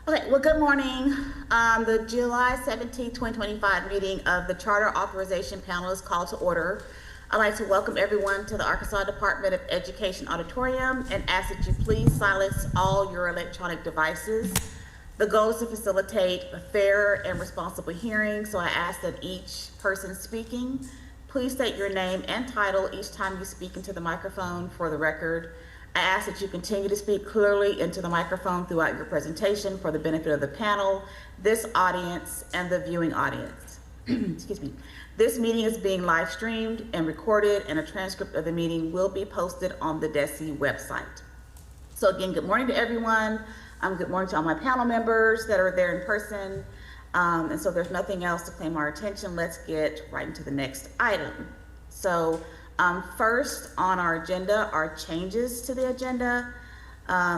Okay, well, good morning. The July 17, 2025 meeting of the Charter Authorization Panel is called to order. I'd like to welcome everyone to the Arkansas Department of Education auditorium and ask that you please silence all your electronic devices. The goal is to facilitate a fair and responsible hearing, so I ask that each person speaking, please state your name and title each time you speak into the microphone for the record. I ask that you continue to speak clearly into the microphone throughout your presentation for the benefit of the panel, this audience, and the viewing audience. Excuse me. This meeting is being live streamed and recorded, and a transcript of the meeting will be posted on the DESE website. So again, good morning to everyone. Good morning to all my panel members that are there in person. And so if there's nothing else to claim our attention, let's get right into the next item. So first on our agenda are changes to the agenda.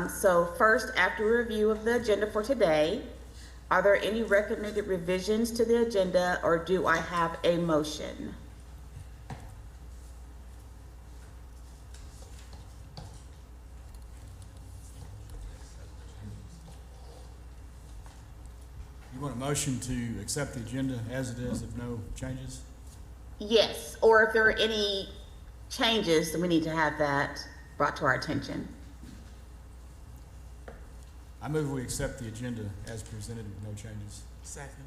So first, after review of the agenda for today, are there any recommended revisions to the agenda, or do I have a motion? You want a motion to accept the agenda as it is if no changes? Yes, or if there are any changes, then we need to have that brought to our attention. I move we accept the agenda as presented with no changes. Second.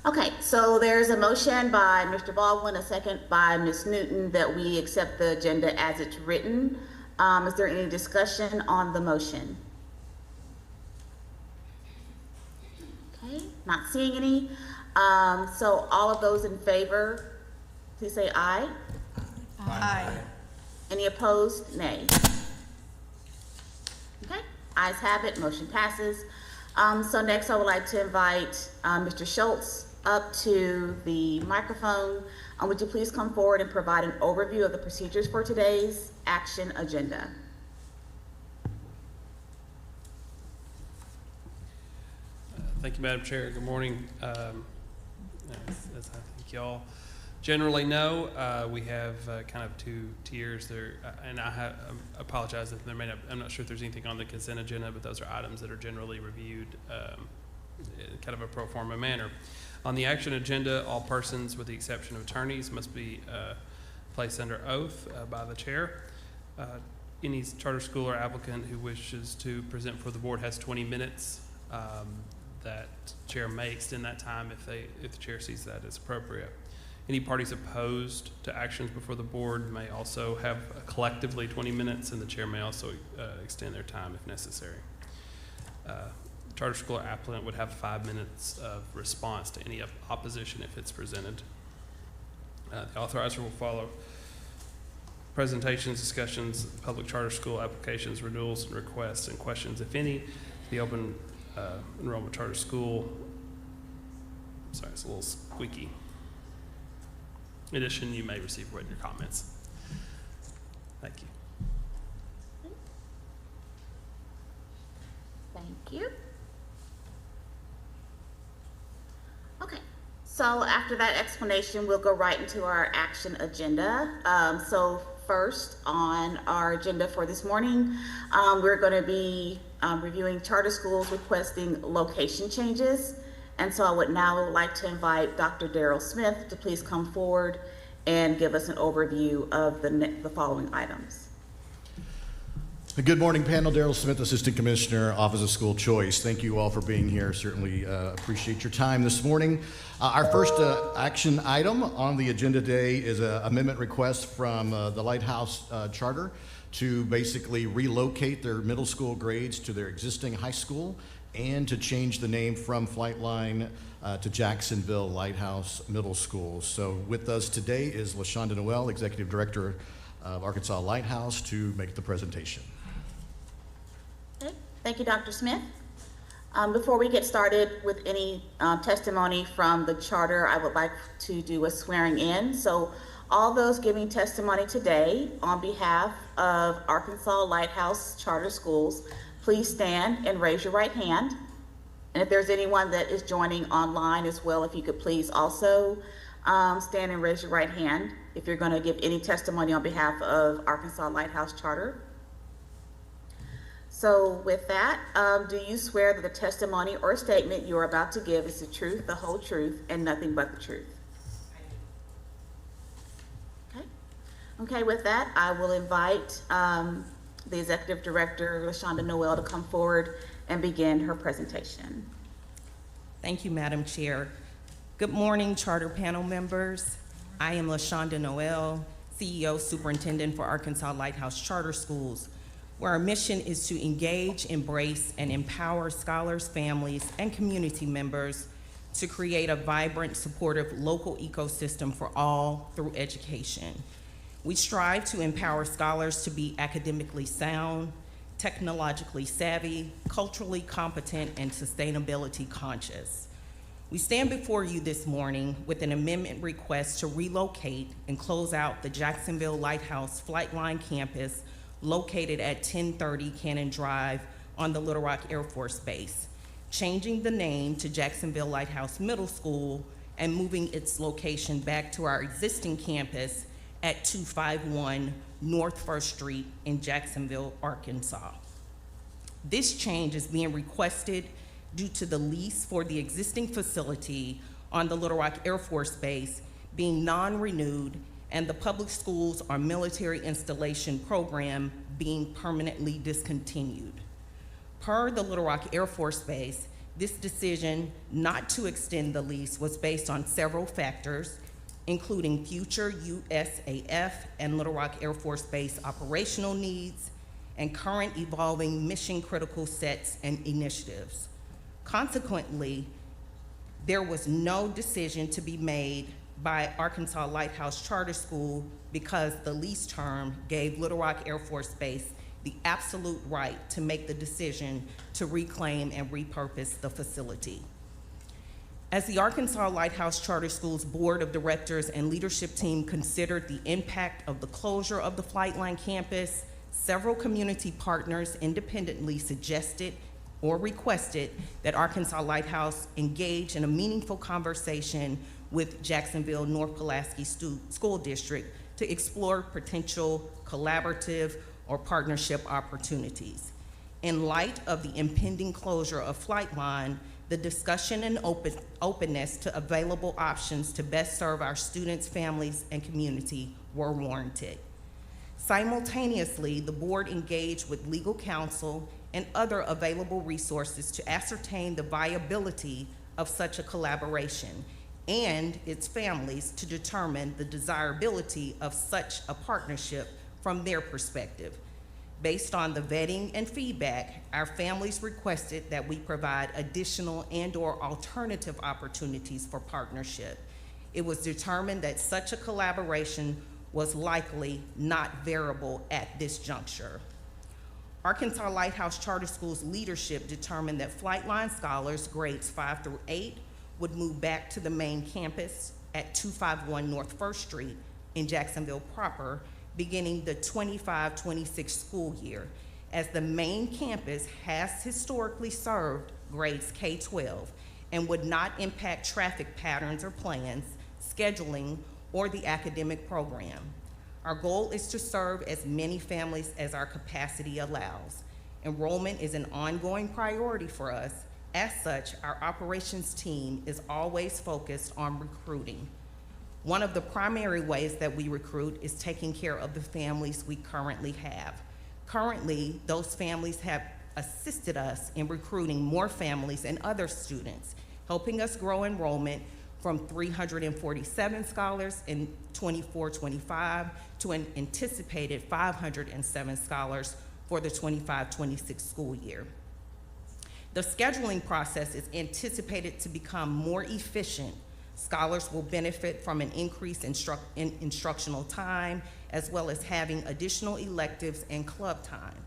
Okay, so there's a motion by Mr. Baldwin, a second by Ms. Newton, that we accept the agenda as it's written. Is there any discussion on the motion? Okay, not seeing any. So all of those in favor, please say aye. Aye. Any opposed? Nay. Okay, ayes have it, motion passes. So next I would like to invite Mr. Schultz up to the microphone. Would you please come forward and provide an overview of the procedures for today's action agenda? Thank you, Madam Chair. Good morning. As I think y'all generally know, we have kind of two tiers there, and I apologize if there may not, I'm not sure if there's anything on the consent agenda, but those are items that are generally reviewed in kind of a pro forma manner. On the action agenda, all persons with the exception of attorneys must be placed under oath by the chair. Any charter school or applicant who wishes to present for the board has 20 minutes that chair may extend that time if the chair sees that as appropriate. Any parties opposed to actions before the board may also have collectively 20 minutes, and the chair may also extend their time if necessary. Charter school or applicant would have 5 minutes of response to any opposition if it's presented. The authorizer will follow presentations, discussions, public charter school applications, renewals, and requests and questions, if any. The open enrollment charter school, sorry, it's a little squeaky. In addition, you may receive written comments. Thank you. Thank you. Okay, so after that explanation, we'll go right into our action agenda. So first on our agenda for this morning, we're going to be reviewing charter schools requesting location changes. And so I would now like to invite Dr. Daryl Smith to please come forward and give us an overview of the following items. Good morning, panel. Daryl Smith, Assistant Commissioner, Office of School Choice. Thank you all for being here. Certainly appreciate your time this morning. Our first action item on the agenda today is an amendment request from the Lighthouse Charter to basically relocate their middle school grades to their existing high school and to change the name from Flightline to Jacksonville Lighthouse Middle School. So with us today is LaShonda Noel, Executive Director of Arkansas Lighthouse, to make the presentation. Okay. Thank you, Dr. Smith. Before we get started with any testimony from the charter, I would like to do a swearing in. So all those giving testimony today on behalf of Arkansas Lighthouse Charter Schools, please stand and raise your right hand. And if there's anyone that is joining online as well, if you could please also stand and raise your right hand if you're going to give any testimony on behalf of Arkansas Lighthouse Charter. So with that, do you swear that the testimony or statement you are about to give is the truth, the whole truth, and nothing but the truth? Okay. Okay, with that, I will invite the Executive Director, LaShonda Noel, to come forward and begin her presentation. Thank you, Madam Chair. Good morning, Charter Panel members. I am LaShonda Noel, CEO, Superintendent for Arkansas Lighthouse Charter Schools, where our mission is to engage, embrace, and empower scholars, families, and community members to create a vibrant, supportive local ecosystem for all through education. We strive to empower scholars to be academically sound, technologically savvy, culturally competent, and sustainability conscious. We stand before you this morning with an amendment request to relocate and close out the Jacksonville Lighthouse Flightline campus located at 1030 Cannon Drive on the Little Rock Air Force Base, changing the name to Jacksonville Lighthouse Middle School and moving its location back to our existing campus at 251 North 1st Street in Jacksonville, Arkansas. This change is being requested due to the lease for the existing facility on the Little Rock Air Force Base being non-renewed and the public schools or military installation program being permanently discontinued. Per the Little Rock Air Force Base, this decision not to extend the lease was based on several factors, including future USAF and Little Rock Air Force Base operational needs and current evolving mission-critical sets and initiatives. Consequently, there was no decision to be made by Arkansas Lighthouse Charter School because the lease term gave Little Rock Air Force Base the absolute right to make the decision to reclaim and repurpose the facility. As the Arkansas Lighthouse Charter Schools Board of Directors and leadership team considered the impact of the closure of the Flightline campus, several community partners independently suggested or requested that Arkansas Lighthouse engage in a meaningful conversation with Jacksonville North Pulaski School District to explore potential collaborative or partnership opportunities. In light of the impending closure of Flightline, the discussion and openness to available options to best serve our students, families, and community were warranted. Simultaneously, the board engaged with legal counsel and other available resources to ascertain the viability of such a collaboration and its families to determine the desirability of such a partnership from their perspective. Based on the vetting and feedback, our families requested that we provide additional and/or alternative opportunities for partnership. It was determined that such a collaboration was likely not viable at this juncture. Arkansas Lighthouse Charter Schools leadership determined that Flightline scholars grades 5 through 8 would move back to the main campus at 251 North 1st Street in Jacksonville proper, beginning the 25-26 school year, as the main campus has historically served grades K-12 and would not impact traffic patterns or plans, scheduling, or the academic program. Our goal is to serve as many families as our capacity allows. Enrollment is an ongoing priority for us. As such, our operations team is always focused on recruiting. One of the primary ways that we recruit is taking care of the families we currently have. Currently, those families have assisted us in recruiting more families and other students, helping us grow enrollment from 347 scholars in 24-25 to an anticipated 507 scholars for the 25-26 school year. The scheduling process is anticipated to become more efficient. Scholars will benefit from an increase in instructional time, as well as having additional electives and club time.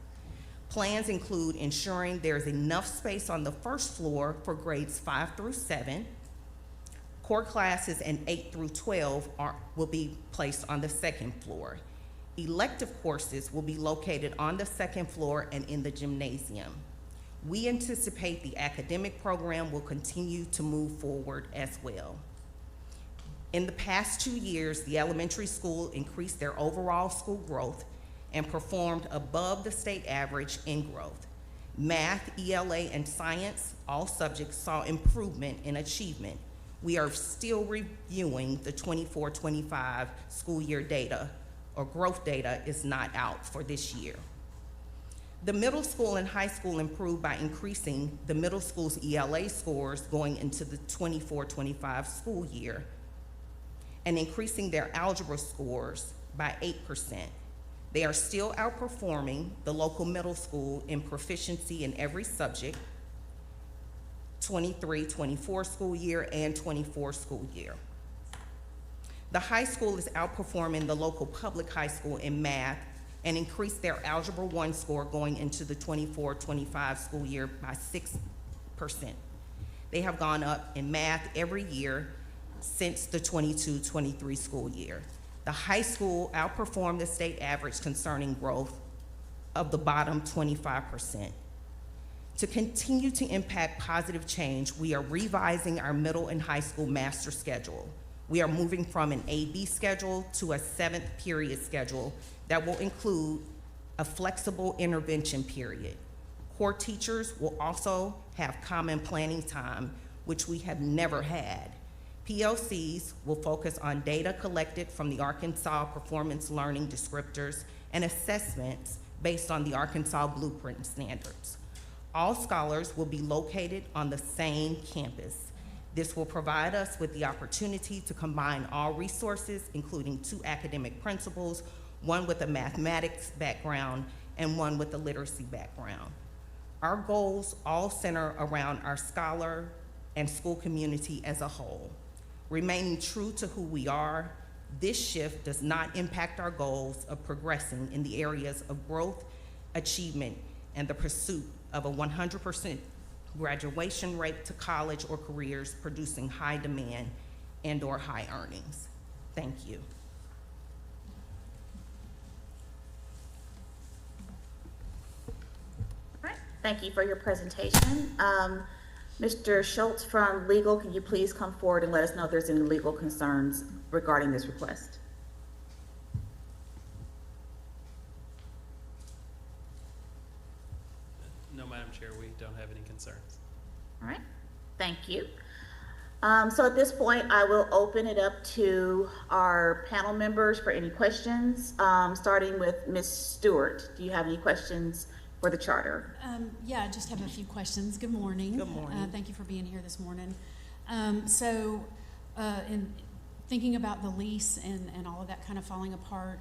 Plans include ensuring there's enough space on the first floor for grades 5 through 7. Core classes and 8 through 12 will be placed on the second floor. Elective courses will be located on the second floor and in the gymnasium. We anticipate the academic program will continue to move forward as well. In the past 2 years, the elementary school increased their overall school growth and performed above the state average in growth. Math, ELA, and science, all subjects saw improvement in achievement. We are still reviewing the 24-25 school year data, or growth data is not out for this year. The middle school and high school improved by increasing the middle school's ELA scores going into the 24-25 school year and increasing their algebra scores by 8%. They are still outperforming the local middle school in proficiency in every subject, 23-24 school year and 24 school year. The high school is outperforming the local public high school in math and increased their Algebra 1 score going into the 24-25 school year by 6%. They have gone up in math every year since the 22-23 school year. The high school outperformed the state average concerning growth of the bottom 25%. To continue to impact positive change, we are revising our middle and high school master schedule. We are moving from an A-B schedule to a 7th period schedule that will include a flexible intervention period. Core teachers will also have common planning time, which we have never had. PLCs will focus on data collected from the Arkansas Performance Learning Descriptors and assessments based on the Arkansas Blueprint standards. All scholars will be located on the same campus. This will provide us with the opportunity to combine all resources, including 2 academic principals, one with a mathematics background and one with a literacy background. Our goals all center around our scholar and school community as a whole. Remaining true to who we are, this shift does not impact our goals of progressing in the areas of growth, achievement, and the pursuit of a 100% graduation rate to college or careers producing high demand and/or high earnings. Thank you. All right, thank you for your presentation. Mr. Schultz from legal, can you please come forward and let us know if there's any legal concerns regarding this request? No, Madam Chair, we don't have any concerns. All right, thank you. So at this point, I will open it up to our panel members for any questions, starting with Ms. Stewart. Do you have any questions for the charter? Yeah, I just have a few questions. Good morning. Good morning. Thank you for being here this morning. In thinking about the lease and all of that kind of falling apart,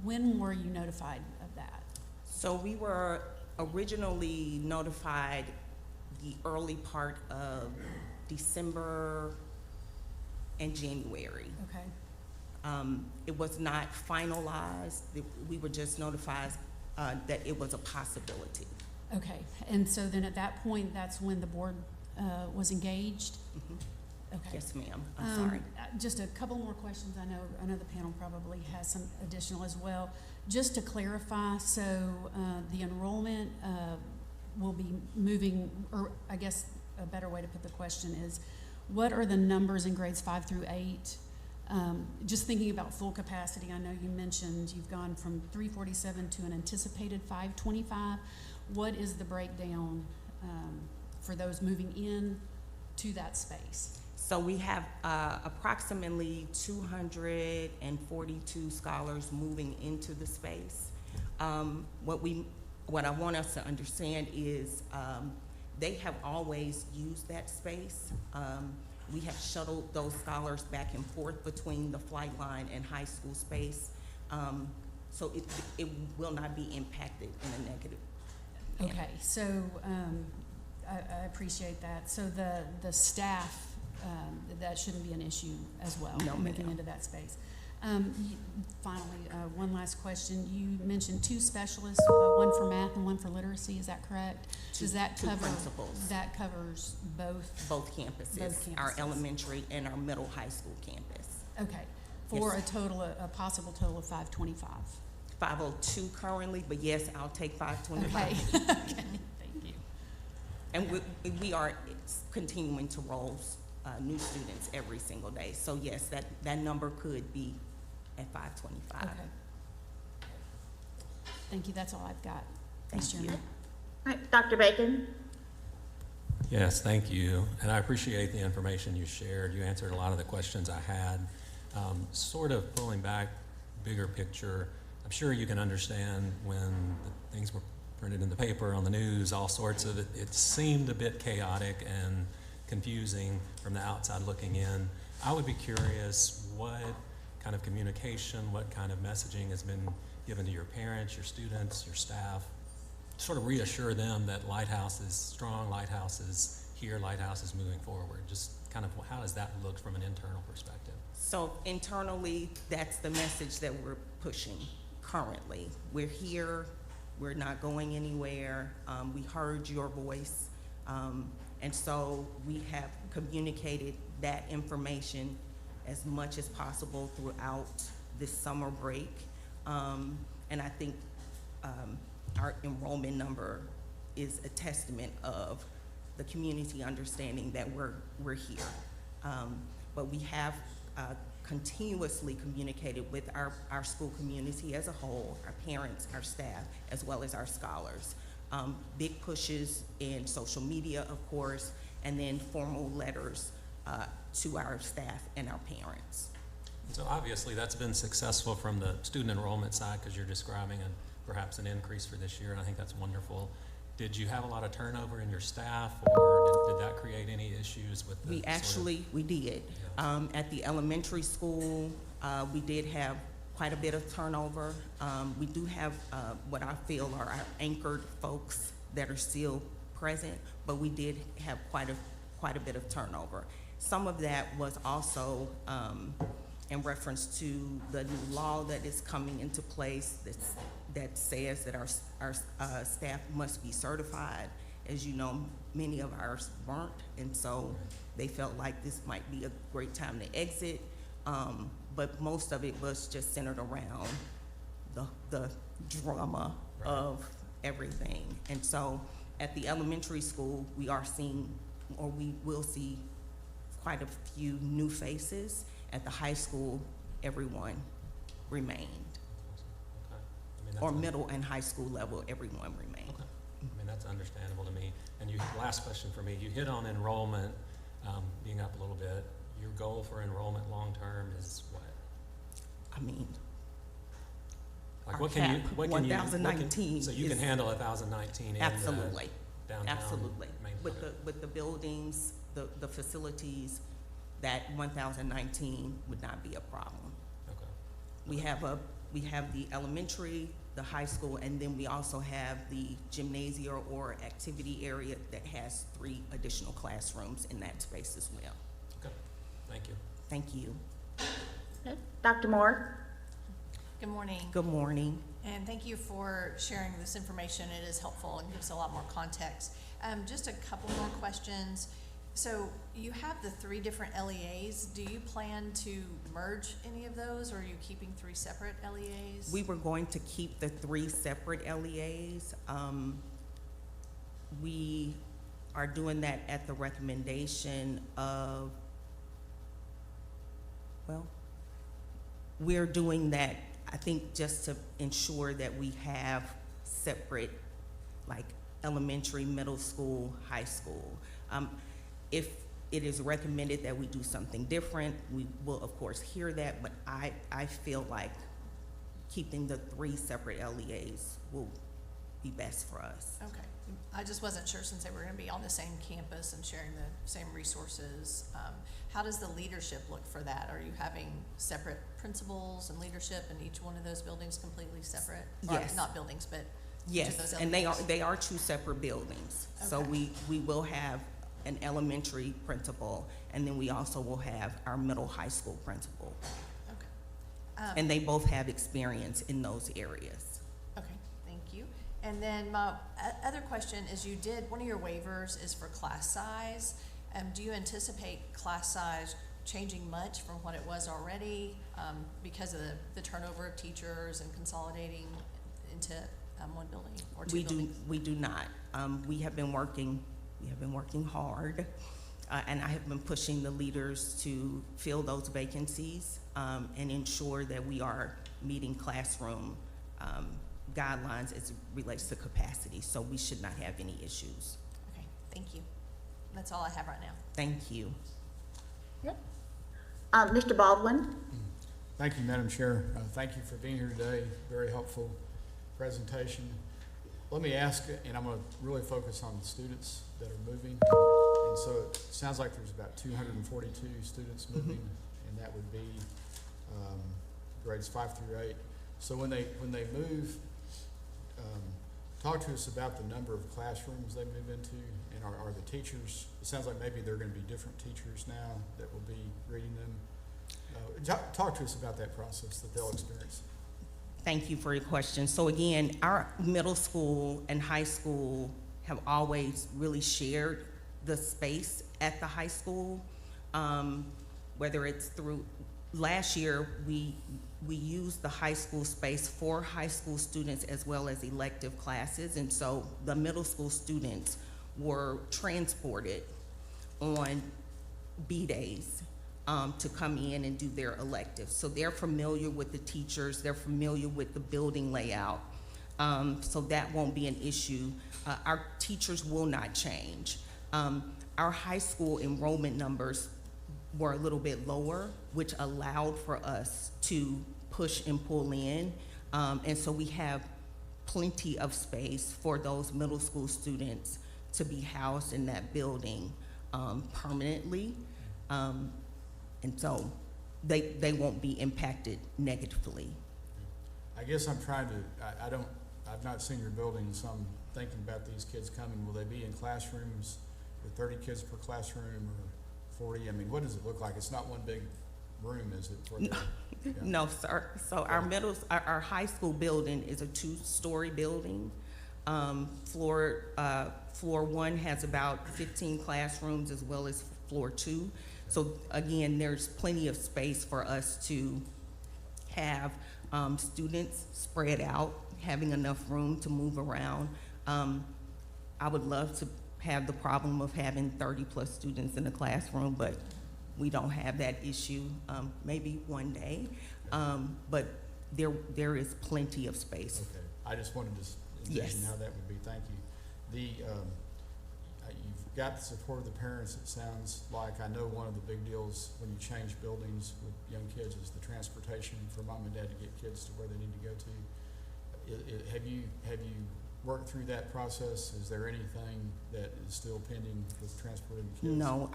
when were you notified of that? So we were originally notified the early part of December and January. Okay. It was not finalized. We were just notified that it was a possibility. Okay, and so then at that point, that's when the board was engaged? Mm-hmm. Okay. Yes, ma'am. I'm sorry. Just a couple more questions. I know the panel probably has some additional as well. Just to clarify, so the enrollment will be moving, or I guess a better way to put the question is, what are the numbers in grades 5 through 8? Just thinking about full capacity, I know you mentioned you've gone from 347 to an anticipated 525. What is the breakdown for those moving in to that space? So we have approximately 242 scholars moving into the space. What I want us to understand is they have always used that space. We have shuttled those scholars back and forth between the flight line and high school space. So it will not be impacted in a negative manner. Okay, so I appreciate that. So the staff, that shouldn't be an issue as well, No, moving ma'am. into that space. Finally, one last question. You mentioned 2 specialists, one for math and one for literacy. Is that correct? Does that two cover? principals. That covers both. Both campuses, Both our campuses. elementary and our middle high school campus. Okay, for Yes. a possible total of 525. 502 currently, but yes, I'll take 525. Okay. Okay. Thank you. And we are continuing to roll new students every single day. So yes, that number could be at 525. Okay. Thank you. That's all I've got. Thank Ms. you. Chairman. All right, Dr. Bacon? Yes, thank you. And I appreciate the information you shared. You answered a lot of the questions I had. Sort of pulling back, bigger picture, I'm sure you can understand when the things were printed in the paper, on the news, all sorts of it. It seemed a bit chaotic and confusing from the outside looking in. I would be curious what kind of communication, what kind of messaging has been given to your parents, your students, your staff, sort of reassure them that Lighthouse is strong, Lighthouse is here, Lighthouse is moving forward. Just kind of how does that look from an internal perspective? So internally, that's the message that we're pushing currently. We're here, we're not going anywhere. We heard your voice. And so we have communicated that information as much as possible throughout this summer break. And I think our enrollment number is a testament of the community understanding that we're here. But we have continuously communicated with our school community as a whole, our parents, our staff, as well as our scholars. Big pushes in social media, of course, and then formal letters to our staff and our parents. So obviously that's been successful from the student enrollment side because you're describing perhaps an increase for this year, and I think that's wonderful. Did you have a lot of turnover in your staff, or did that create any issues with the We did. Yeah. At the elementary school, we did have quite a bit of turnover. We do have what I feel are our anchored folks that are still present, but we did have quite a bit of turnover. Some of that was also in reference to the new law that is coming into place that says that our staff must be certified. As you know, many of ours weren't, and so they felt like this might be a great time to exit. But most of it was just centered around the drama of everything. And so at the elementary school, we are seeing, or we will see, quite a few new faces. At the high school, everyone remained. Okay. Or middle and high school level, everyone remained. Okay. I mean, that's understandable to me. And last question for me, you hit on enrollment being up a little bit. Your goal for enrollment long-term is what? I mean, like our cap, 1,019 so you can handle 1,019 in absolutely, the downtown absolutely. main With the buildings, the facilities, that 1,019 would not be a problem. Okay. We have the elementary, the high school, and then we also have the gymnasium or activity area that has 3 additional classrooms in that space as well. Okay. Thank you. Thank you. Okay. Dr. Moore? Good morning, Good morning. and thank you for sharing this information. It is helpful and gives a lot more context. Just a couple more questions. So you have the 3 different LEAs. Do you plan to merge any of those, or are you keeping 3 separate LEAs? We were going to keep the 3 separate LEAs. We are doing that at the recommendation of, well, we're doing that, I think, just to ensure that we have separate, like elementary, middle school, high school. If it is recommended that we do something different, we will of course hear that, but I feel like keeping the 3 separate LEAs will be best for us. Okay. I just wasn't sure, since they were gonna be on the same campus and sharing the same resources. How does the leadership look for that? Are you having separate principals and leadership in each one of those buildings, completely separate? Yes. Or not buildings, but each Yes, of those and LEAs? they are 2 separate buildings. So Okay. we will have an elementary principal, and then we also will have our middle high school principal. Okay. And they both have experience in those areas. Okay, thank you. And then my other question is, you did, one of your waivers is for class size. Do you anticipate class size changing much from what it was already because of the turnover of teachers and consolidating into one building or 2 buildings? We do not. We have been working hard, and I have been pushing the leaders to fill those vacancies and ensure that we are meeting classroom guidelines as it relates to capacity, so we should not have any issues. Okay, thank you. That's all I have right now. Thank you. Mr. Baldwin? Thank you, Madam Chair. Thank you for being here today. Very helpful presentation. Let me ask, and I'm going to really focus on the students that are moving. And so it sounds like there's about 242 students moving, and that would be grades 5 through 8. So when they move, talk to us about the number of classrooms they move into, and are the teachers, it sounds like maybe they're going to be different teachers now that will be reading them. Talk to us about that process that they'll experience. Thank you for your question. So again, our middle school and high school have always really shared the space at the high school, whether it's through, last year we used the high school space for high school students as well as elective classes, and so the middle school students were transported on B days to come in and do their electives. So they're familiar with the teachers, they're familiar with the building layout, so that won't be an issue. Our teachers will not change. Our high school enrollment numbers were a little bit lower, which allowed for us to push and pull in. And so we have plenty of space for those middle school students to be housed in that building permanently. And so they won't be impacted negatively. I guess I'm trying to, I've not seen your building, so I'm thinking about these kids coming. Will they be in classrooms with 30 kids per classroom or 40? I mean, what does it look like? It's not one big room, is it? For the, yeah. No, sir. So our high school building is a 2-story building. Floor 1 has about 15 classrooms as well as floor 2. So again, there's plenty of space for us to have students spread out, having enough room to move around. I would love to have the problem of having 30+ students in a classroom, but we don't have that issue. Maybe one day, but there is plenty of space. Okay, I just wanted to envision how that would be. Thank you. You've got the support of the parents, it sounds like. I know one of the big deals when you change buildings with young kids is the transportation for mom and dad to get kids to where they need to go to. Have you worked through that process? Is there anything that is still pending with transporting kids? No,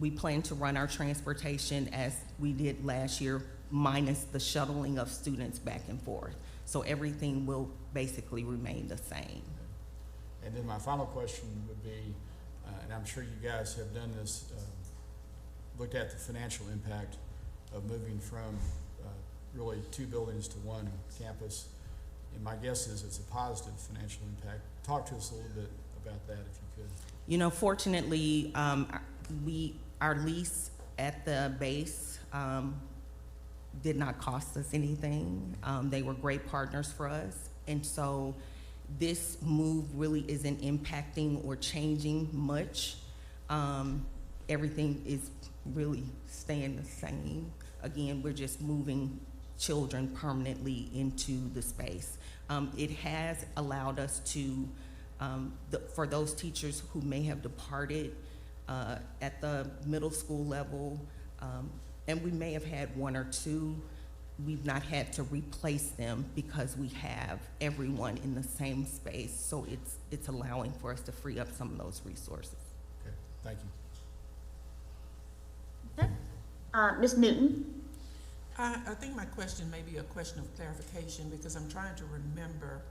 we plan to run our transportation as we did last year, minus the shuttling of students back and forth. So everything will basically remain the same. Okay. And then my final question would be, and I'm sure you guys have done this, looked at the financial impact of moving from really 2 buildings to 1 campus. And my guess is it's a positive financial impact. Talk to us a little bit about that, if you could. You know, fortunately, our lease at the base did not cost us anything. They were great partners for us, and so this move really isn't impacting or changing much. Everything is really staying the same. Again, we're just moving children permanently into the space. It has allowed us to, for those teachers who may have departed at the middle school level, and we may have had 1 or 2, we've not had to replace them because we have everyone in the same space. So it's allowing for us to free up some of those resources. Okay, thank you. Okay. Ms. Newton? I think my question may be a question of clarification, because I'm trying to remember,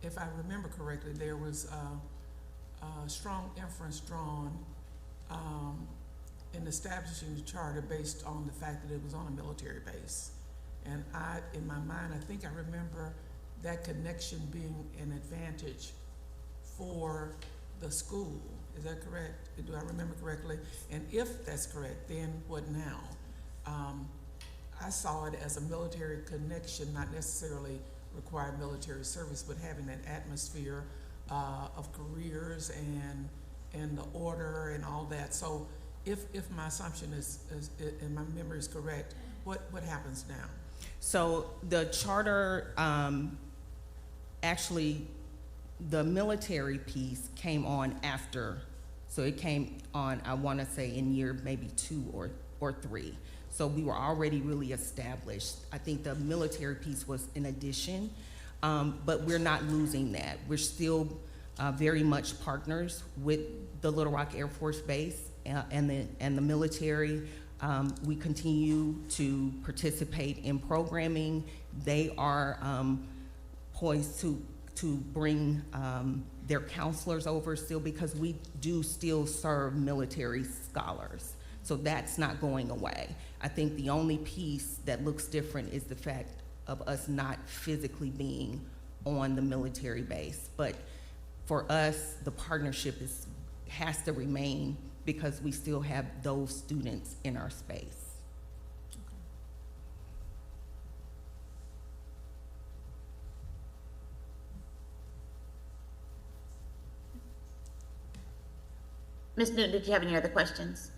if I remember correctly, there was a strong inference drawn in establishing the charter based on the fact that it was on a military base. And in my mind, I think I remember that connection being an advantage for the school. Is that correct? Do I remember correctly? And if that's correct, then what now? I saw it as a military connection, not necessarily require military service, but having that atmosphere of careers and the order and all that. So if my assumption is and my memory is correct, what happens now? So the charter actually, the military piece came on after. So it came on, I want to say, in year maybe 2 or 3. So we were already really established. I think the military piece was an addition, but we're not losing that. We're still very much partners with the Little Rock Air Force Base and the military. We continue to participate in programming. They are poised to bring their counselors over still, because we do still serve military scholars. So that's not going away. I think the only piece that looks different is the fact of us not physically being on the military base. But for us, the partnership has to remain, because we still have those students in our space. Ms. Newton, did you have any other questions?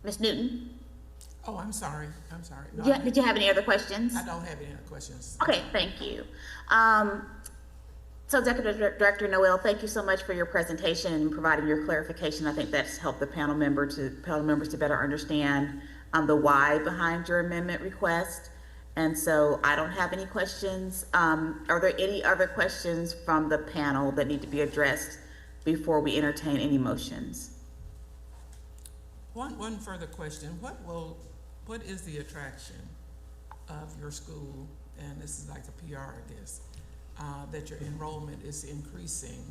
Ms. Newton? Oh, I'm sorry. No, Yeah, did you have any other questions? I don't have any other questions. Okay, thank you. So Executive Director Noel, thank you so much for your presentation and providing your clarification. I think that's helped the panel members to better understand the why behind your amendment request. And so I don't have any questions. Are there any other questions from the panel that need to be addressed before we entertain any motions? One further question. What is the attraction of your school, and this is like a PR, I guess, that your enrollment is increasing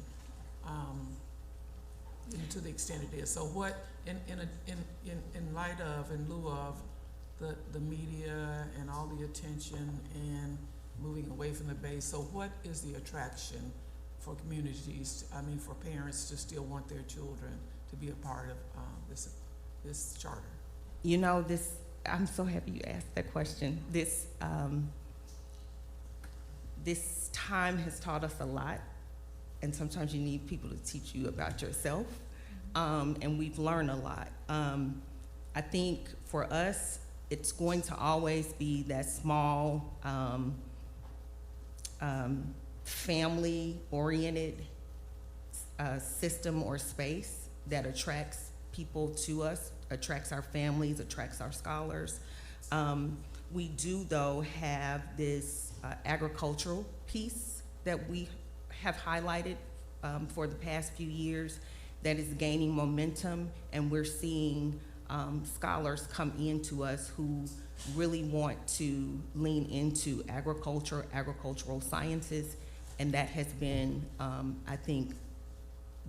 to the extent it is? So what, in light of, in lieu of the media and all the attention and moving away from the base, so what is the attraction for communities, for parents to still want their children to be a part of this charter? You know, I'm so happy you asked that question. This time has taught us a lot, and sometimes you need people to teach you about yourself, and we've learned a lot. I think for us, it's going to always be that small, family-oriented system or space that attracts people to us, attracts our families, attracts our scholars. We do, though, have this agricultural piece that we have highlighted for the past few years that is gaining momentum, and we're seeing scholars come into us who really want to lean into agriculture, agricultural sciences, and that has been, I think,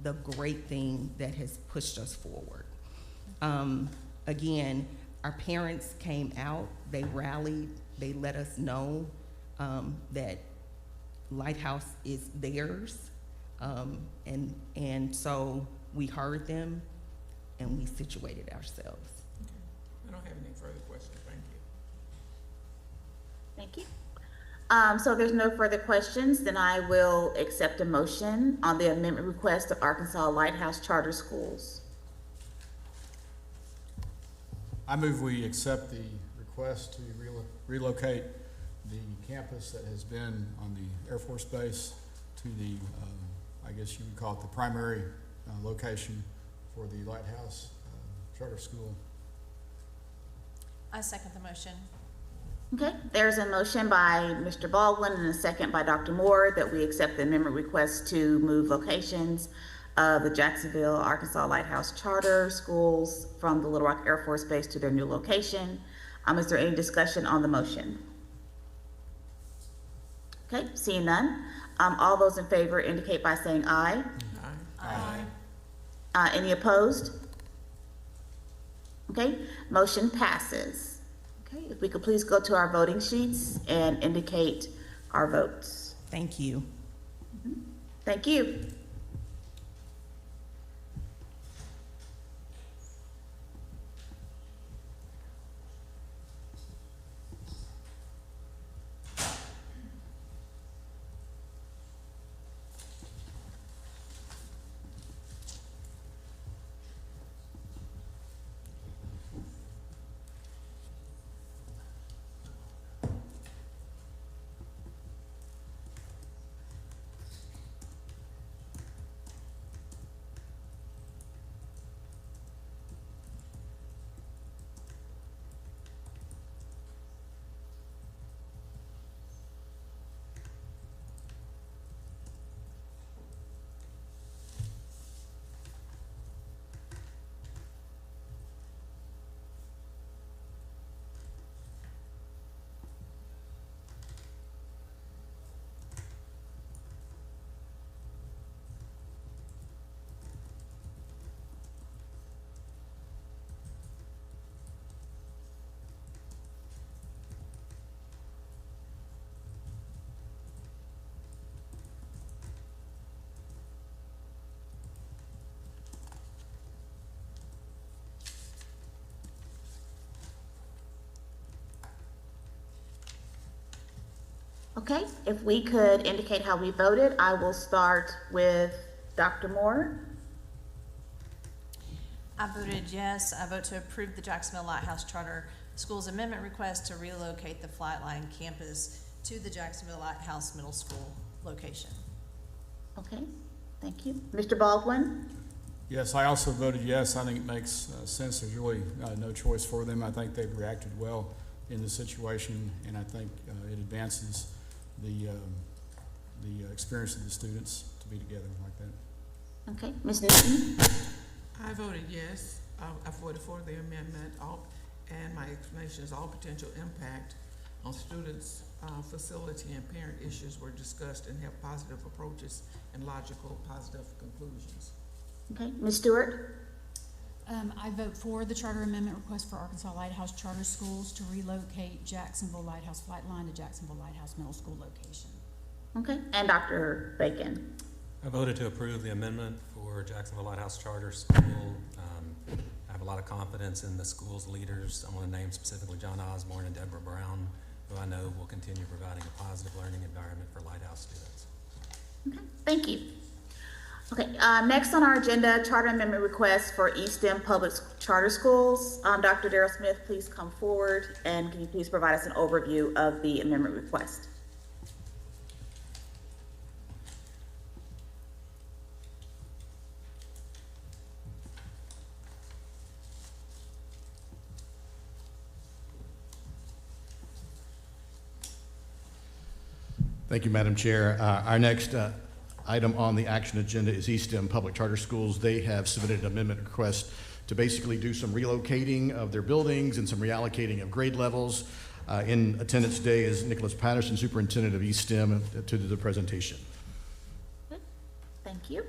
the great thing that has pushed us forward. Again, our parents came out, they rallied, they let us know that Lighthouse is theirs, and so we heard them and we situated ourselves. Okay. I don't have any further questions. Thank you. Thank you. So if there's no further questions, then I will accept a motion on the amendment request of Arkansas Lighthouse Charter Schools. I move we accept the request to relocate the campus that has been on the Air Force Base to the, I guess you would call it the primary location for the Lighthouse Charter School. I second the motion. Okay, there's a motion by Mr. Baldwin and a second by Dr. Moore that we accept the amendment request to move locations of the Jacksonville, Arkansas Lighthouse Charter Schools from the Little Rock Air Force Base to their new location. Is there any discussion on the motion? Okay, seeing none. All those in favor indicate by saying aye. Aye. Any opposed? Okay, motion passes. Okay, if we could please go to our voting sheets and indicate our votes. Thank you. Thank you. Okay, if we could indicate how we voted, I will start with Dr. Moore. I voted yes. I vote to approve the Jacksonville Lighthouse Charter Schools Amendment request to relocate the Flightline campus to the Jacksonville Lighthouse Middle School location. Okay, thank you. Mr. Baldwin? Yes, I also voted yes. I think it makes sense. There's really no choice for them. I think they've reacted well in the situation, and I think it advances the experience of the students to be together like that. Okay, Ms. Newton? I voted yes. I voted for the amendment, and my explanation is all potential impact on students' facility and parent issues were discussed and have positive approaches and logical positive conclusions. Okay, Ms. Stewart? I vote for the charter amendment request for Arkansas Lighthouse Charter Schools to relocate Jacksonville Lighthouse Flightline to Jacksonville Lighthouse Middle School location. Okay, and Dr. Bacon? I voted to approve the amendment for Jacksonville Lighthouse Charter School. I have a lot of confidence in the school's leaders. I want to name specifically John Osborne and Deborah Brown, who I know will continue providing a positive learning environment for Lighthouse students. Okay, thank you. Okay, next on our agenda, charter amendment request for East End Public Charter Schools. Dr. Darrell Smith, please come forward, and can you please provide us an overview of the amendment request? Thank you, Madam Chair. Our next item on the action agenda is East End Public Charter Schools. They have submitted an amendment request to basically do some relocating of their buildings and some reallocating of grade levels. In attendance today is Nicholas Patterson, Superintendent of East STEM, to do the presentation. Thank you.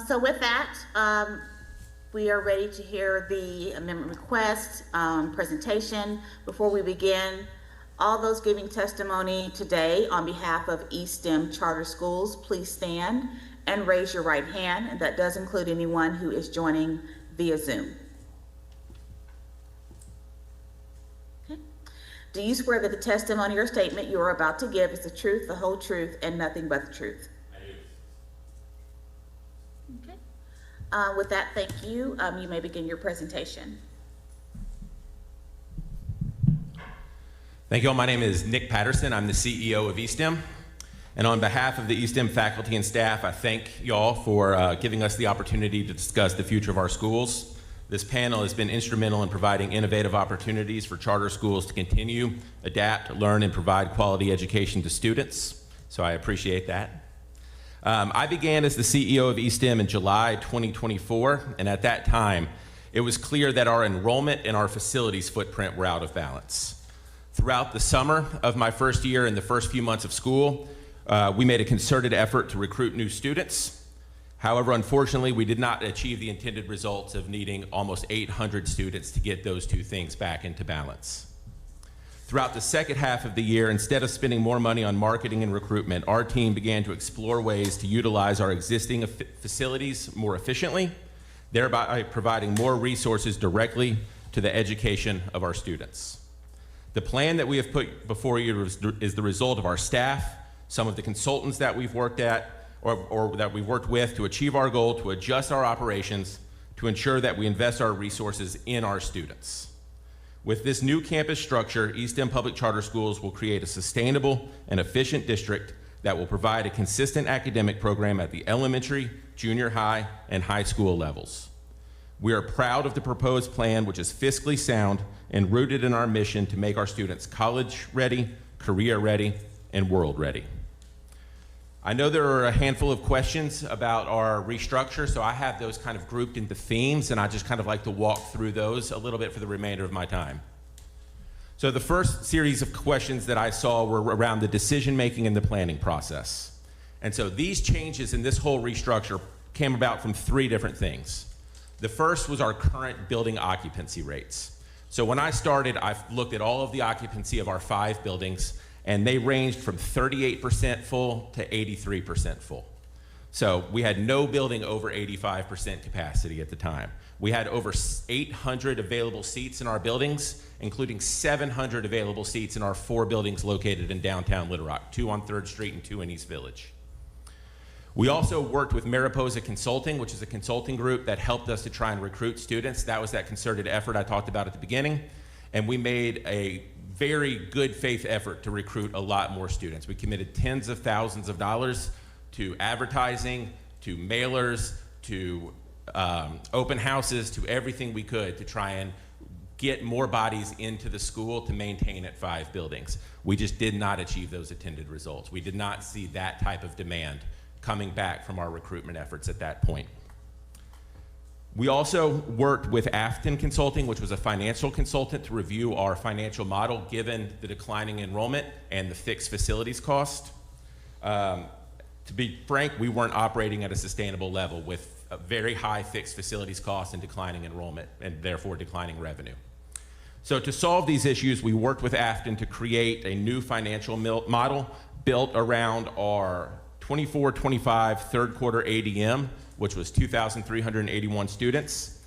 So with that, we are ready to hear the amendment request presentation. Before we begin, all those giving testimony today on behalf of East STEM Charter Schools, please stand and raise your right hand, and that does include anyone who is joining via Zoom. Okay. Do you swear that the testimony or statement you are about to give is the truth, the whole truth, and nothing but the truth? I do. Okay. With that, thank you. You may begin your presentation. Thank you all. My name is Nick Patterson. I'm the CEO of eSTEM. And on behalf of the eSTEM faculty and staff, I thank you all for giving us the opportunity to discuss the future of our schools. This panel has been instrumental in providing innovative opportunities for charter schools to continue, adapt, learn, and provide quality education to students. So I appreciate that. I began as the CEO of eSTEM in July 2024, and at that time, it was clear that our enrollment and our facilities footprint were out of balance. Throughout the summer of my first year and the first few months of school, we made a concerted effort to recruit new students. However, unfortunately, we did not achieve the intended results of needing almost 800 students to get those two things back into balance. Throughout the second half of the year, instead of spending more money on marketing and recruitment, our team began to explore ways to utilize our existing facilities more efficiently, thereby providing more resources directly to the education of our students. The plan that we have put before you is the result of our staff, some of the consultants that we've worked at or that we've worked with to achieve our goal to adjust our operations to ensure that we invest our resources in our students. With this new campus structure, eSTEM Public Charter Schools will create a sustainable and efficient district that will provide a consistent academic program at the elementary, junior high, and high school levels. We are proud of the proposed plan, which is fiscally sound and rooted in our mission to make our students college ready, career ready, and world ready. I know there are a handful of questions about our restructure, so I have those kind of grouped into themes, and I just kind of like to walk through those a little bit for the remainder of my time. So the first series of questions that I saw were around the decision-making and the planning process. And so these changes in this whole restructure came about from three different things. The first was our current building occupancy rates. So when I started, I looked at all of the occupancy of our 5 buildings, and they ranged from 38% full to 83% full. So we had no building over 85% capacity at the time. We had over 800 available seats in our buildings, including 700 available seats in our 4 buildings located in downtown Little Rock, 2 on 3rd Street and 2 in East Village. We also worked with Mariposa Consulting, which is a consulting group that helped us to try and recruit students. That was that concerted effort I talked about at the beginning. And we made a very good faith effort to recruit a lot more students. We committed tens of thousands of dollars to advertising, to mailers, to open houses, to everything we could to try and get more bodies into the school to maintain at 5 buildings. We just did not achieve those intended results. We did not see that type of demand coming back from our recruitment efforts at that point. We also worked with Afton Consulting, which was a financial consultant, to review our financial model given the declining enrollment and the fixed facilities cost. To be frank, we weren't operating at a sustainable level with a very high fixed facilities cost and declining enrollment and therefore declining revenue. So to solve these issues, we worked with Afton to create a new financial model built around our 24-25 third quarter ADM, which was 2,381 students.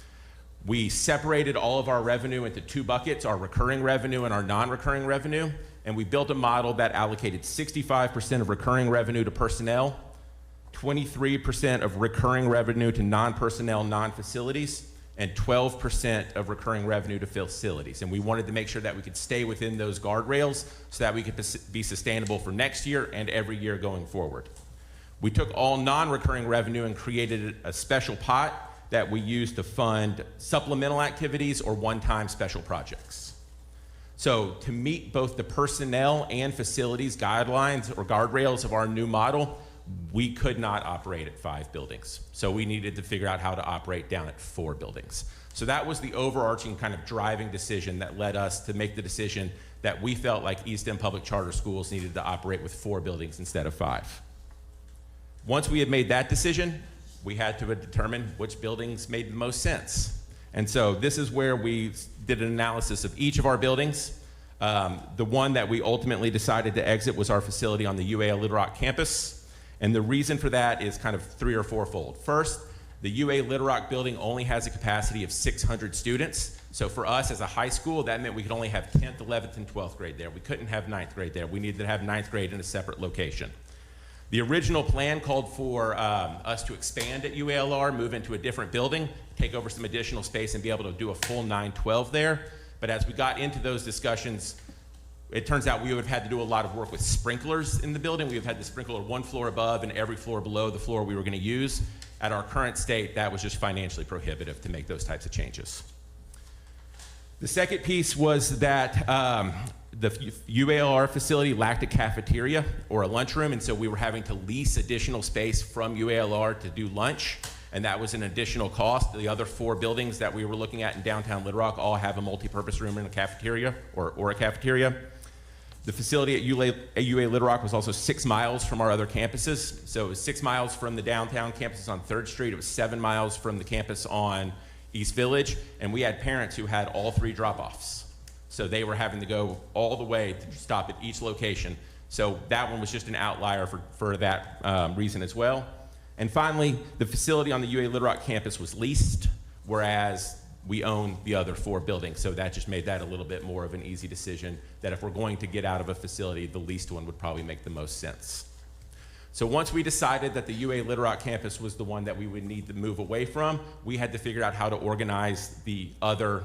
We separated all of our revenue into 2 buckets, our recurring revenue and our non-recurring revenue, and we built a model that allocated 65% of recurring revenue to personnel, 23% of recurring revenue to non-personnel, non-facilities, and 12% of recurring revenue to facilities. And we wanted to make sure that we could stay within those guardrails so that we could be sustainable for next year and every year going forward. We took all non-recurring revenue and created a special pot that we used to fund supplemental activities or one-time special projects. So to meet both the personnel and facilities guidelines or guardrails of our new model, we could not operate at 5 buildings. So we needed to figure out how to operate down at 4 buildings. So that was the overarching kind of driving decision that led us to make the decision that we felt like East End Public Charter Schools needed to operate with 4 buildings instead of 5. Once we had made that decision, we had to determine which buildings made the most sense. And so this is where we did an analysis of each of our buildings. The one that we ultimately decided to exit was our facility on the UA Little Rock campus. And the reason for that is kind of 3 or 4-fold. First, the UA Little Rock building only has a capacity of 600 students. So for us as a high school, that meant we could only have 10th, 11th, and 12th grade there. We couldn't have 9th grade there. We needed to have 9th grade in a separate location. The original plan called for us to expand at UALR, move into a different building, take over some additional space, and be able to do a full 9-12 there. But as we got into those discussions, it turns out we would have had to do a lot of work with sprinklers in the building. We would have had the sprinkler 1 floor above and every floor below the floor we were going to use. At our current state, that was just financially prohibitive to make those types of changes. The second piece was that the UALR facility lacked a cafeteria or a lunchroom, and so we were having to lease additional space from UALR to do lunch, and that was an additional cost. The other 4 buildings that we were looking at in downtown Little Rock all have a multi-purpose room and a cafeteria or a cafeteria. The facility at UA Little Rock was also 6 miles from our other campuses. So it was 6 miles from the downtown campus on 3rd Street. It was 7 miles from the campus on East Village. And we had parents who had all 3 drop-offs. So they were having to go all the way to stop at each location. So that one was just an outlier for that reason as well. And finally, the facility on the UA Little Rock campus was leased, whereas we own the other 4 buildings. So that just made that a little bit more of an easy decision that if we're going to get out of a facility, the leased one would probably make the most sense. So once we decided that the UA Little Rock campus was the one that we would need to move away from, we had to figure out how to organize the other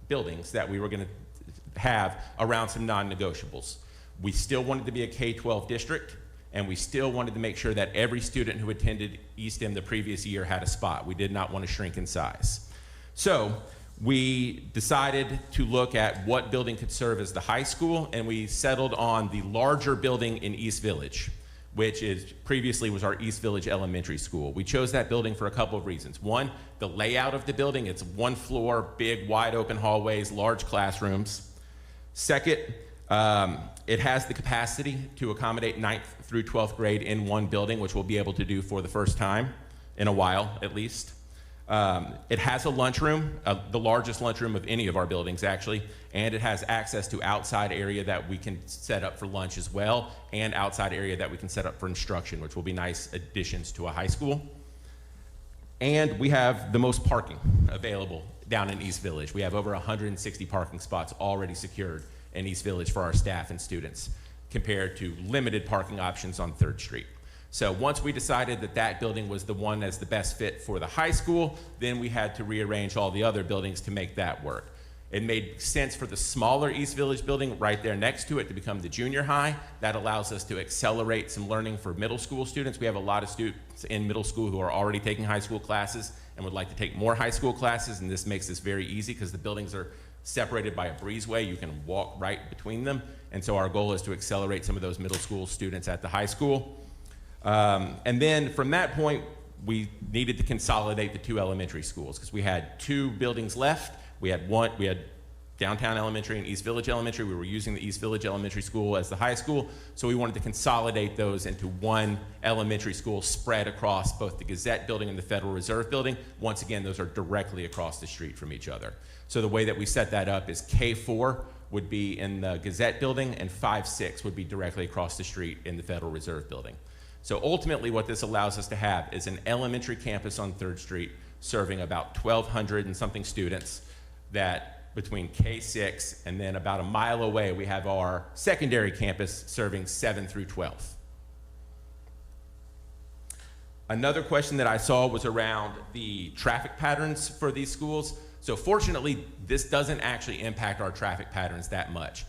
buildings that we were going to have around some non-negotiables. We still wanted to be a K-12 district, and we still wanted to make sure that every student who attended East End the previous year had a spot. We did not want to shrink in size. So we decided to look at what building could serve as the high school, and we settled on the larger building in East Village, which previously was our East Village Elementary School. We chose that building for a couple of reasons. One, the layout of the building. It's 1 floor, big, wide open hallways, large classrooms. Second, it has the capacity to accommodate 9th through 12th grade in one building, which we'll be able to do for the first time in a while, at least. It has a lunchroom, the largest lunchroom of any of our buildings actually, and it has access to outside area that we can set up for lunch as well, and outside area that we can set up for instruction, which will be nice additions to a high school. And we have the most parking available down in East Village. We have over 160 parking spots already secured in East Village for our staff and students, compared to limited parking options on 3rd Street. So once we decided that that building was the one as the best fit for the high school, then we had to rearrange all the other buildings to make that work. It made sense for the smaller East Village building right there next to it to become the junior high. That allows us to accelerate some learning for middle school students. We have a lot of students in middle school who are already taking high school classes and would like to take more high school classes, and this makes this very easy because the buildings are separated by a breezeway. You can walk right between them, and so our goal is to accelerate some of those middle school students at the high school. And then from that point, we needed to consolidate the 2 elementary schools because we had 2 buildings left. We had Downtown Elementary and East Village Elementary. We were using the East Village Elementary School as the high school, so we wanted to consolidate those into one elementary school spread across both the Gazette building and the Federal Reserve building. Once again, those are directly across the street from each other. So the way that we set that up is K4 would be in the Gazette building and 5-6 would be directly across the street in the Federal Reserve building. So ultimately what this allows us to have is an elementary campus on 3rd Street serving about 1,200 and something students, that between K6 and then about a mile away we have our secondary campus serving 7 through 12. Another question that I saw was around the traffic patterns for these schools. So fortunately, this doesn't actually impact our traffic patterns that much.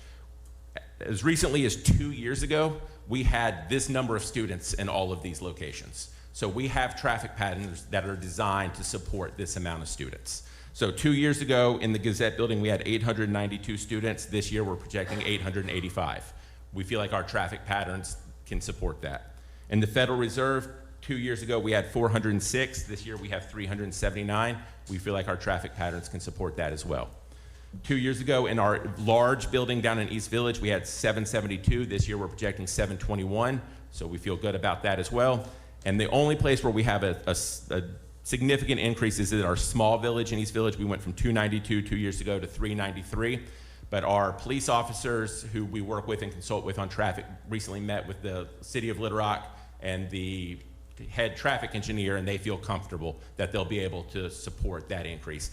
As recently as 2 years ago, we had this number of students in all of these locations. So we have traffic patterns that are designed to support this amount of students. So 2 years ago in the Gazette building, we had 892 students. This year we're projecting 885. We feel like our traffic patterns can support that. In the Federal Reserve, 2 years ago we had 406. This year we have 379. We feel like our traffic patterns can support that as well. 2 years ago in our large building down in East Village, we had 772. This year we're projecting 721. So we feel good about that as well. And the only place where we have a significant increase is in our small village in East Village. We went from 292 2 years ago to 393. But our police officers who we work with and consult with on traffic recently met with the City of Little Rock and the head traffic engineer, and they feel comfortable that they'll be able to support that increase.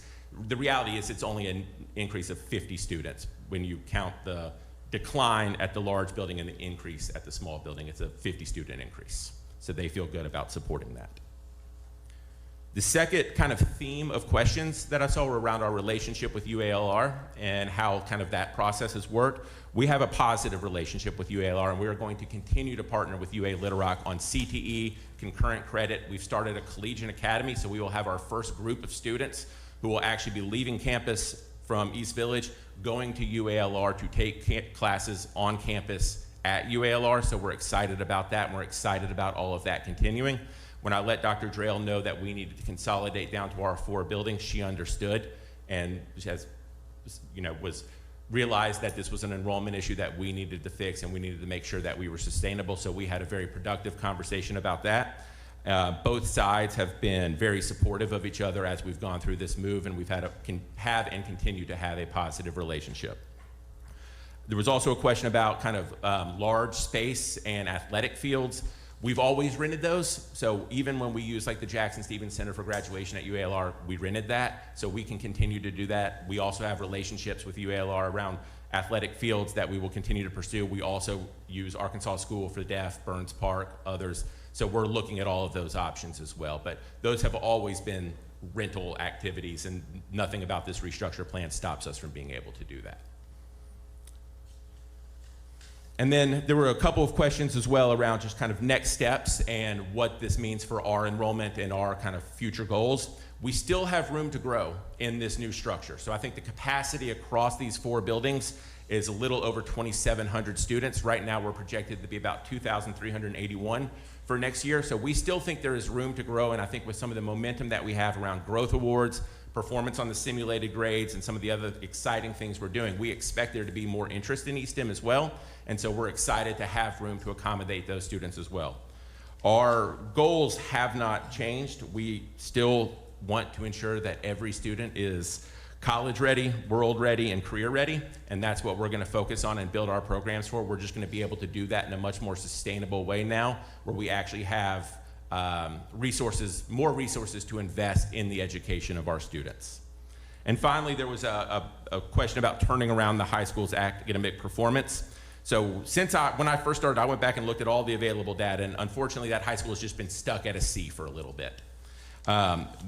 The reality is it's only an increase of 50 students when you count the decline at the large building and the increase at the small building. It's a 50 student increase. So they feel good about supporting that. The second kind of theme of questions that I saw were around our relationship with UALR and how kind of that process has worked. We have a positive relationship with UALR, and we are going to continue to partner with UA Little Rock on CTE, concurrent credit. We've started a collegiate academy, so we will have our first group of students who will actually be leaving campus from East Village, going to UALR to take classes on campus at UALR. So we're excited about that, and we're excited about all of that continuing. When I let Dr. Drayle know that we needed to consolidate down to our 4 buildings, she understood and was realized that this was an enrollment issue that we needed to fix, and we needed to make sure that we were sustainable. So we had a very productive conversation about that. Both sides have been very supportive of each other as we've gone through this move, and we've have and continue to have a positive relationship. There was also a question about kind of large space and athletic fields. We've always rented those, so even when we use like the Jackson Stevens Center for Graduation at UALR, we rented that, so we can continue to do that. We also have relationships with UALR around athletic fields that we will continue to pursue. We also use Arkansas School for the Deaf, Burns Park, others, so we're looking at all of those options as well. But those have always been rental activities, and nothing about this restructure plan stops us from being able to do that. And then there were a couple of questions as well around just kind of next steps and what this means for our enrollment and our kind of future goals. We still have room to grow in this new structure. So I think the capacity across these 4 buildings is a little over 2,700 students. Right now we're projected to be about 2,381 for next year. So we still think there is room to grow, and I think with some of the momentum that we have around growth awards, performance on the simulated grades, and some of the other exciting things we're doing, we expect there to be more interest in eSTEM as well. And so we're excited to have room to accommodate those students as well. Our goals have not changed. We still want to ensure that every student is college ready, world ready, and career ready, and that's what we're going to focus on and build our programs for. We're just going to be able to do that in a much more sustainable way now, where we actually have more resources to invest in the education of our students. And finally, there was a question about turning around the high school's academic performance. So when I first started, I went back and looked at all the available data, and unfortunately that high school has just been stuck at a C for a little bit.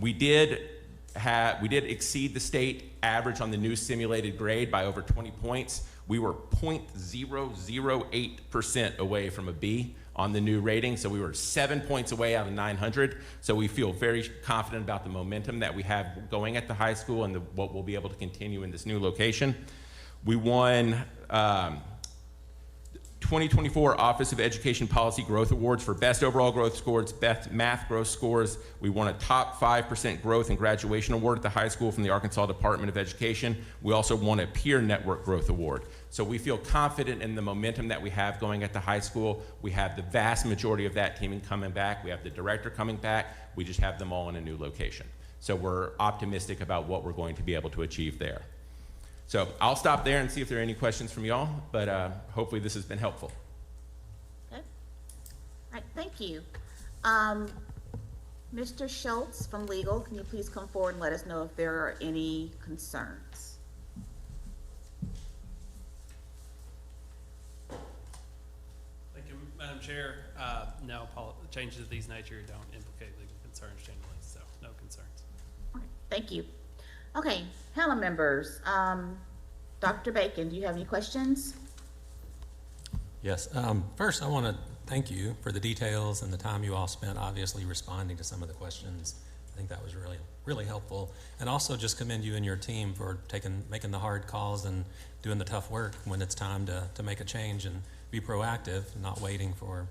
We did exceed the state average on the new simulated grade by over 20 points. We were 0.008% away from a B on the new rating, so we were 7 points away out of 900. So we feel very confident about the momentum that we have going at the high school and what we'll be able to continue in this new location. We won 2024 Office of Education Policy Growth Awards for Best Overall Growth Scores, Best Math Growth Scores. We won a top 5% growth and graduation award at the high school from the Arkansas Department of Education. We also won a Peer Network Growth Award. So we feel confident in the momentum that we have going at the high school. We have the vast majority of that team coming back. We have the director coming back. We just have them all in a new location. So we're optimistic about what we're going to be able to achieve there. So I'll stop there and see if there are any questions from y'all, but hopefully this has been helpful. Okay. All right, thank you. Mr. Schultz from Legal, can you please come forward and let us know if there are any concerns? Thank you, Madam Chair. No, changes of these nature don't implicate legal concerns generally, so no concerns. All right, thank you. Okay, panel members, Dr. Bacon, do you have any questions? Yes. First, I want to thank you for the details and the time you all spent obviously responding to some of the questions. I think that was really, really helpful. And also just commend you and your team for making the hard calls and doing the tough work when it's time to make a change and be proactive, not waiting for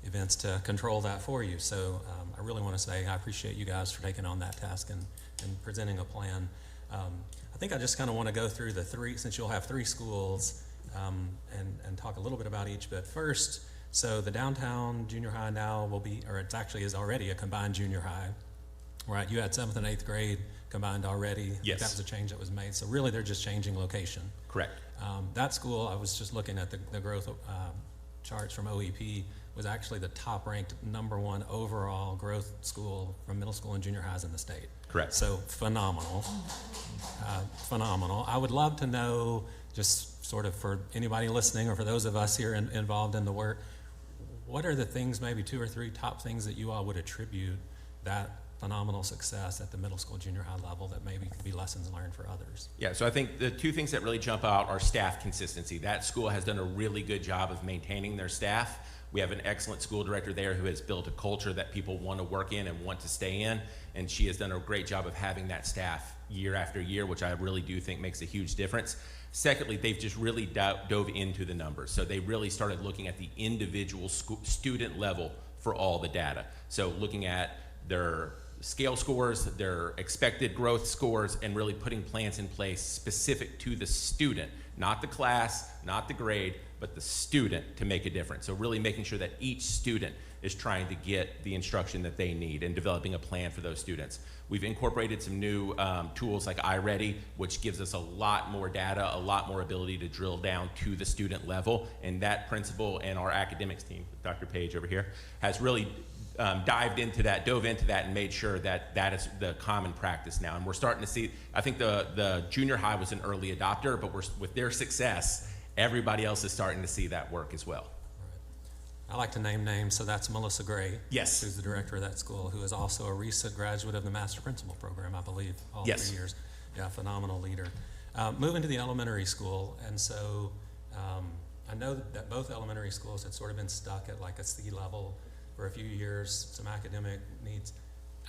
events to control that for you. So I really want to say I appreciate you guys for taking on that task and presenting a plan. I think I just kind of want to go through the three, since you'll have three schools, and talk a little bit about each. But first, so the downtown junior high now will be, or it actually is already a combined junior high, right? You had 7th and 8th grade combined already. Yes. That was a change that was made. So really they're just changing location. Correct. That school, I was just looking at the growth charts from OEP, was actually the top ranked #1 overall growth school from middle school and junior highs in the state. Correct. So phenomenal, phenomenal. I would love to know, just sort of for anybody listening or for those of us here involved in the work, what are the things, maybe 2 or 3 top things that you all would attribute that phenomenal success at the middle school, junior high level that maybe could be lessons learned for others? Yeah, so I think the 2 things that really jump out are staff consistency. That school has done a really good job of maintaining their staff. We have an excellent school director there who has built a culture that people want to work in and want to stay in, and she has done a great job of having that staff year after year, which I really do think makes a huge difference. Secondly, they've just really dove into the numbers. So they really started looking at the individual student level for all the data. So looking at their scale scores, their expected growth scores, and really putting plans in place specific to the student, not the class, not the grade, but the student to make a difference. So really making sure that each student is trying to get the instruction that they need and developing a plan for those students. We've incorporated some new tools like iReady, which gives us a lot more data, a lot more ability to drill down to the student level. And that principal and our academics team, Dr. Page over here, has really dove into that and made sure that that is the common practice now. And we're starting to see, I think the junior high was an early adopter, but with their success, everybody else is starting to see that work as well. I like to name names, so that's Melissa Gray. Yes. Who's the director of that school, who is also a recent graduate of the Master Principal Program, I believe, all Yes. 3 years. Yeah, phenomenal leader. Moving to the elementary school, and so I know that both elementary schools had sort of been stuck at like a C level for a few years, some academic needs.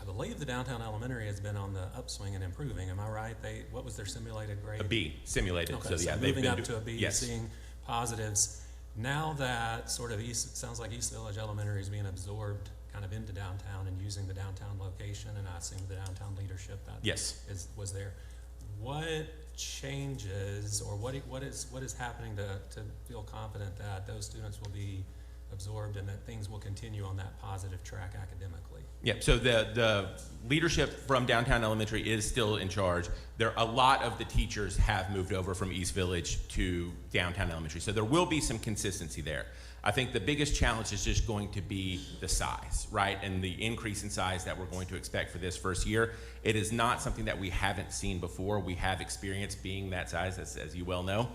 I believe the downtown elementary has been on the upswing and improving. Am I right? What was their simulated grade? A B, simulated. Okay, so yeah, moving up to a B, yes. seeing positives. Now that sort of it sounds like East Village Elementary is being absorbed kind of into downtown and using the downtown location, and I assume the downtown leadership that Yes. was there. What changes, or what is happening to feel confident that those students will be absorbed and that things will continue on that positive track academically. Yeah, so the leadership from Downtown Elementary is still in charge. A lot of the teachers have moved over from East Village to Downtown Elementary, so there will be some consistency there. I think the biggest challenge is just going to be the size, right? And the increase in size that we're going to expect for this first year. It is not something that we haven't seen before. We have experience being that size, as you well know.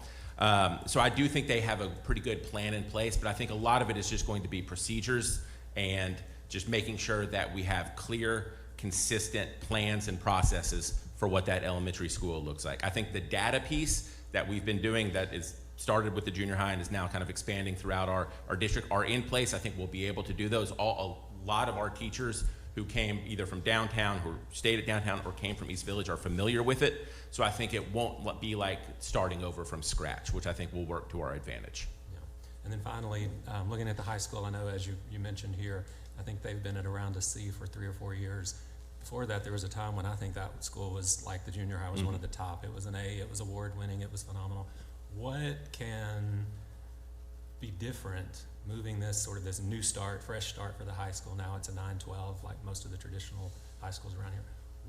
So I do think they have a pretty good plan in place, but I think a lot of it is just going to be procedures and just making sure that we have clear, consistent plans and processes for what that elementary school looks like. I think the data piece that we've been doing that is started with the junior high and is now kind of expanding throughout our district are in place. I think we'll be able to do those. A lot of our teachers who came either from downtown, who stayed at downtown, or came from East Village are familiar with it. So I think it won't be like starting over from scratch, which I think will work to our advantage. Yeah. And then finally, looking at the high school, I know as you mentioned here, I think they've been at around a C for 3 or 4 years. Before that, there was a time when I think that school was like the junior high was one of the top. It was an A, it was award winning, it was phenomenal. What can be different moving this sort of this new start, fresh start for the high school? Now it's a 9-12 like most of the traditional high schools around here.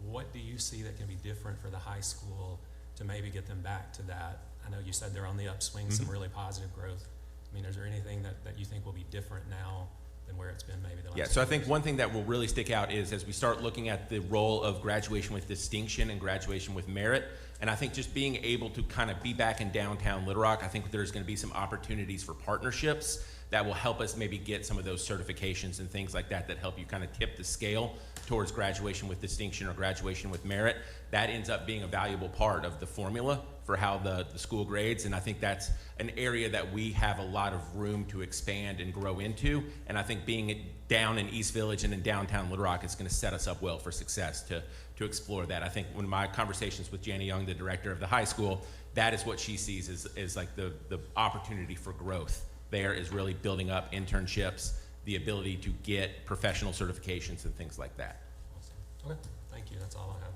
What do you see that can be different for the high school to maybe get them back to that? I know you said they're on the upswing, some really positive growth. I mean, is there anything that you think will be different now than where it's been maybe the last? Yeah, so I think one thing that will really stick out is as we start looking at the role of graduation with distinction and graduation with merit, and I think just being able to kind of be back in downtown Little Rock, I think there's going to be some opportunities for partnerships that will help us maybe get some of those certifications and things like that that help you kind of tip the scale towards graduation with distinction or graduation with merit. That ends up being a valuable part of the formula for how the school grades, and I think that's an area that we have a lot of room to expand and grow into, and I think being down in East Village and in downtown Little Rock is going to set us up well for success to explore that. I think when my conversations with Janie Young, the director of the high school, that is what she sees is like the opportunity for growth there is really building up internships, the ability to get professional certifications and things like that. Awesome. Okay, thank you. That's all I have.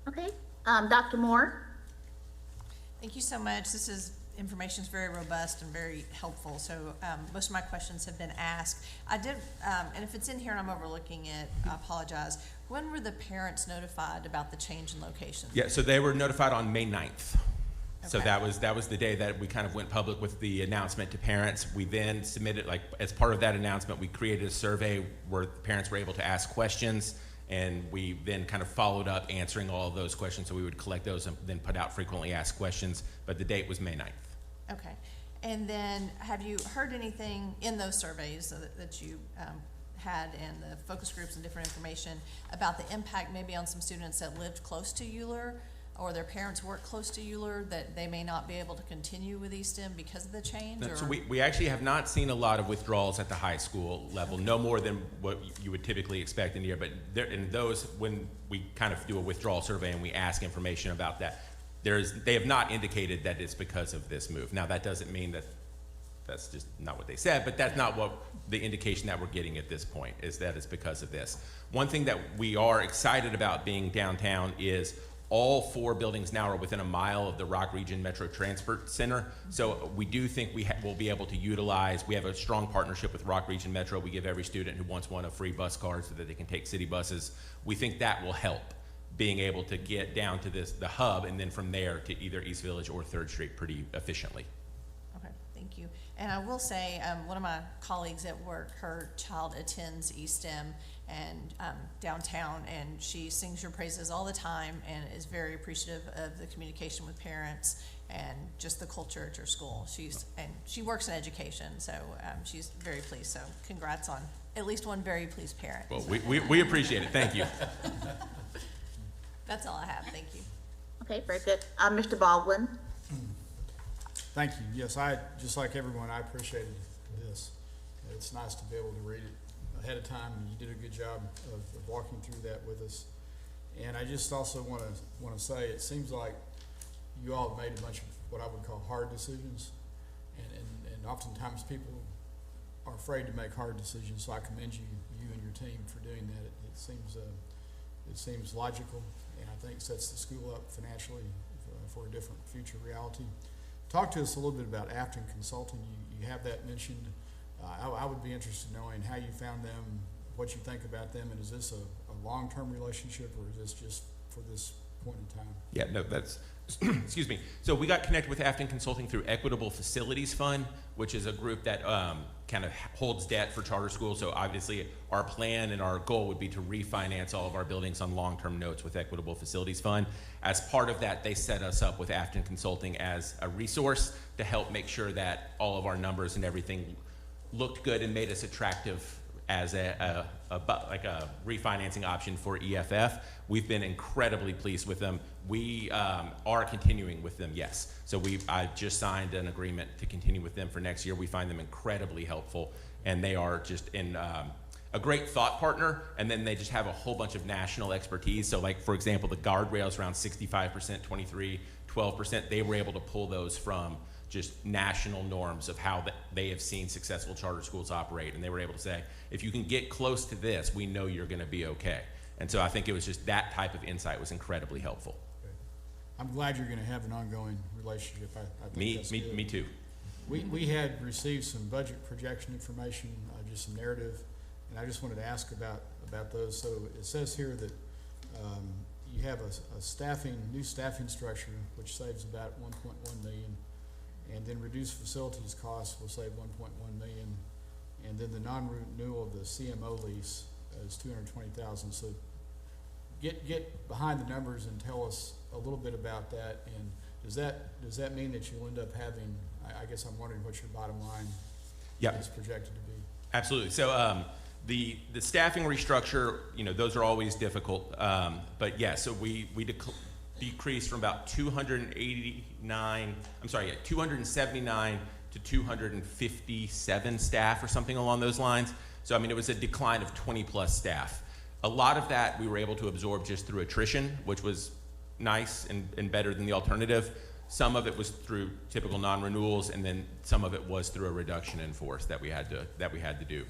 Okay, Dr. Moore? Thank you so much. Information is very robust and very helpful. So most of my questions have been asked. I did, and if it's in here and I'm overlooking it, I apologize. When were the parents notified about the change in location? Yeah, so they were notified on May 9th. So Okay. that was the day that we kind of went public with the announcement to parents. We then submitted, like as part of that announcement, we created a survey where parents were able to ask questions, and we then kind of followed up answering all of those questions. So we would collect those and then put out frequently asked questions, but the date was May 9th. Okay. And then have you heard anything in those surveys that you had and the focus groups and different information about the impact maybe on some students that lived close to Euler or their parents work close to Euler, that they may not be able to continue with EastM because of the change? So we actually have not seen a lot of withdrawals at the high school level, no more than what you would typically expect in the year. But in those, when we kind of do a withdrawal survey and we ask information about that, they have not indicated that it's because of this move. Now, that doesn't mean that that's just not what they said, but that's not what the indication that we're getting at this point, is that it's because of this. One thing that we are excited about being downtown is all 4 buildings now are within a mile of the Rock Region Metro Transport Center. So we do think we'll be able to utilize, we have a strong partnership with Rock Region Metro. We give every student who wants one a free bus card so that they can take city buses. We think that will help being able to get down to the hub, and then from there to either East Village or 3rd Street pretty efficiently. Okay, thank you. And I will say, one of my colleagues at work, her child attends EastM and downtown, and she sings your praises all the time and is very appreciative of the communication with parents and just the culture at your school. She works in education, so she's very pleased. So congrats on at least one very pleased parent. Well, we appreciate it. Thank you. That's all I have. Thank you. Okay, very good. Mr. Baldwin? Thank you. Yes, just like everyone, I appreciated this. It's nice to be able to read it ahead of time, and you did a good job of walking through that with us. And I just also want to say, it seems like you all have made a bunch of what I would call hard decisions, and oftentimes people are afraid to make hard decisions. So I commend you and your team for doing that. It seems logical, and I think sets the school up financially for a different future reality. talk to us a little bit about Afton Consulting. You have that mentioned. I would be interested in knowing how you found them, what you think about them, and is this a long-term relationship, or is this just for this point in time? Yeah, no, that's, excuse me. So we got connected with Afton Consulting through Equitable Facilities Fund, which is a group that kind of holds debt for charter schools. So obviously our plan and our goal would be to refinance all of our buildings on long-term notes with Equitable Facilities Fund. As part of that, they set us up with Afton Consulting as a resource to help make sure that all of our numbers and everything looked good and made us attractive as a refinancing option for EFF. We've been incredibly pleased with them. We are continuing with them, yes. So I just signed an agreement to continue with them for next year. We find them incredibly helpful, and they are just a great thought partner, and then they just have a whole bunch of national expertise. So like, for example, the guardrails around 65%, 23, 12%, they were able to pull those from just national norms of how they have seen successful charter schools operate. And they were able to say, if you can get close to this, we know you're gonna be okay. And so I think it was just that type of insight was incredibly helpful. Okay. I'm glad you're gonna have an ongoing relationship. I think that's good. Me too. We had received some budget projection information, just some narrative, and I just wanted to ask about those. So it says here that you have a new staffing structure, which saves about 1.1 million. And then reduced facilities costs will save 1.1 million. And then the non-renewal of the CMO lease is 220,000. So get behind the numbers and tell us a little bit about that. And does that mean that you'll end up having, I guess I'm wondering what your bottom line is projected to be? Absolutely. So the staffing restructure, those are always difficult. But yeah, so we decreased from about 279 to 257 staff or something along those lines. So, it was a decline of 20 plus staff. A lot of that we were able to absorb just through attrition, which was nice and better than the alternative. Some of it was through typical non-renewals, and then some of it was through a reduction in force that we had to do.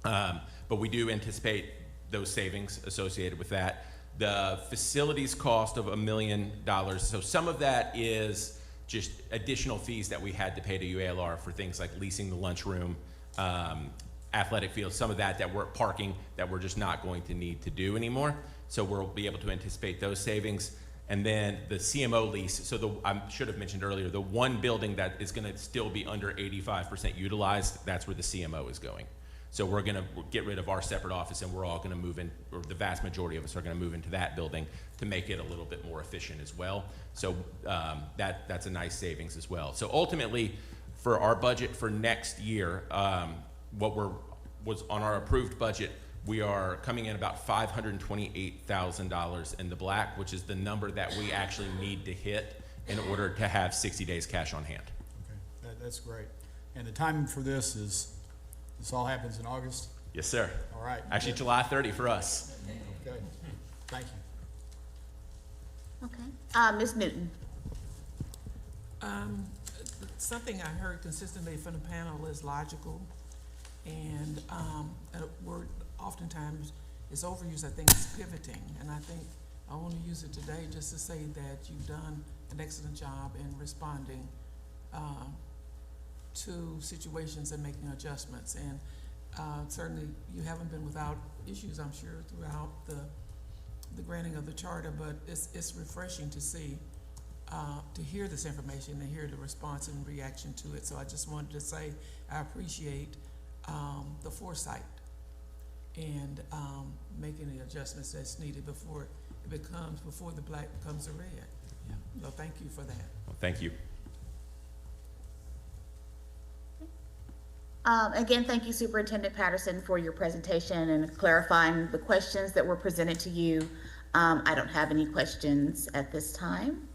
But we do anticipate those savings associated with that. The facilities cost of $1 million, so some of that is just additional fees that we had to pay to UALR for things like leasing the lunchroom, athletic fields, some of that we're parking that we're just not going to need to do anymore. So we'll be able to anticipate those savings. And then the CMO lease, so I should have mentioned earlier, the one building that is gonna still be under 85% utilized, that's where the CMO is going. So we're gonna get rid of our separate office, and we're all gonna move in, or the vast majority of us are gonna move into that building to make it a little bit more efficient as well. So that's a nice savings as well. So ultimately, for our budget for next year, what was on our approved budget, we are coming in about $528,000 in the black, which is the number that we actually need to hit in order to have 60 days cash on hand. Okay, that's great. And the timing for this all happens in August? Yes, sir. All right. Actually, July 30 for us. Okay, thank you. Okay. Ms. Newton. Something I heard consistently from the panel is logical, and a word oftentimes is overused. I think it's pivoting, and I think I want to use it today just to say that you've done an excellent job in responding to situations and making adjustments. And certainly you haven't been without issues, I'm sure, throughout the granting of the charter, but it's refreshing to see, to hear this information and hear the response and reaction to it. So I just wanted to say I appreciate the foresight and making the adjustments that's needed before the black becomes the red. Yeah. So thank you for that. Well, thank you. Again, thank you, Superintendent Patterson, for your presentation and clarifying the questions that were presented to you. I don't have any questions at this time.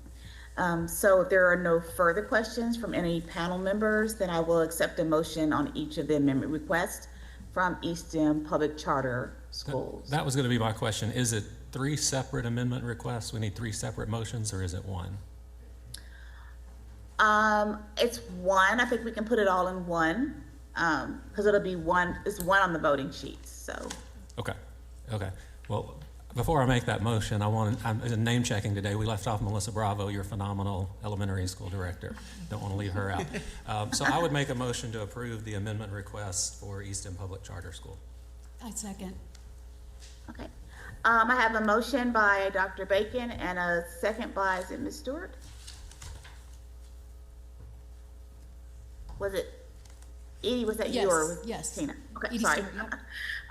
So if there are no further questions from any panel members, then I will accept a motion on each of the amendment requests from Eastham Public Charter Schools. That was going to be my question. Is it 3 separate amendment requests? We need 3 separate motions, or is it 1? It's 1. I think we can put it all in 1. Because it'll be 1, it's 1 on the voting sheets, so. Okay. Well, Before I make that motion, I'm name checking today. We left off Melissa Bravo, your phenomenal elementary school director. Don't want to leave her out. So I would make a motion to approve the amendment request for Easton Public Charter School. I second. Okay. I have a motion by Dr. Bacon and a second by, is it Ms. Stewart? Was it, Edie, was that you or was Yes. Tina? Okay, Edie sorry. Stewart, yep.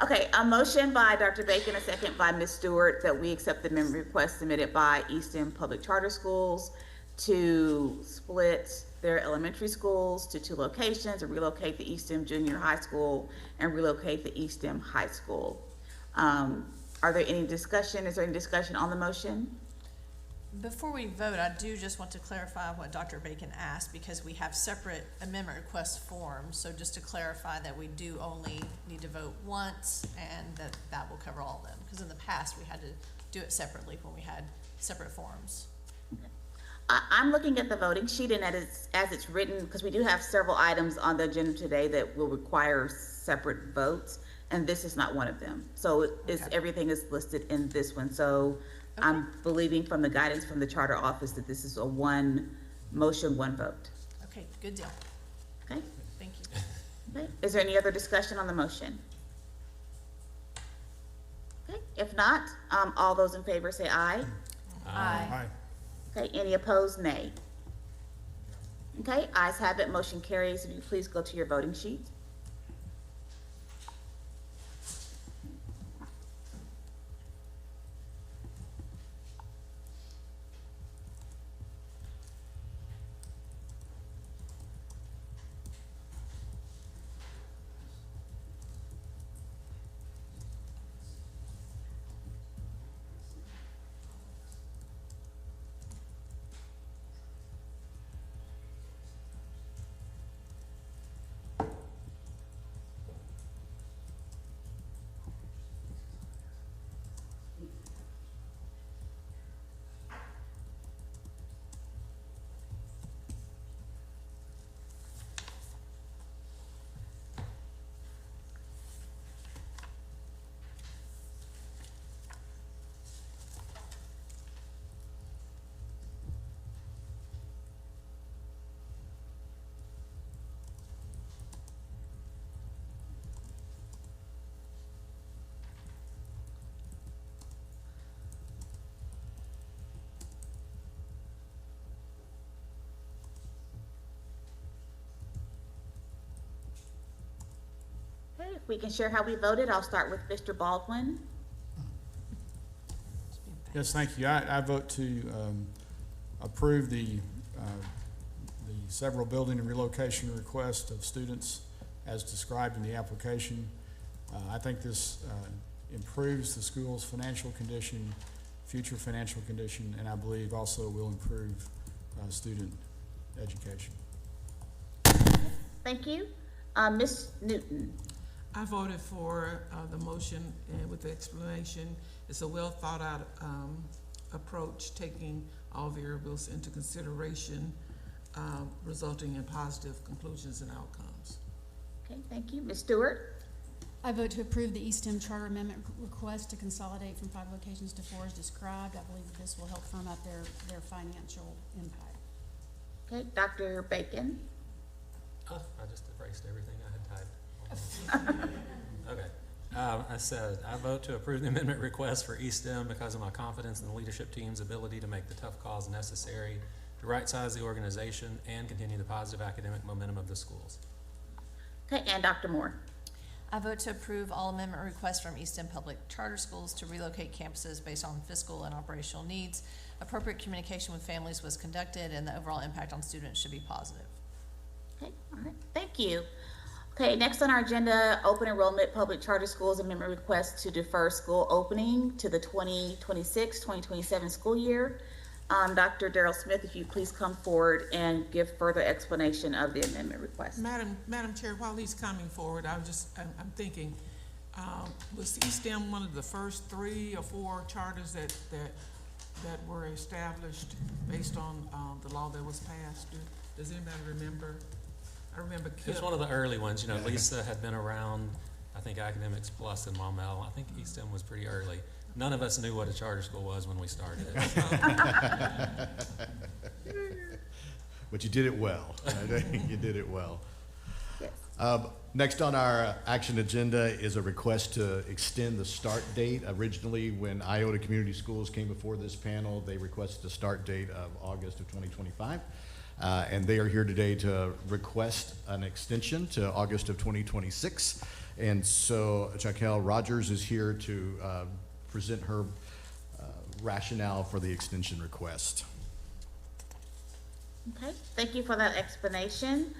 Okay, a motion by Dr. Bacon, a second by Ms. Stewart, that we accept the amendment request submitted by Easton Public Charter Schools to split their elementary schools to 2 locations and relocate the Easton Junior High School and relocate the Easton High School. Are there any discussion? Is there any discussion on the motion? Before we vote, I do just want to clarify what Dr. Bacon asked, because we have separate amendment request forms. So just to clarify that we do only need to vote once, and that will cover all of them. Because in the past, we had to do it separately when we had separate forms. I'm looking at the voting sheet, and as it's written, because we do have several items on the agenda today that will require separate votes, and this is not one of them. So everything is listed in this one. So I'm believing from the guidance from the charter office that this is a one motion, one vote. Okay, good deal. Okay? Thank you. Okay. Is there any other discussion on the motion? Okay, if not, all those in favor say aye. Aye. Aye. Okay, any opposed, nay. Okay, ayes have it, motion carries. If you please go to your voting sheet. Okay, if we can share how we voted, I'll start with Mr. Baldwin. Yes, thank you. I vote to approve the several building and relocation requests of students as described in the application. I think this improves the school's financial condition, future financial condition, and I believe also will improve student education. Thank you. Ms. Newton. I voted for the motion and with the explanation. It's a well thought out approach, taking all variables into consideration, resulting in positive conclusions and outcomes. Okay, thank you. Ms. Stewart. I vote to approve the Easton Charter Amendment request to consolidate from 5 locations to 4 as described. I believe that this will help firm up their financial impact. Okay, Dr. Bacon. Oh, I just erased everything I had typed. Okay. I said, I vote to approve the amendment request for Easton because of my confidence in the leadership team's ability to make the tough calls necessary to right-size the organization and continue the positive academic momentum of the schools. Okay, and Dr. Moore. I vote to approve all amendment requests from Easton Public Charter Schools to relocate campuses based on fiscal and operational needs. Appropriate communication with families was conducted, and the overall impact on students should be positive. Okay, all right, thank you. Okay, next on our agenda, open enrollment public charter schools amendment request to defer school opening to the 2026-2027 school year. Dr. Darrell Smith, if you please come forward and give further explanation of the amendment request. Madam Chair, while he's coming forward, I'm thinking, was Easton one of the first 3 or 4 charters that were established based on the law that was passed? Does anybody remember? I remember Kip. It's one of the early ones. You know, Lisa had been around, I think, Academics Plus and Maumelle. I think Easton was pretty early. None of us knew what a charter school was when we started. But you did it well. You did it well. Yes. Next on our action agenda is a request to extend the start date. Originally, when Iota Community Schools came before this panel, they requested a start date of August of 2025. And they are here today to request an extension to August of 2026. And so Jaquel Rogers is here to present her rationale for the extension request. Okay, thank you for that explanation.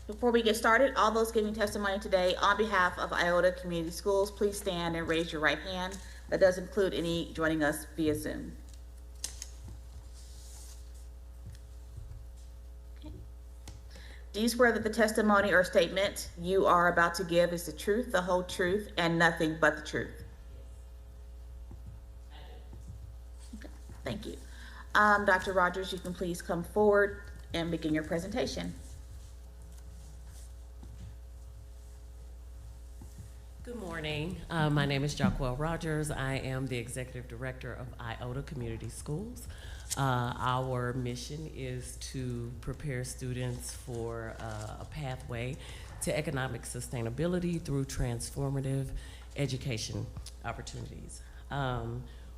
Before we get started, all those giving testimony today on behalf of Iota Community Schools, please stand and raise your right hand. That does include any joining us via Zoom. Okay. Do you swear that the testimony or statement you are about to give is the truth, the whole truth, and nothing but the truth? Okay, thank you. Dr. Rogers, you can please come forward and begin your presentation. Good morning. My name is Jaquel Rogers. I am the Executive Director of Iota Community Schools. Our mission is to prepare students for a pathway to economic sustainability through transformative education opportunities.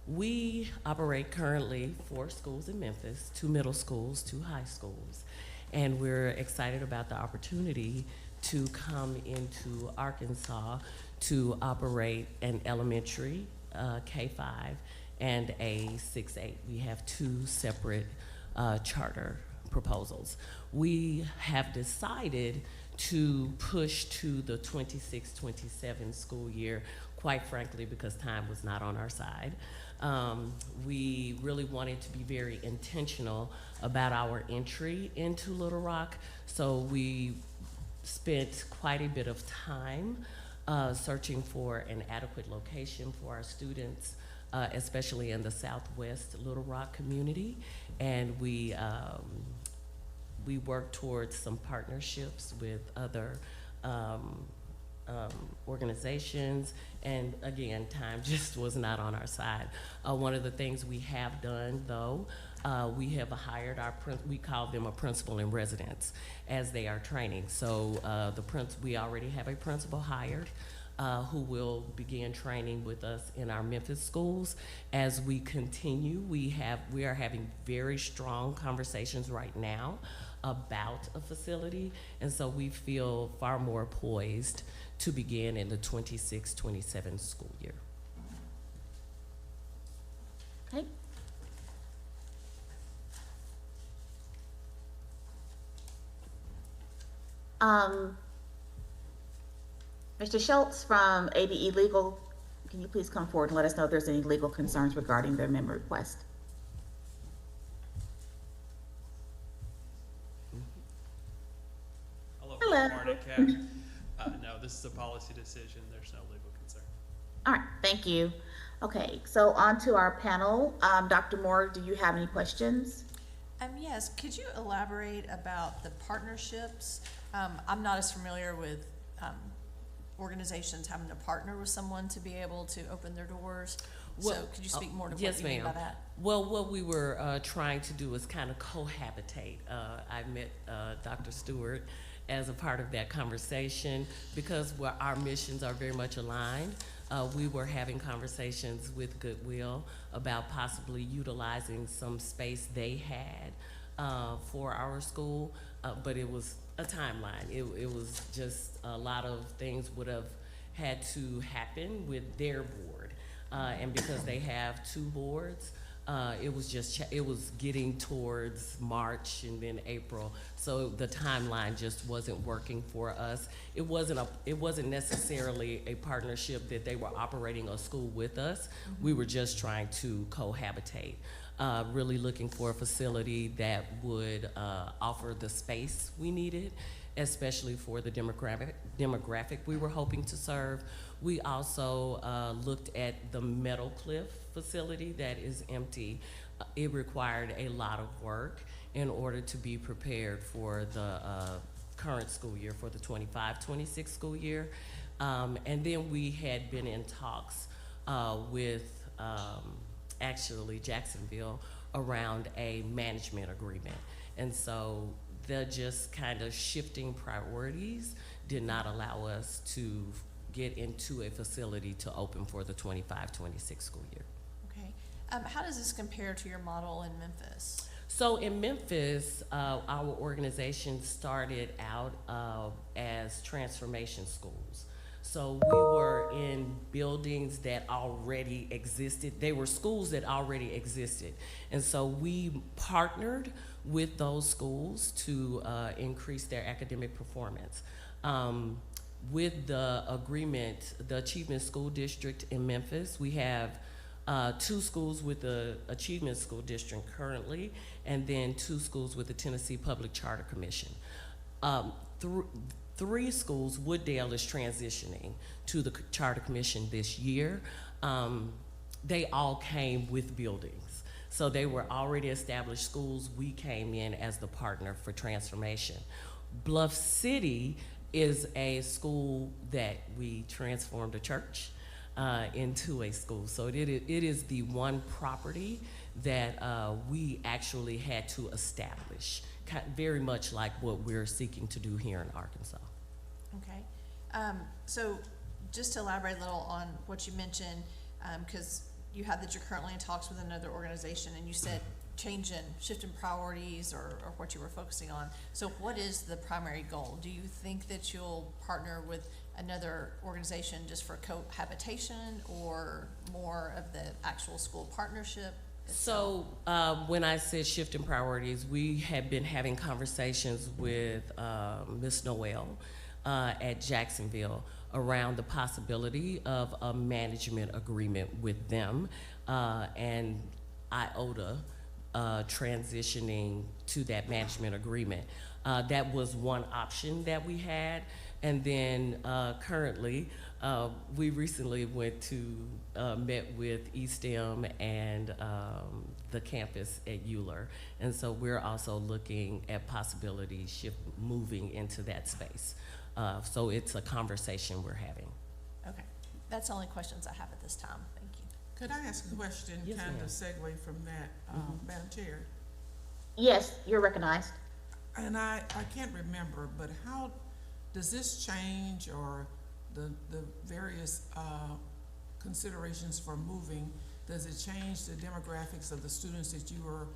We operate currently 4 schools in Memphis, 2 middle schools, 2 high schools, and we're excited about the opportunity to come into Arkansas to operate an elementary K-5 and a 6-8. We have 2 separate charter proposals. We have decided to push to the 26-27 school year, quite frankly, because time was not on our side. We really wanted to be very intentional about our entry into Little Rock, so we spent quite a bit of time searching for an adequate location for our students, especially in the Southwest Little Rock community, and we worked towards some partnerships with other organizations, and again, time just was not on our side. One of the things we have done, though, we have hired we call them a principal in residence as they are training. So we already have a principal hired who will begin training with us in our Memphis schools. As we continue, we are having very strong conversations right now about a facility, and so we feel far more poised to begin in the 26-27 school year. Okay. Mr. Schultz from ABE Legal, can you please come forward and let us know if there's any legal concerns regarding the amendment request? Hello. Marty Cash. No, this is a policy decision. There's no legal concern. All right, thank you. Okay, so on to our panel. Dr. Moore, do you have any questions? Yes, could you elaborate about the partnerships? I'm not as familiar with organizations having to partner with someone to be able to open their doors. Well, so could you speak more to yes, what you mean by ma'am. that? Well, what we were trying to do is kind of cohabitate. I met Dr. Stewart as a part of that conversation because our missions are very much aligned. We were having conversations with Goodwill about possibly utilizing some space they had for our school, but it was a timeline. It was just a lot of things would have had to happen with their board. And because they have 2 boards, it was getting towards March and then April, so the timeline just wasn't working for us. It wasn't necessarily a partnership that they were operating a school with us. We were just trying to cohabitate, really looking for a facility that would offer the space we needed, especially for the demographic we were hoping to serve. We also looked at the Meadow Cliff facility that is empty. It required a lot of work in order to be prepared for the current school year, for the 25-26 school year. And then we had been in talks with actually Jacksonville around a management agreement. And so the just kind of shifting priorities did not allow us to get into a facility to open for the 25-26 school year. Okay. How does this compare to your model in Memphis? So in Memphis, our organization started out as transformation schools. So we were in buildings that already existed. They were schools that already existed. And so we partnered with those schools to increase their academic performance. With the agreement, the Achievement School District in Memphis, we have 2 schools with the Achievement School District currently, and then 2 schools with the Tennessee Public Charter Commission. 3 schools, Wooddale is transitioning to the Charter Commission this year. They all came with buildings. So they were already established schools. We came in as the partner for transformation. Bluff City is a school that we transformed a church into a school. So it is the one property that we actually had to establish, very much like what we're seeking to do here in Arkansas. Okay. So just to elaborate a little on what you mentioned, because you have that you're currently in talks with another organization, and you said shifting priorities or what you were focusing on. So what is the primary goal? Do you think that you'll partner with another organization just for cohabitation or more of the actual school partnership itself? So when I said shifting priorities, we have been having conversations with Ms. Noel at Jacksonville around the possibility of a management agreement with them and IOTA transitioning to that management agreement. That was one option that we had. And then currently, we recently went to, met with eSTEM and the campus at Euler. And so we're also looking at possibility moving into that space. So it's a conversation we're having. Okay. That's the only questions I have at this time. Thank you. Could I ask a question, Yes, kind ma'am. of segue from that, Madam Chair? Yes, you're recognized. And I can't remember, but how does this change, or the various considerations for moving, does it change the demographics of the students that you were,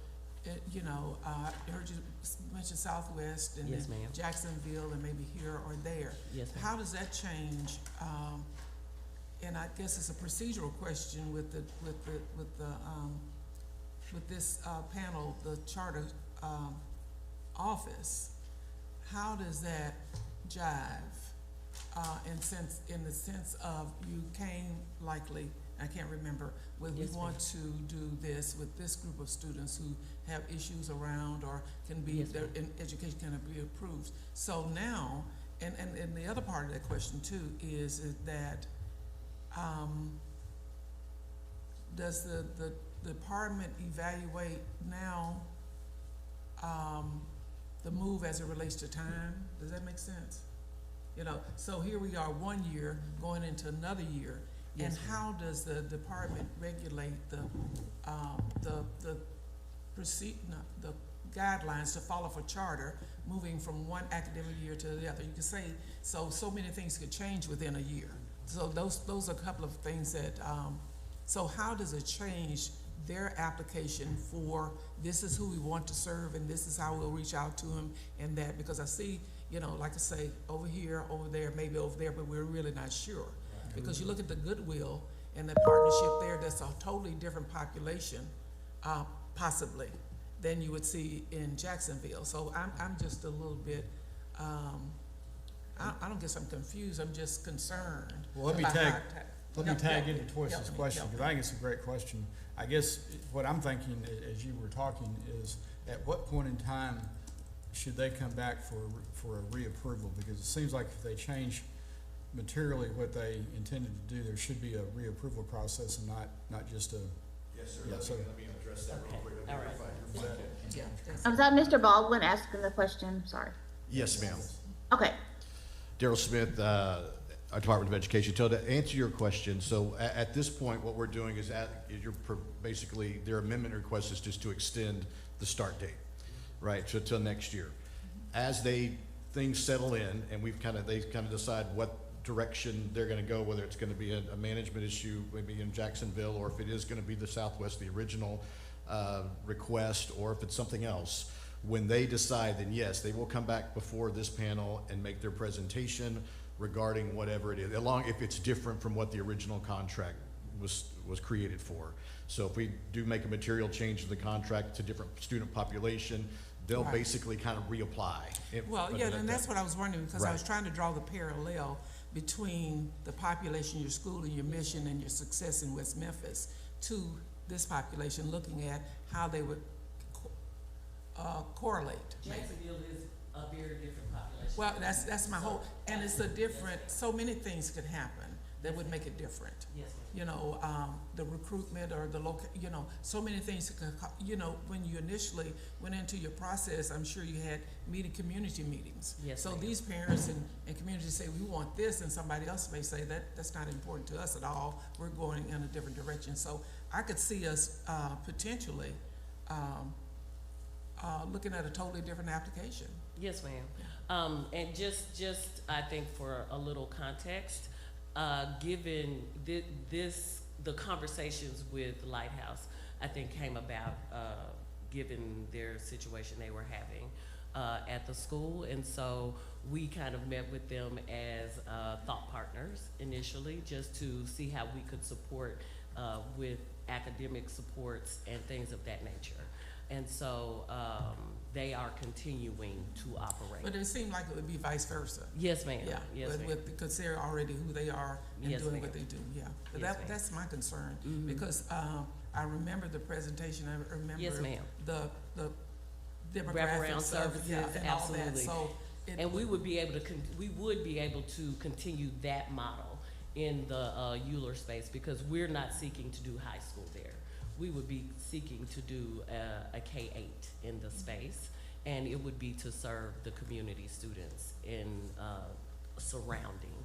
I heard you mention Southwest and Yes, then ma'am. Jacksonville and maybe here or there? Yes, ma'am. How does that change? And I guess it's a procedural question with this panel, the charter office. How does that jive in the sense of you came likely, I can't remember, we Yes, want to do this with this group of students who have issues around or can be, Yes, their education can be approved. So now, and the other part of that question too is that does the department evaluate now the move as it relates to time? Does that make sense? So here we are 1 year going into another year. Yes, And how does the department regulate the guidelines to follow for charter, moving from one academic year to the other? You could say, so many things could change within a year. So those are a couple of things that, so how does it change their application for this is who we want to serve and this is how we'll reach out to them and that? Because I see, like I say, over here, over there, maybe over there, but we're really not sure. Because you look at the Goodwill and the partnership there, that's a totally different population, possibly, than you would see in Jacksonville. So I'm just a little bit, I don't guess I'm confused, I'm just concerned. Well, let me about tag- how- Let me Help tag me, into Toyce's help me, question, help because I think it's a great question. I guess what I'm thinking as you were talking is, at what point in time should they come back for a reapproval? Because it seems like if they change materially what they intended to do, there should be a reapproval process and not just a. Yes, sir. Yeah, so- Let me address that real quick. All right. Yeah, that's- Was that Mr. Baldwin asking the question? Sorry. Yes, ma'am. Okay. Daryl Smith, Department of Education. So to answer your question, so at this point, what we're doing is basically their amendment request is just to extend the start date, right, so till next year. As things settle in, and they kind of decide what direction they're going to go, whether it's going to be a management issue, maybe in Jacksonville, or if it is going to be the Southwest, the original request, or if it's something else. When they decide, then yes, they will come back before this panel and make their presentation regarding whatever it is, if it's different from what the original contract was created for. So if we do make a material change to the contract to different student population, they'll Right. basically kind of reapply. Well, yeah, and that's what I was wondering, because I was Right. trying to draw the parallel between the population, your school, and your mission and your success in West Memphis to this population, looking at how they would correlate. maybe. Jacksonville is a very different population. Well, that's my whole, and it's a different, so many things could happen that would make it different. Yes, ma'am. You know, the recruitment or the you know, so many things could, you know, when you initially went into your process, I'm sure you had community meetings. Yes, So ma'am. these parents and communities say, we want this, and somebody else may say that's not important to us at all. We're going in a different direction. So I could see us potentially looking at a totally different application. Yes, ma'am. And just I think for a little context, given the conversations with Lighthouse, I think came about given their situation they were having at the school, and so we kind of met with them as thought partners initially, just to see how we could support with academic supports and things of that nature. And so they are continuing to operate. But it seemed like it would be vice versa. Yes, ma'am. Yeah, Yes, ma'am. because they're already who they are and Yes, doing ma'am. what they do, yeah. But Yes, ma'am. that's my concern, Mhm. because I remember the presentation, I remember Yes, ma'am. the demographics Wraparound of, services, yeah, and all that, absolutely. so. And we would be able to continue that model in the Euler space, because we're not seeking to do high school there. We would be seeking to do a K-8 in the space, and it would be to serve the community students in surrounding.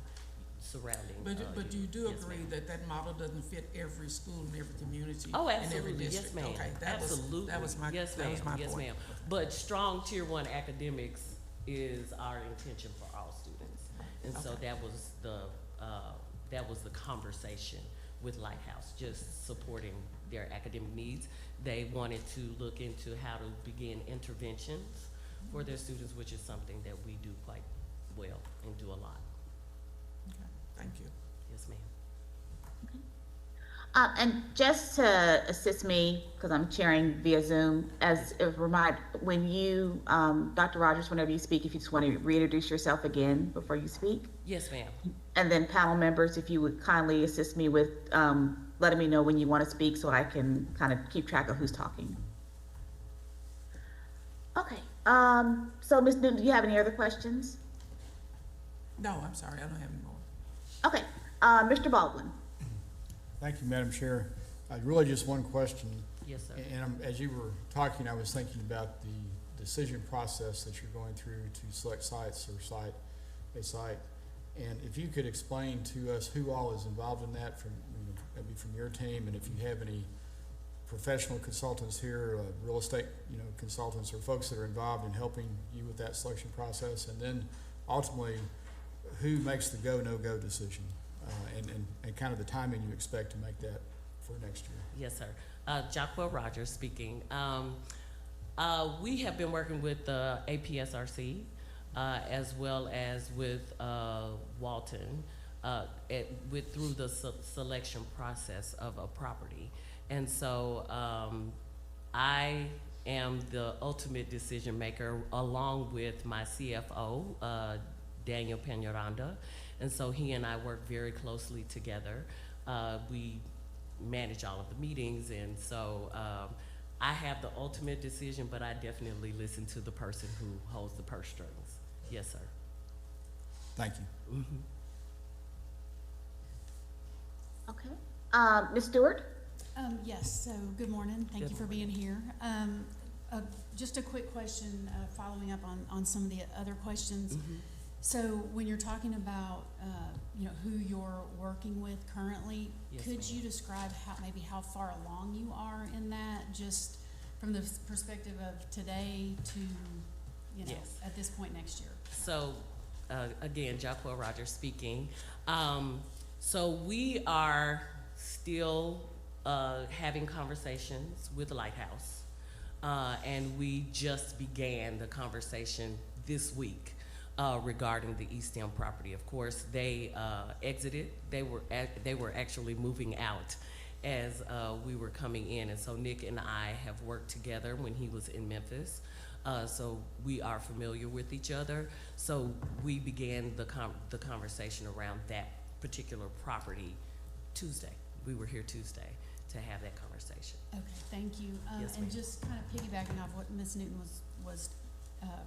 But you do yes, agree ma'am. that model doesn't fit every school and every community Oh, and every absolutely, yes, district? ma'am. Okay, Absolutely. that was my point. Yes, ma'am, yes, ma'am. But strong tier 1 academics is our intention for all students. And so Okay. that was the conversation with Lighthouse, just supporting their academic needs. They wanted to look into how to begin interventions for their students, which is something that we do quite well and do a lot. Okay, thank you. Yes, ma'am. And just to assist me, because I'm chairing via Zoom, as a reminder, when you, Dr. Rogers, whenever you speak, if you just want to reintroduce yourself again before you speak. Yes, ma'am. And then panel members, if you would kindly assist me with letting me know when you want to speak so I can kind of keep track of who's talking. Okay, so Ms. Newton, do you have any other questions? No, I'm sorry, I don't have any more. Okay, Mr. Baldwin. Thank you, Madam Chair. Really just one question. Yes, sir. And as you were talking, I was thinking about the decision process that you're going through to select sites or site a site. And if you could explain to us who all is involved in that, from maybe from your team, and if you have any professional consultants here, real estate consultants, or folks that are involved in helping you with that selection process, and then ultimately who makes the go no go decision, and kind of the timing you expect to make that for next year. Yes, sir. Jacquel Rogers speaking. We have been working with the APSRC as well as with Walton through the selection process of a property. And so I am the ultimate decision maker along with my CFO, Daniel Peñaranda. And so he and I work very closely together. We manage all of the meetings, and so I have the ultimate decision, but I definitely listen to the person who holds the purse strings. Yes, sir. Thank you. Mm-hmm. Okay, Ms. Stewart? Yes, so good morning. Thank you for being here. Just a quick question following up on some of the other questions. Mm-hmm. So when you're talking about, you know, who you're working with currently, Yes, could ma'am. you describe maybe how far along you are in that, just from the perspective of today to, you know, Yes. at this point next year? So, again, Jacquel Rogers speaking. So we are still having conversations with the Lighthouse, and we just began the conversation this week regarding the East End property. Of course, they exited. They were actually moving out as we were coming in, and so Nick and I have worked together when he was in Memphis. So we are familiar with each other. So we began the conversation around that particular property Tuesday. We were here Tuesday to have that conversation. Okay, thank you. Yes, And ma'am. just kind of piggybacking off what Ms. Newton was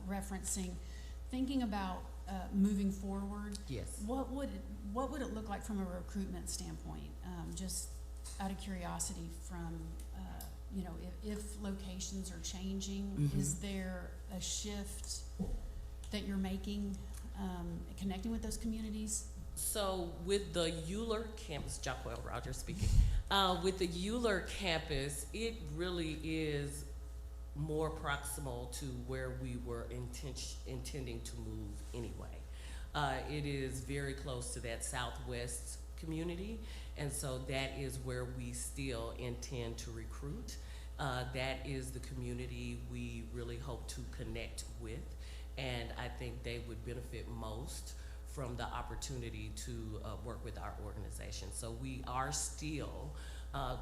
referencing, thinking about moving forward, Yes. what would it look like from a recruitment standpoint? Just out of curiosity, from you know, if locations are changing, Mhm. is there a shift that you're making, connecting with those communities? So with the Euler campus, Jacquel Rogers speaking, with the Euler campus, it really is more proximal to where we were intending to move anyway. It is very close to that southwest community, and so that is where we still intend to recruit. That is the community we really hope to connect with, and I think they would benefit most from the opportunity to work with our organization. So we are still,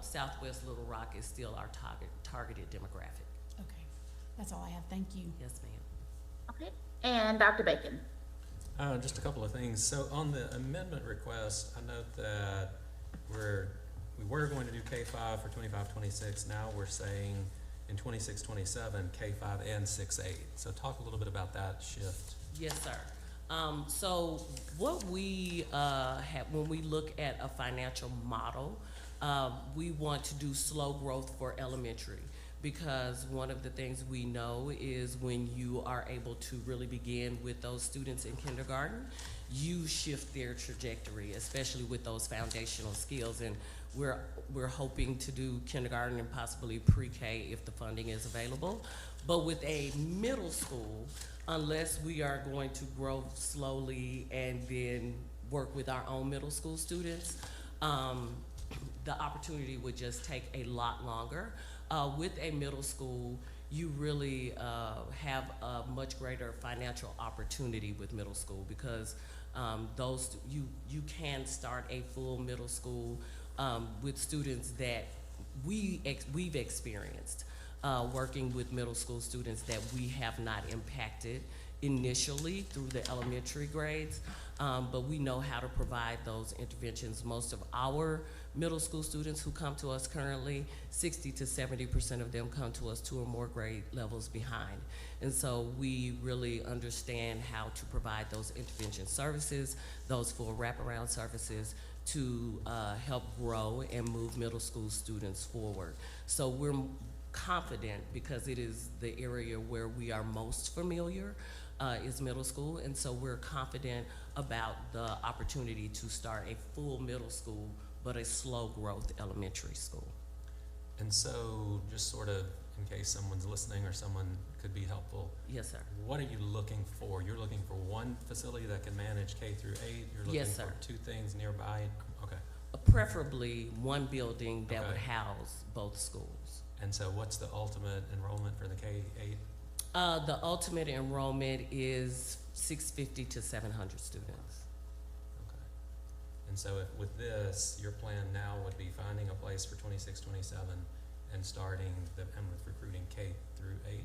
Southwest Little Rock is still our targeted demographic. Okay, that's all I have. Thank you. Yes, ma'am. Okay, and Dr. Bacon. Just a couple of things. So on the amendment request, I note that we were going to do K-5 for 25-26. Now we're saying in 26-27, K-5 and 6-8. So talk a little bit about that shift. Yes, sir. So what we have, when we look at a financial model, we want to do slow growth for elementary, because one of the things we know is when you are able to really begin with those students in kindergarten, you shift their trajectory, especially with those foundational skills. And we're hoping to do kindergarten and possibly pre-K if the funding is available. But with a middle school, unless we are going to grow slowly and then work with our own middle school students, the opportunity would just take a lot longer. With a middle school, you really have a much greater financial opportunity with middle school, because you can start a full middle school with students that we've experienced. Working with middle school students that we have not impacted initially through the elementary grades, but we know how to provide those interventions. Most of our middle school students who come to us currently, 60 to 70% of them come to us 2 or more grade levels behind. And so we really understand how to provide those intervention services, those full wraparound services, to help grow and move middle school students forward. So we're confident, because it is the area where we are most familiar, is middle school, and so we're confident about the opportunity to start a full middle school but a slow growth elementary school. And so just sort of in case someone's listening or someone could be helpful, Yes, sir. what are you looking for? You're looking for one facility that can manage K through 8? You're looking Yes, sir. for 2 things nearby? Okay. Preferably one building that would Okay. house both schools. And so what's the ultimate enrollment for the K-8? The ultimate enrollment is 650 to 700 students. Okay. And so if with this, your plan now would be finding a place for 26-27 and starting and with recruiting K through 8?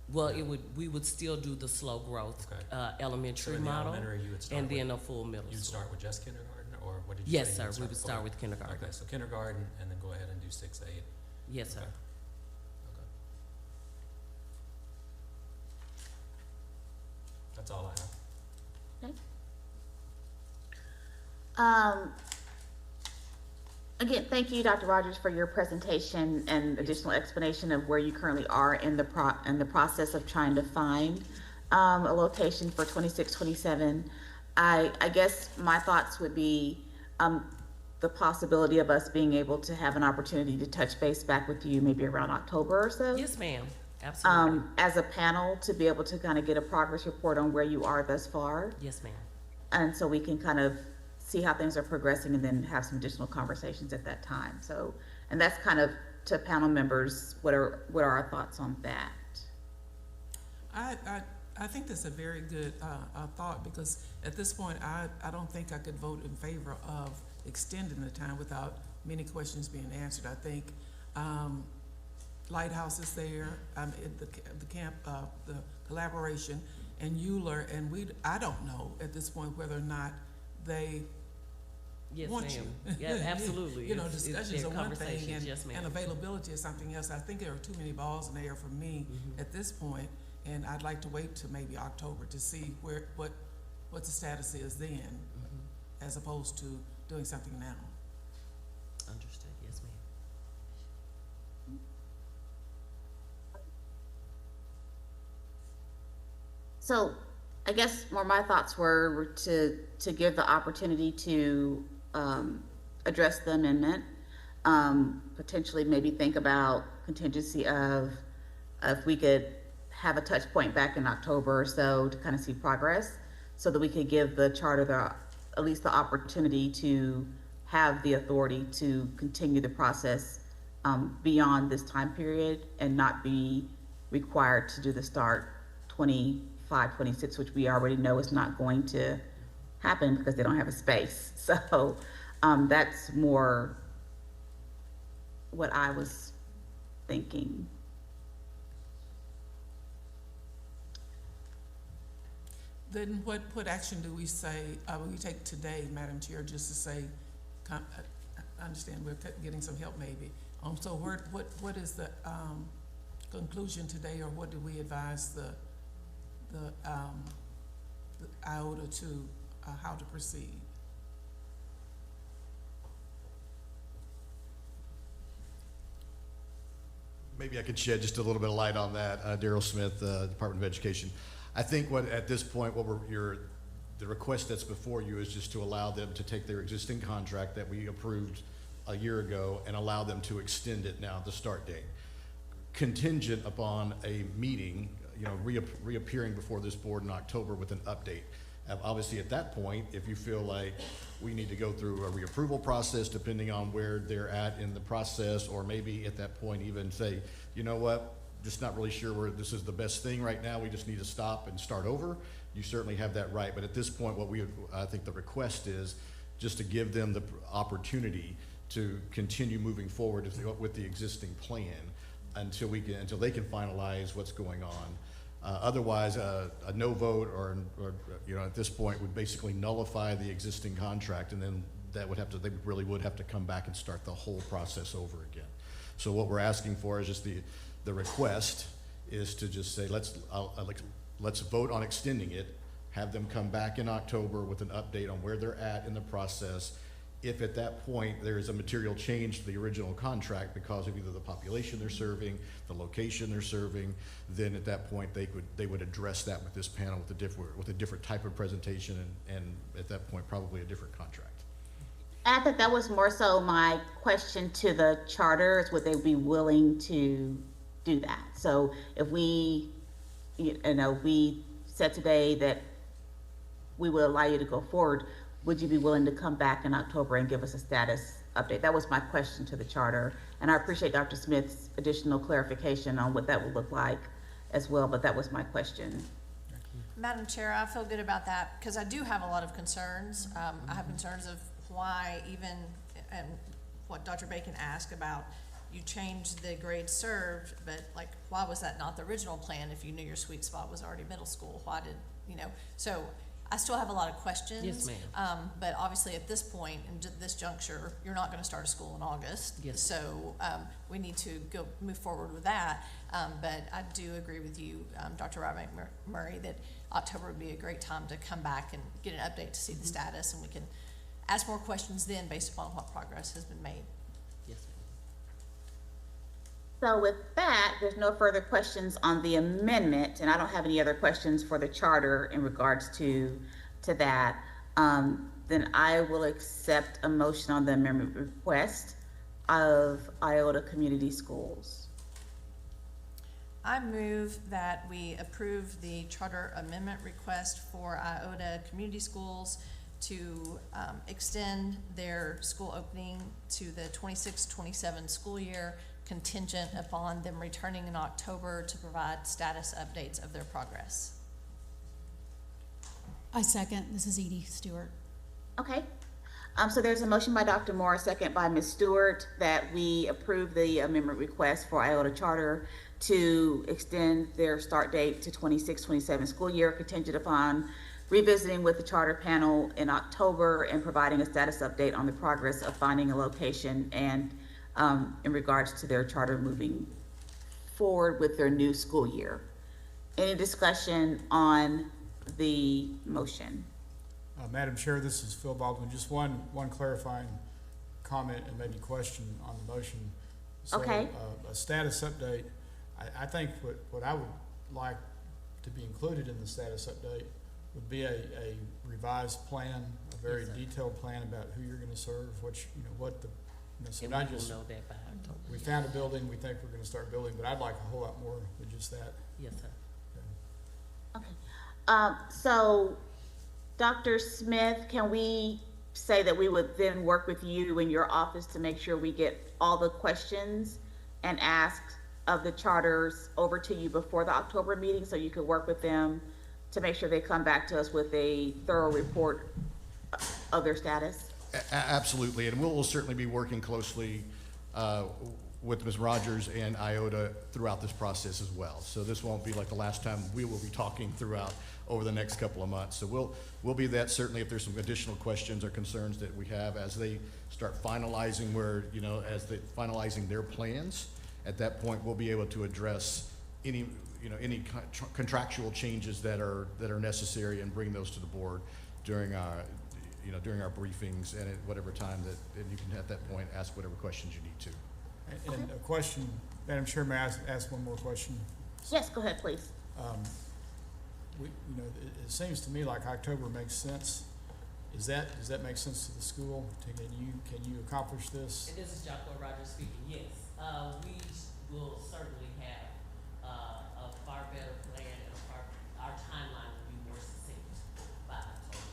Well, Yeah. we would still do the slow growth Okay. So elementary in the model, elementary, you would start and with, then a full middle you'd school. start with just kindergarten, or what did you Yes, say? sir. You'd We would start with kindergarten. Okay, so kindergarten and then go ahead and do 6-8. Yes, sir. Okay. Okay. That's all I have. Okay. Again, thank you, Dr. Rogers, for your presentation and additional explanation of where you currently are in the process of trying to find a location for 26, 27. I guess my thoughts would be, the possibility of us being able to have an opportunity to touch base back with you maybe around October or so. Yes, ma'am. Absolutely. As a panel to be able to kind of get a progress report on where you are thus far. Yes, ma'am. And so we can kind of see how things are progressing and then have some additional conversations at that time. So, and that's kind of to panel members, what are our thoughts on that? I think that's a very good thought, because at this point, I don't think I could vote in favor of extending the time without many questions being answered. I think Lighthouse is there, the camp, the collaboration, and Euler, and I don't know at this point whether or not they Yes, want ma'am. you. Yeah, absolutely. You know, It's discussions their are one thing, conversations. Yes, ma'am. and availability is something else. I think there are too many balls in the air for me at this point, and I'd like to wait till maybe October to see what the status is then, as opposed to doing something now. Understood. Yes, ma'am. So I guess more my thoughts were to give the opportunity to address the amendment, potentially maybe think about contingency of if we could have a touch point back in October or so to kind of see progress, so that we could give the charter at least the opportunity to have the authority to continue the process beyond this time period and not be required to do the start 25, 26, which we already know is not going to happen because they don't have a space. So that's more what I was thinking. Then what action do we say, we take today, Madam Chair, just to say, I understand we're getting some help maybe. So what is the conclusion today, or what do we advise the IOTA to how to proceed? Maybe I could shed just a little bit of light on that. Daryl Smith, Department of Education. I think at this point, the request that's before you is just to allow them to take their existing contract that we approved a year ago and allow them to extend it now, the start date, contingent upon a meeting, reappearing before this board in October with an update. Obviously, at that point, if you feel like we need to go through a reapproval process, depending on where they're at in the process, or maybe at that point even say, you know what, just not really sure this is the best thing right now, we just need to stop and start over, you certainly have that right. But at this point, I think the request is just to give them the opportunity to continue moving forward with the existing plan until they can finalize what's going on. Otherwise, a no vote or at this point would basically nullify the existing contract, and then they really would have to come back and start the whole process over again. So what we're asking for is just the request is to just say, let's vote on extending it, have them come back in October with an update on where they're at in the process. If at that point there is a material change to the original contract because of either the population they're serving, the location they're serving, then at that point they would address that with this panel with a different type of presentation, and at that point probably a different contract. I think that was more so my question to the charter, is would they be willing to do that? So if we said today that we would allow you to go forward, would you be willing to come back in October and give us a status update? That was my question to the charter. And I appreciate Dr. Smith's additional clarification on what that would look like as well, but that was my question. Madam Chair, I feel good about that because I do have a lot of concerns. I have concerns of why even, and what Dr. Bacon asked about, you changed the grade served, but like, why was that not the original plan if you knew your sweet spot was already middle school? Why did, so I still have a lot of questions. Yes, ma'am. But obviously at this point, in this juncture, you're not gonna start a school in August. Yes. So, we need to move forward with that. But I do agree with you, Dr. Robert Murray, that October would be a great time to come back and get an update to see the status, and we can ask more questions then based upon what progress has been made. Yes, So with that, there's no further questions on the amendment, and I don't have any other questions for the charter in regards to that. Then I will accept a motion on the amendment request of Iota Community Schools. I move that we approve the charter amendment request for Iota Community Schools to extend their school opening to the 26-27 school year, contingent upon them returning in October to provide status updates of their progress. I second. This is Edie Stewart. Okay. So there's a motion by Dr. Moore, a second by Ms. Stewart, that we approve the amendment request for Iota Charter to extend their start date to 26-27 school year, contingent upon revisiting with the charter panel in October and providing a status update on the progress of finding a location and in regards to their charter moving forward with their new school year. Any discussion on the motion? Madam Chair, this is Phil Baldwin. Just one clarifying comment and maybe question on the motion. So, Okay. A status update. I think what I would like to be included in the status update would be a revised plan, a very detailed plan about who you're going to serve, so not just know that by October. we found a building, we think we're going to start building, but I'd like a whole lot more than just that. Yes, sir. Okay. So Dr. Smith, can we say that we would then work with you in your office to make sure we get all the questions and asks of the charters over to you before the October meeting, so you could work with them to make sure they come back to us with a thorough report of their status? Absolutely, and we'll certainly be working closely with Ms. Rogers and Iota throughout this process as well. So this won't be like the last time we will be talking throughout over the next couple of months. So we'll be that, certainly if there's some additional questions or concerns that we have as they start finalizing finalizing their plans. At that point, we'll be able to address any contractual changes that are necessary and bring those to the board during our briefings and at whatever time and you can at that point ask whatever questions you need to. And a question, Madam Chair, may I ask one more question? Yes, go ahead, please. It seems to me like October makes sense. Does that make sense to the school? Can you accomplish this? And this is Jocko Rogers speaking. Yes, we will certainly have a far better plan and our timeline will be more succinct by October.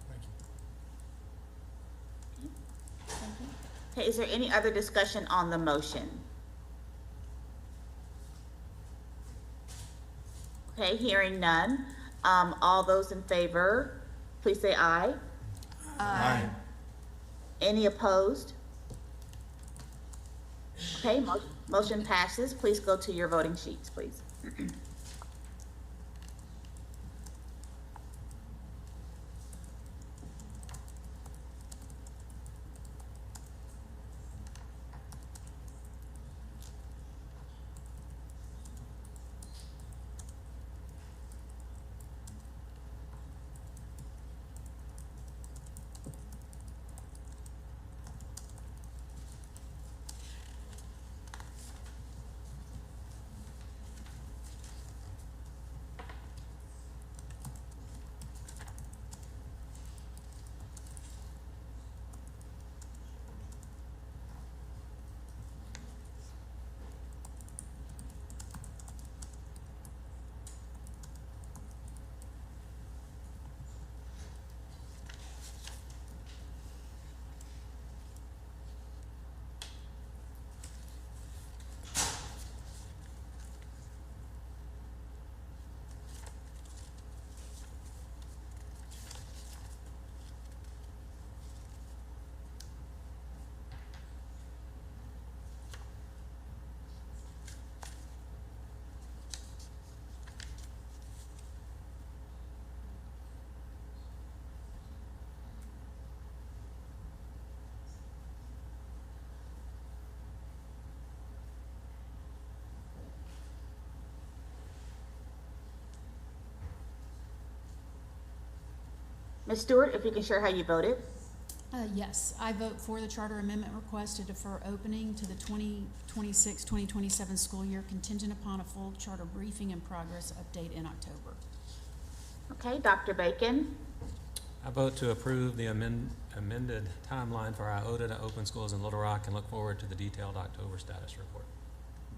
Thank you. Okay, is there any other discussion on the motion? Okay, hearing none. All those in favor, please say aye. Aye. Any opposed? Okay, motion passes. Please go to your voting sheets, please. Ms. Stewart, if you can share how you voted. Yes, I vote for the charter amendment request to defer opening to the 2026-2027 school year contingent upon a full charter briefing and progress update in October. Okay, Dr. Bacon. I vote to approve the amended timeline for IOTA to open schools in Little Rock and look forward to the detailed October status report.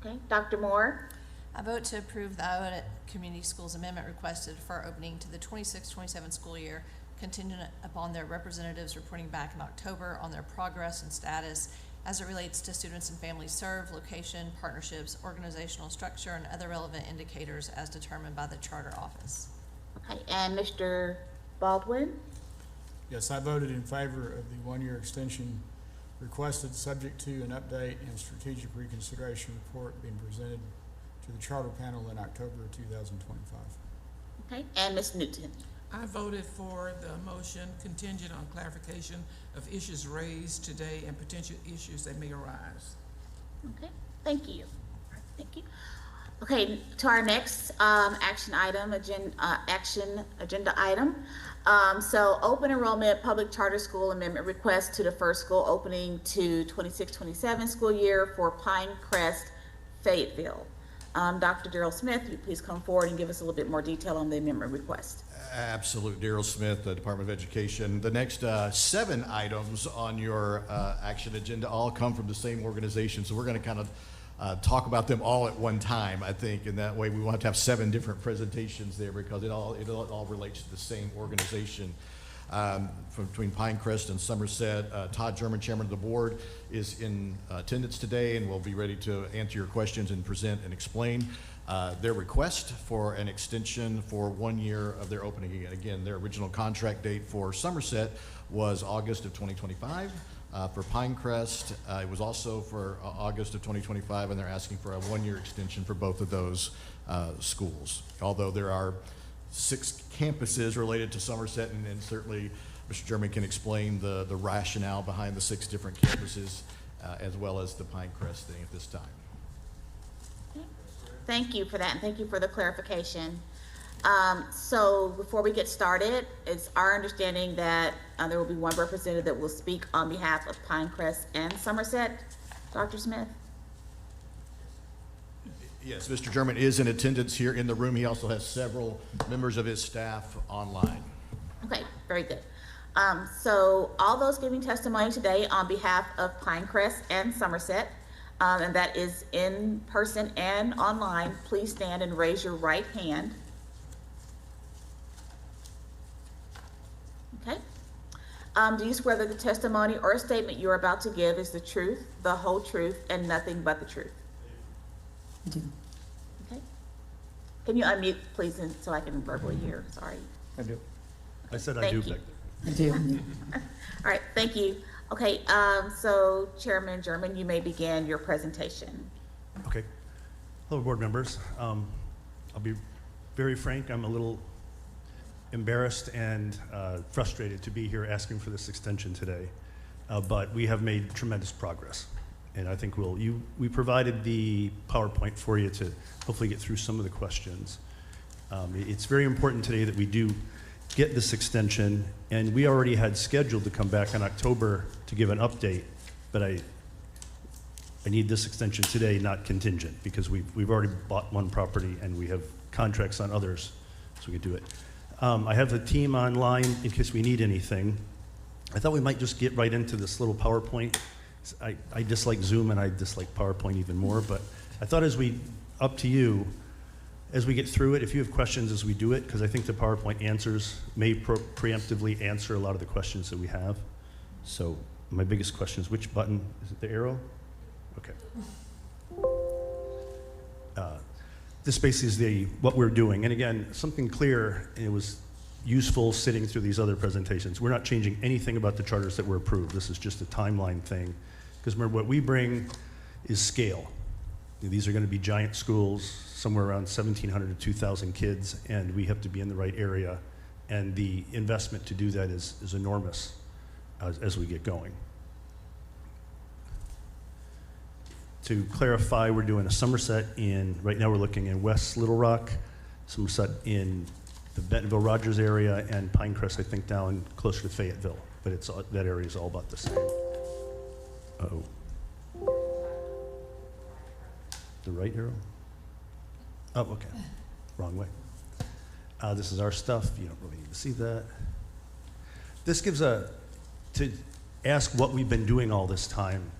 Okay, Dr. Moore. I vote to approve the Iowa Community Schools Amendment requested for opening to the 26-27 school year contingent upon their representatives reporting back in October on their progress and status as it relates to students and families served, location, partnerships, organizational structure, and other relevant indicators as determined by the charter office. Okay, and Mr. Baldwin. Yes, I voted in favor of the one-year extension requested, subject to an update and strategic reconsideration report being presented to the charter panel in October of 2025. Okay, and Ms. Newton. I voted for the motion contingent on clarification of issues raised today and potential issues that may arise. Okay, thank you. Thank you. Okay, to our next action agenda item. So open enrollment public charter school amendment request to the first school opening to 26-27 school year for Pinecrest, Fayetteville. Dr. Darrell Smith, will you please come forward and give us a little bit more detail on the amendment request? Absolute. Darrell Smith, the Department of Education. The next 7 items on your action agenda all come from the same organization, so we're going to kind of talk about them all at one time, I think, and that way we won't have to have 7 different presentations there because it all relates to the same organization. From between Pinecrest and Somerset, Todd German, Chairman of the Board, is in attendance today and will be ready to answer your questions and present and explain their request for an extension for 1 year of their opening. Again, their original contract date for Somerset was August of 2025. For Pinecrest, it was also for August of 2025, and they're asking for a 1-year extension for both of those schools. Although there are 6 campuses related to Somerset, and certainly Mr. German can explain the rationale behind the 6 different campuses, as well as the Pinecrest thing at this time. Okay. Thank you for that, and thank you for the clarification. So before we get started, it's our understanding that there will be one representative that will speak on behalf of Pinecrest and Somerset. Dr. Smith? Yes, Mr. German is in attendance here in the room. He also has several members of his staff online. Okay, very good. So all those giving testimony today on behalf of Pinecrest and Somerset, and that is in person and online, please stand and raise your right hand. Okay. Do you swear that the testimony or statement you're about to give is the truth, the whole truth, and nothing but the truth? I do. Okay. Can you unmute, please, so I can verbally hear? Sorry. I do. I said I Thank do, you. Beck. I do. All right, thank you. Okay, so Chairman German, you may begin your presentation. Okay. Hello, board members. I'll be very frank. I'm a little embarrassed and frustrated to be here asking for this extension today, but we have made tremendous progress. And I think we provided the PowerPoint for you to hopefully get through some of the questions. It's very important today that we do get this extension, and we already had scheduled to come back in October to give an update, but I need this extension today, not contingent, because we've already bought one property and we have contracts on others, so we can do it. I have the team online in case we need anything. I thought we might just get right into this little PowerPoint. I dislike Zoom and I dislike PowerPoint even more, but I thought up to you, as we get through it, if you have questions as we do it, because I think the PowerPoint answers may preemptively answer a lot of the questions that we have. So my biggest question is, which button? Is it the arrow? Okay. This basically is what we're doing. And again, something clear, and it was useful sitting through these other presentations. We're not changing anything about the charters that were approved. This is just a timeline thing. Because remember, what we bring is scale. These are going to be giant schools, somewhere around 1,700 to 2,000 kids, and we have to be in the right area. And the investment to do that is enormous as we get going. To clarify, we're doing a Somerset right now we're looking in West Little Rock, Somerset in the Bentonville-Rogers area, and Pinecrest, I think, down closer to Fayetteville. but that area is all about the same. Uh-oh. The right arrow? Oh, okay. Wrong way. This is our stuff. You don't really need to see that. This gives to ask what we've been doing all this time.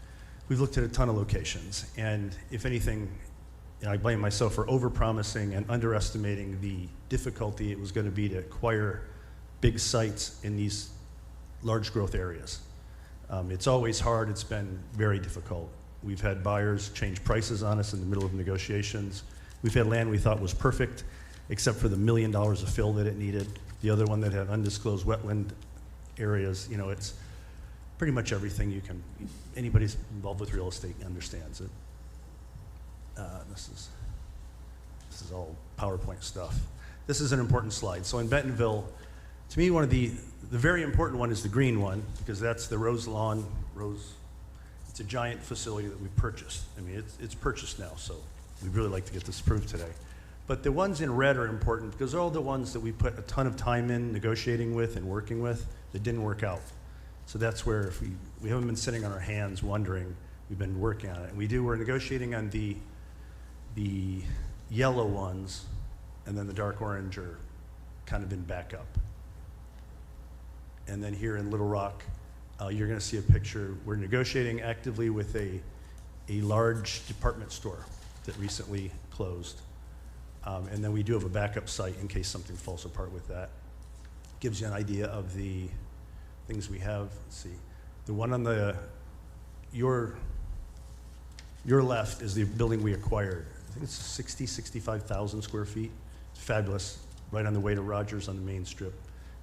We've looked at a ton of locations, and if anything, I blame myself for overpromising and underestimating the difficulty it was going to be to acquire big sites in these large growth areas. It's always hard. It's been very difficult. We've had buyers change prices on us in the middle of negotiations. We've had land we thought was perfect, except for the $1 million of fill that it needed. The other one that had undisclosed wetland areas. You know, it's pretty much everything you can, anybody's involved with real estate understands it. This is all PowerPoint stuff. This is an important slide. So in Bentonville, to me, one of the very important one is the green one, because that's the Rose Lawn. It's a giant facility that we purchased. I mean, it's purchased now, so we'd really like to get this approved today. But the ones in red are important because they're all the ones that we put a ton of time in negotiating with and working with that didn't work out. So that's where if we haven't been sitting on our hands wondering, we've been working on it. And we're negotiating on the yellow ones, and then the dark orange are kind of in backup. And then here in Little Rock, you're going to see a picture. We're negotiating actively with a large department store that recently closed. And then we do have a backup site in case something falls apart with that. Gives you an idea of the things we have. Let's see. The one on your left is the building we acquired. I think it's 65,000 square feet. It's fabulous, right on the way to Rogers on the main strip.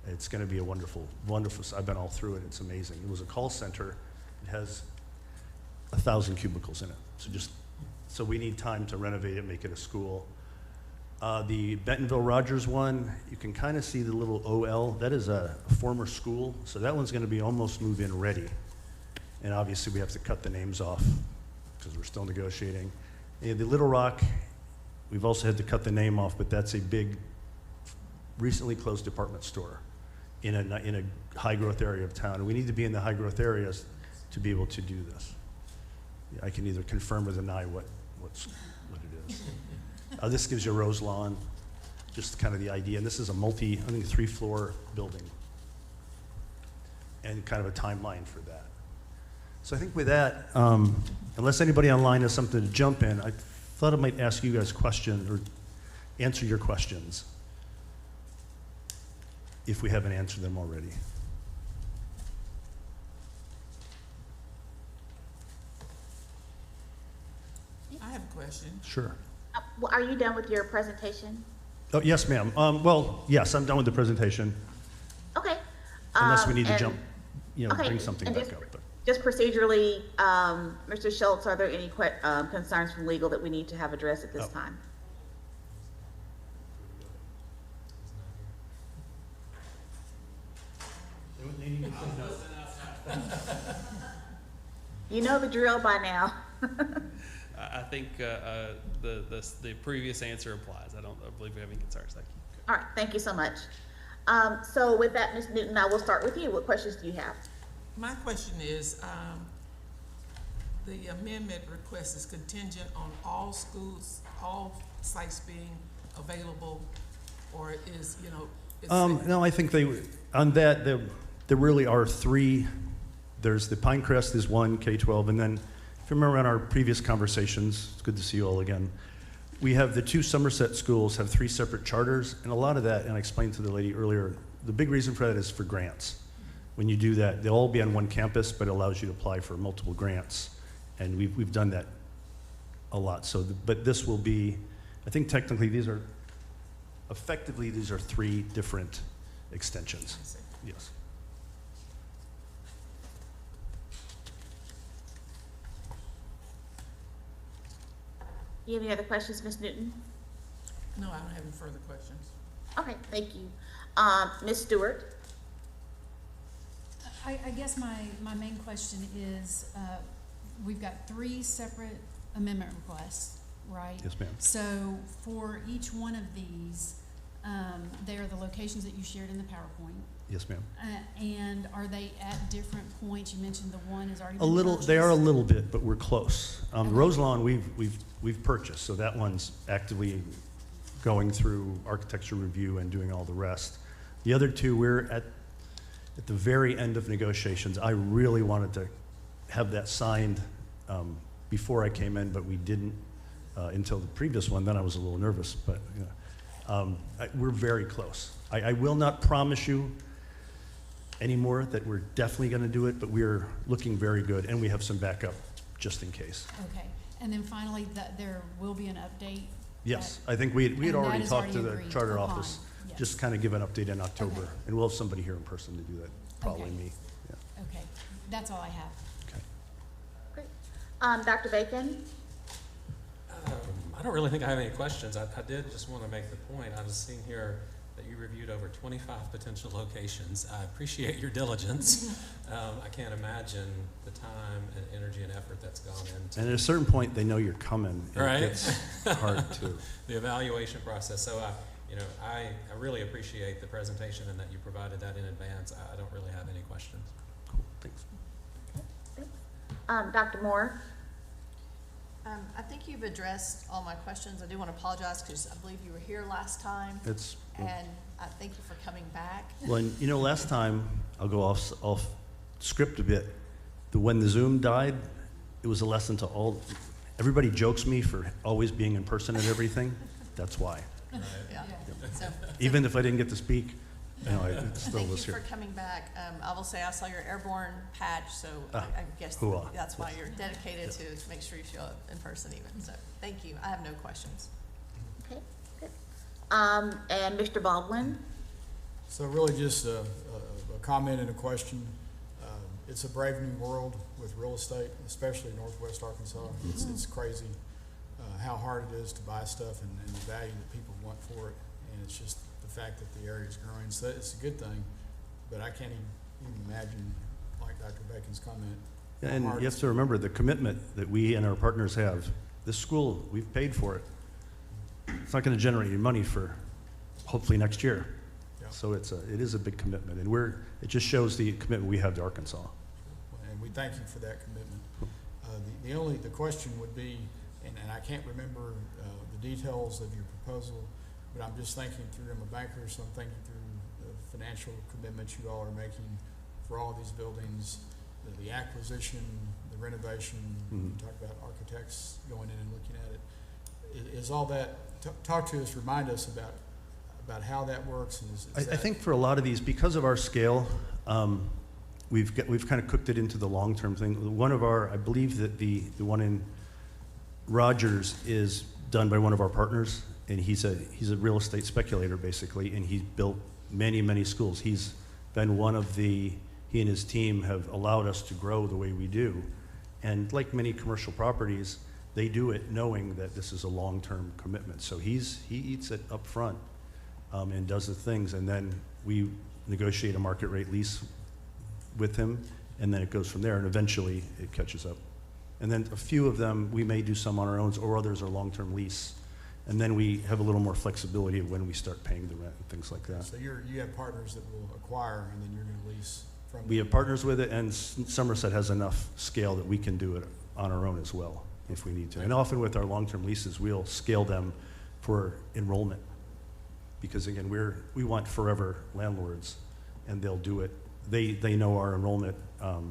It's going to be a wonderful, wonderful. I've been all through it. It's amazing. It was a call center. It has 1,000 cubicles in it. So we need time to renovate it, make it a school. The Bentonville Rogers one, you can kind of see the little OL. That is a former school. So that one's going to be almost move-in ready. And obviously we have to cut the names off because we're still negotiating. And the Little Rock, we've also had to cut the name off, but that's a big, recently closed department store in a high-growth area of town. And we need to be in the high-growth areas to be able to do this. I can either confirm or deny what it is. This gives you Rose Lawn, just kind of the idea. And this is a I think, 3-floor building, and kind of a timeline for that. So I think with that, unless anybody online has something to jump in, I thought I might ask you guys questions or answer your questions if we haven't answered them already. I have a question. Sure. Are you done with your presentation? Oh, yes, ma'am. Well, yes, I'm done with the presentation, Okay. unless we need to and- jump, okay, bring something and back just- up. But Just procedurally, Mr. Schultz, are there any concerns from legal that we need to have addressed at this Oh. time? You know the drill by now. I think the previous answer applies. I believe we have any concerns. Thank you. All right, thank you so much. So with that, Ms. Newton, I will start with you. What questions do you have? My question is, the amendment request is contingent on all schools, all sites being available, or is, no, I think on that, there really are three. There's the Pinecrest is one, K-12, and then if you remember in our previous conversations, it's good to see you all again, we have the two Somerset schools have 3 separate charters, and a lot of that, and I explained to the lady earlier, the big reason for that is for grants. When you do that, they'll all be on one campus, but it allows you to apply for multiple grants, and we've done that a lot. So, but this will be, I think technically these are 3 different extensions. Yes. Do you have any other questions, Ms. Newton? No, I don't have any further questions. Okay, thank you. Ms. Stewart? I guess my main question is, we've got 3 separate amendment requests, right? Yes, ma'am. So for each one of these, they are the locations that you shared in the PowerPoint. Yes, ma'am. And are they at different points? You mentioned the one is already A been little, they are a purchased. little bit, but we're close. Okay. Roselawn, we've purchased, so that one's actively going through architecture review and doing all the rest. The other two, we're at the very end of negotiations. I really wanted to have that signed before I came in, but we didn't until the previous one. Then I was a little nervous, but you know, we're very close. I will not promise you anymore that we're definitely going to do it, but we're looking very good, and we have some backup just in case. Okay, and then finally, there will be an update? Yes, I think we had And that already is talked to already the agreed charter upon, office, yes. just kind of give an update in October, Okay. and we'll have somebody here in person to do that, probably Okay. me. Yeah. Okay, that's all I have. Okay. Great. Dr. Bacon? I don't really think I have any questions. I did just want to make the point. I was seeing here that you reviewed over 25 potential locations. I appreciate your diligence. I can't imagine the time and energy and effort that's gone into And at a certain point, they know you're coming, and Right. it gets hard to. the evaluation process. So I really appreciate the presentation and that you provided that in advance. I don't really have any questions. Cool, thanks. Dr. Moore? I think you've addressed all my questions. I do want to apologize because I believe you were here last time, It's, and I thank you for coming back. well, and, you know, last time, I'll go off script a bit. When the Zoom died, it was a lesson to all, everybody jokes me for always being in person at everything. That's why. Yeah. So, Even if I didn't get to speak, you know, I still thank you was for here. coming back. I will say I saw your airborne patch, so I guess hoo-ah. that's why you're dedicated to make sure you show up in person even. So thank you. I have no questions. Okay, good. And Mr. Baldwin? So really just a comment and a question. It's a brave new world with real estate, especially Northwest Arkansas. It's crazy how hard it is to buy stuff and the value that people want for it. And it's just the fact that the area is growing. So it's a good thing, but I can't even imagine, like Dr. Bacon's comment. how And hard you have to remember the commitment that we and our partners have. This school, we've paid for it. It's not going to generate any money for hopefully next year. Yeah. So it is a big commitment, and it just shows the commitment we have to Arkansas. And we thank you for that commitment. The question would be, and I can't remember the details of your proposal, but I'm just thinking through, I'm a banker, so I'm thinking through the financial commitments you all are making for all of these buildings, the acquisition, the renovation. You talked about architects going in and looking at it. Is all that, talk to us, remind us about how that works. And is I that, think for a lot of these, because of our scale, we've kind of cooked it into the long-term thing. One of our, I believe that the one in Rogers is done by one of our partners, and he's a real estate speculator basically, and he's built many schools. He's been one of he and his team have allowed us to grow the way we do. And like many commercial properties, they do it knowing that this is a long-term commitment. So he eats it up front and does the things, and then we negotiate a market rate lease with him, and then it goes from there, and eventually it catches up. And then a few of them, we may do some on our own, or others are long-term lease. And then we have a little more flexibility of when we start paying the rent and things like that. so you have partners that will acquire and then you're going to lease from We them? have partners with it, and Somerset has enough scale that we can do it on our own as well, if we need to. And often with our long-term leases, we'll scale them for enrollment. Because again, we want forever landlords, and they'll do it. They know our enrollment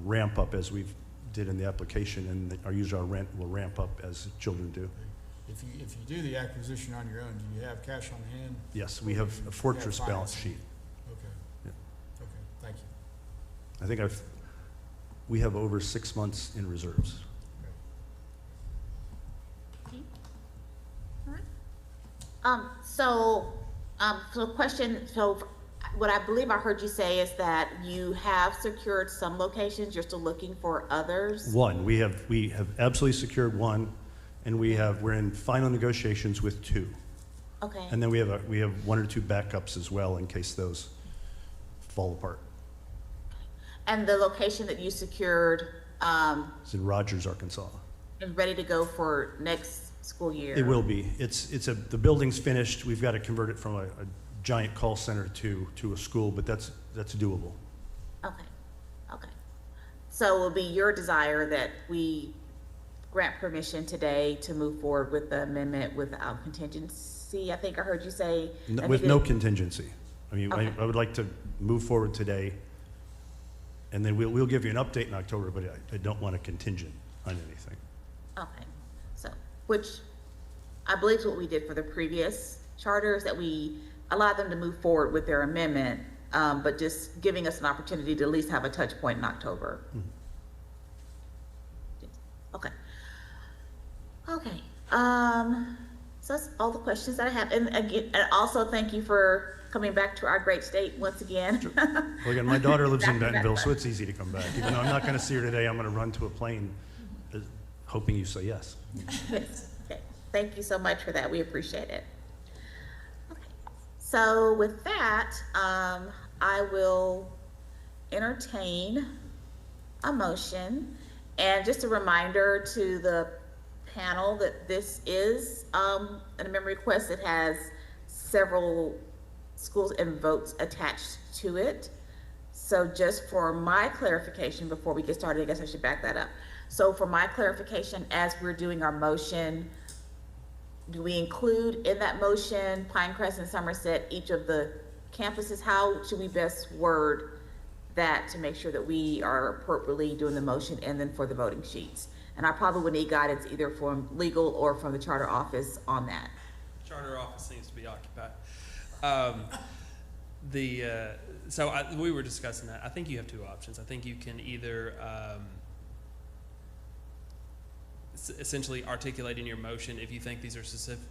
ramp up as we've did in the application, and usually our rent will ramp up as children do. If you do the acquisition on your own, do you have cash on hand? Yes, we have a fortress Yeah, balance financing. sheet. Okay. Yeah. Okay, thank you. I think we have over 6 months in reserves. So question, so what I believe I heard you say is that you have secured some locations, you're still looking for others? One, we have absolutely secured one, and we're in final negotiations with 2. Okay, And then we have 1 or 2 backups as well in case those fall apart. and the location that you secured, It's in Rogers, Arkansas. is ready to go for next school year? It will be. The building's finished. We've got to convert it from a giant call center to a school, but that's doable. Okay, okay. So it will be your desire that we grant permission today to move forward with the amendment without contingency, I think I heard you say? With no contingency. I mean, Okay. I would like to move forward today, and then we'll give you an update in October, but I don't want a contingent on anything. Okay, so, which I believe is what we did for the previous charters, that we allowed them to move forward with their amendment, but just giving us an opportunity to at least have a touch point in October. Okay. Okay, so that's all the questions that I have. And again, and also thank you for coming back to our great state once again. Well, again, my daughter lives in Back to Bentonville, back. so it's easy to come back. Even though I'm not gonna see her today, I'm gonna run to a plane, hoping you say yes. Yes. Okay. Thank you so much for that. We appreciate it. Okay. So with that, I will entertain a motion. And just a reminder to the panel that this is an amendment request that has several schools and votes attached to it. So just for my clarification, before we get started, I guess I should back that up. So for my clarification, as we're doing our motion, do we include in that motion Pinecrest and Somerset, each of the campuses? How should we best word that to make sure that we are appropriately doing the motion and then for the voting sheets? And I probably would need guidance either from legal or from the charter office on that. Charter office seems to be occupied. We were discussing that. I think you have two options. I think you can either essentially articulate in your motion if you think these are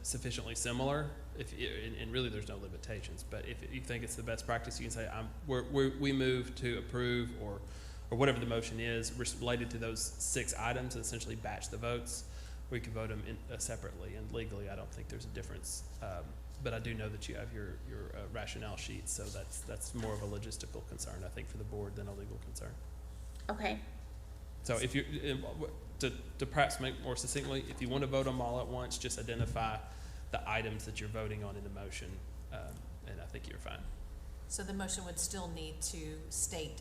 sufficiently similar, and really there's no limitations, but if you think it's the best practice, you can say we move to approve or whatever the motion is related to those 6 items, and essentially batch the votes. We can vote them separately, and legally I don't think there's a difference, but I do know that you have your rationale sheet, so that's more of a logistical concern, I think, for the board than a legal concern. Okay. So if you, to perhaps make more succinctly, if you want to vote them all at once, just identify the items that you're voting on in the motion, and I think you're fine. So the motion would still need to state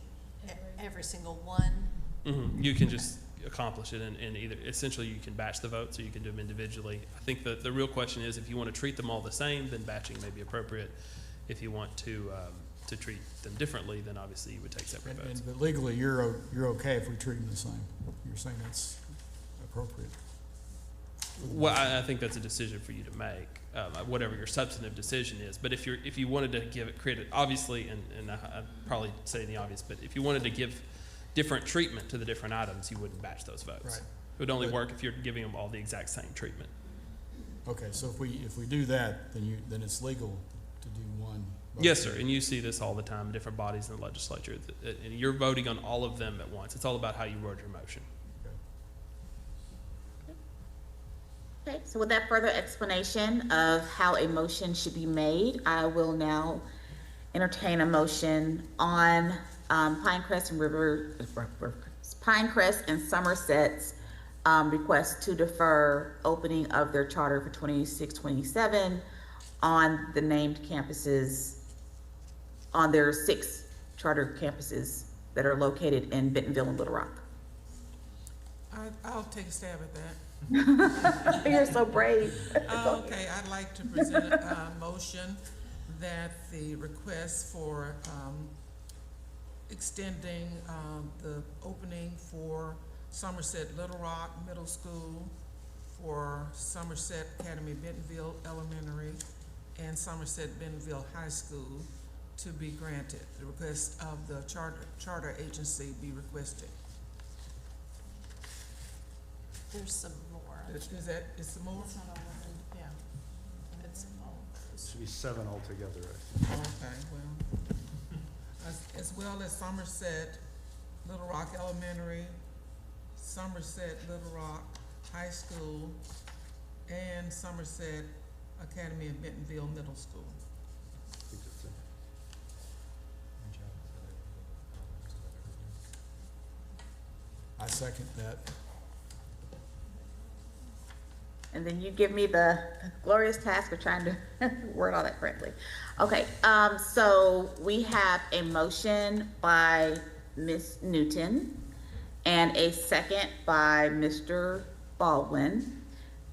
every single one? Mm-hmm. You can just accomplish it in either, essentially you can batch the votes or you can do them individually. I think the real question is if you want to treat them all the same, then batching may be appropriate. If you want to treat them differently, then obviously you would take separate votes. But legally, you're okay if we treat them the same. You're saying that's appropriate. Well, I think that's a decision for you to make, whatever your substantive decision is. But if you wanted to give it credit, obviously, and I'd probably say the obvious, but if you wanted to give different treatment to the different items, you wouldn't batch those votes. Right. It would only work if you're giving them all the exact same treatment. Okay, so if we do that, then it's legal to do one. vote. Yes, sir. And you see this all the time in different bodies in the legislature. And you're voting on all of them at once. It's all about how you word your motion. Okay, so with that further explanation of how a motion should be made, I will now entertain a motion on Pinecrest and Somerset's request to defer opening of their charter for 26-27 on the named campuses, on their 6 charter campuses that are located in Bentonville and Little Rock. I'll take a stab at that. You're so brave. Okay, I'd like to present a motion that the request for extending the opening for Somerset Little Rock Middle School, for Somerset Academy Bentonville Elementary, and Somerset Bentonville High School to be granted. The request of the charter agency be requested. There's some more. Is some more? It's not all of them, yeah. It's all of those. Should be 7 altogether, I think. Okay, well, as well as Somerset Little Rock Elementary, Somerset Little Rock High School, and Somerset Academy of Bentonville Middle School. I think that's it. I second that. and then you give me the glorious task of trying to word all that correctly. Okay, so we have a motion by Ms. Newton and a second by Mr. Baldwin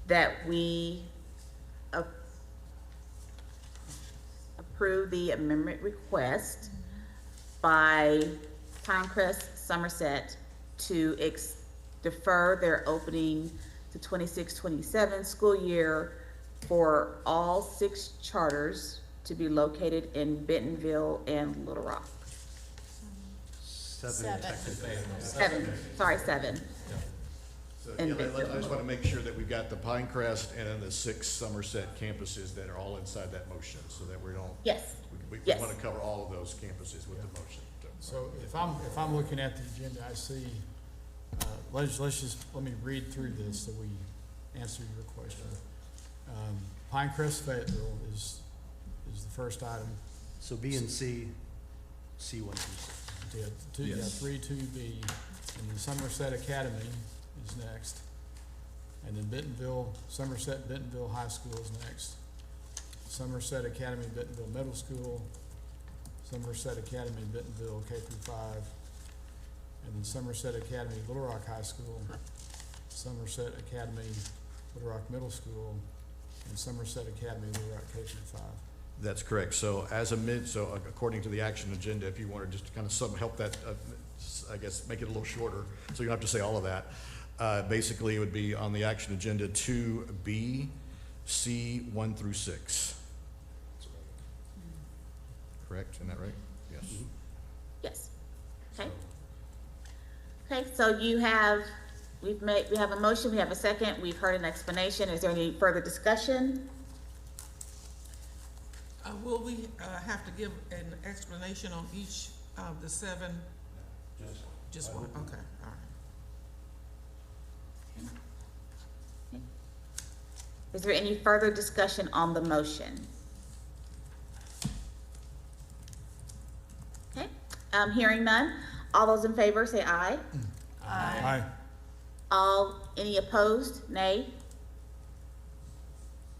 that we approve the amendment request by Pinecrest Somerset to defer their opening to 26-27 school year for all 6 charters to be located in Bentonville and Little Rock. Seven. 7. So, And yeah, Bentonville. I just want to make sure that we've got the Pinecrest and then the 6 Somerset campuses that are all inside that motion, so that we don't. Yes. We Yes. want to cover all of those campuses with the motion. So if I'm looking at the agenda, I see, let me read through this so we answer your question. Pinecrest Fayetteville is the first item. So B and C, C 1 through 6. Yeah, Yes. 3 2B, and then Somerset Academy is next. And then Somerset Bentonville High School is next. Somerset Academy Bentonville Middle School, Somerset Academy Bentonville K through 5, and then Somerset Academy Little Rock High School, Somerset Academy Little Rock Middle School, and Somerset Academy Little Rock K through 5. That's correct. So according to the action agenda, if you wanted just to kind of help that, I guess, make it a little shorter, so you don't have to say all of that. Basically, it would be on the action agenda 2B, C 1 through 6. Correct? Isn't that right? Yes. Yes. Okay. Okay, so we have a motion, we have a second, we've heard an explanation. Is there any further discussion? Will we have to give an explanation on each of the 7? Just one, okay, all right. Is there any further discussion on the motion? Okay, hearing none. All those in favor say aye. Aye. Any opposed, nay?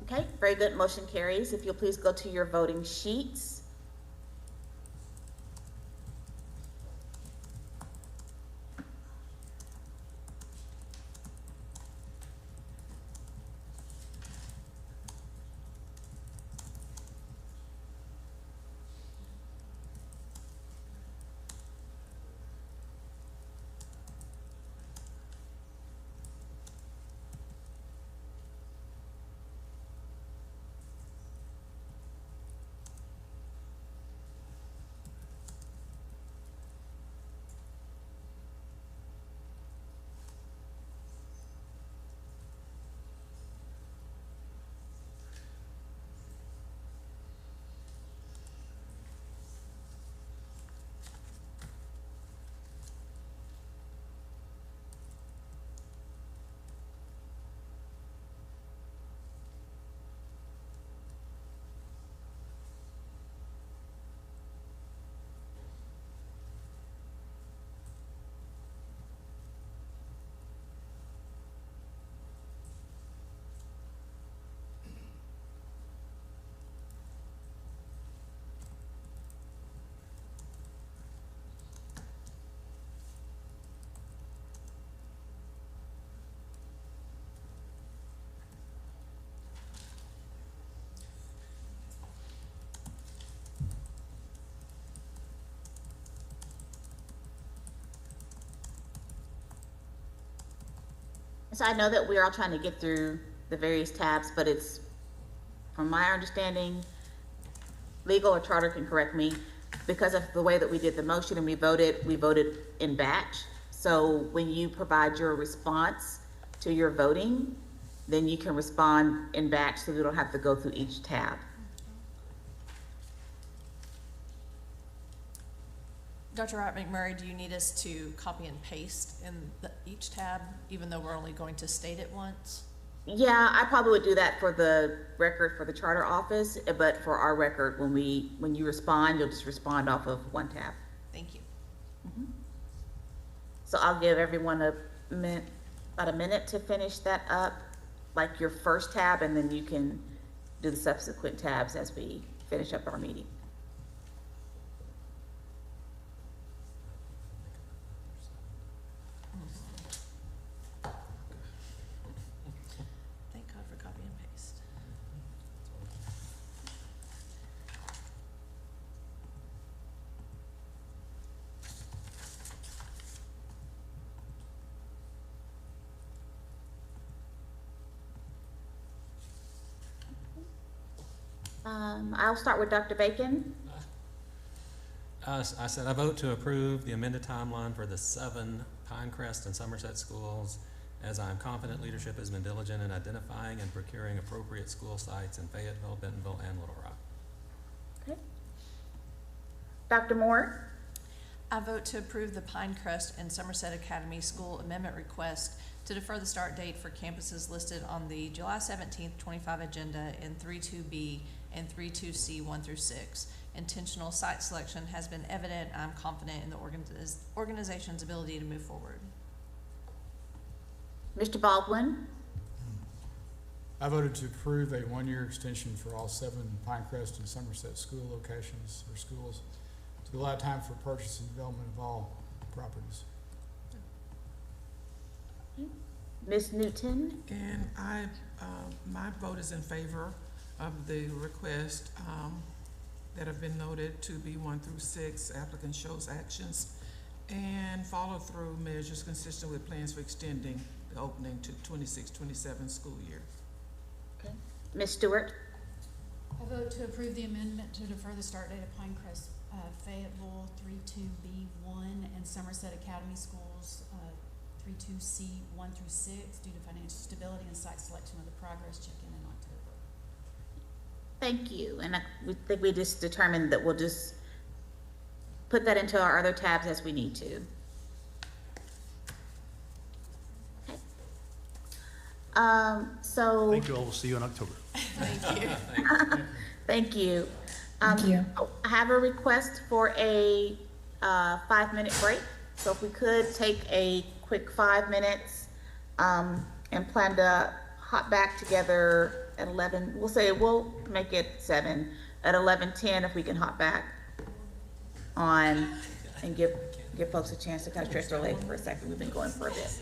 Okay, very good, motion carries. If you'll please go to your voting sheets. So I know that we're all trying to get through the various tabs, but it's, from my understanding, legal or charter can correct me, because of the way that we did the motion and we voted in batch. So when you provide your response to your voting, then you can respond in batch so we don't have to go through each tab. Dr. Wright McMurray, do you need us to copy and paste in each tab, even though we're only going to state it once? Yeah, I probably would do that for the record for the charter office, but for our record, when you respond, you'll just respond off of one tab. Thank you. So I'll give everyone about a minute to finish that up. like your first tab, and then you can do the subsequent tabs as we finish up our meeting. Thank God for copy and paste. I'll start with Dr. Bacon. I said I vote to approve the amended timeline for the 7 Pinecrest and Somerset schools, as I am confident leadership has been diligent in identifying and procuring appropriate school sites in Fayetteville, Bentonville, and Little Rock. Okay. Dr. Moore. I vote to approve the Pinecrest and Somerset Academy School amendment request to defer the start date for campuses listed on the July 17th, 25 agenda in 32B and 32C 1 through 6. Intentional site selection has been evident. I'm confident in the organization's ability to move forward. Mr. Baldwin. I voted to approve a 1-year extension for all 7 Pinecrest and Somerset school locations or schools to allow time for purchase and development of all properties. Ms. Newton. And my vote is in favor of the request that have been noted to be 1 through 6. Applicant shows actions and follow through measures consistent with plans for extending the opening to 26-27 school year. Okay. Ms. Stewart. I vote to approve the amendment to defer the start date of Pinecrest, Fayetteville 32B1 and Somerset Academy Schools 32C 1 through 6 due to financial stability and site selection of the progress check-in in October. Thank you. And we think we just determined that we'll just put that into our other tabs as we need to. Okay. So. Thank you all. We'll see you in October. Thank you. Thank you. Thank you. I have a request for a 5-minute break. So if we could take a quick 5 minutes and plan to hop back together at 11. We'll make it 7. At 11:10, if we can hop back on and give folks a chance to kind of stretch their leg for a second. We've been going for a bit.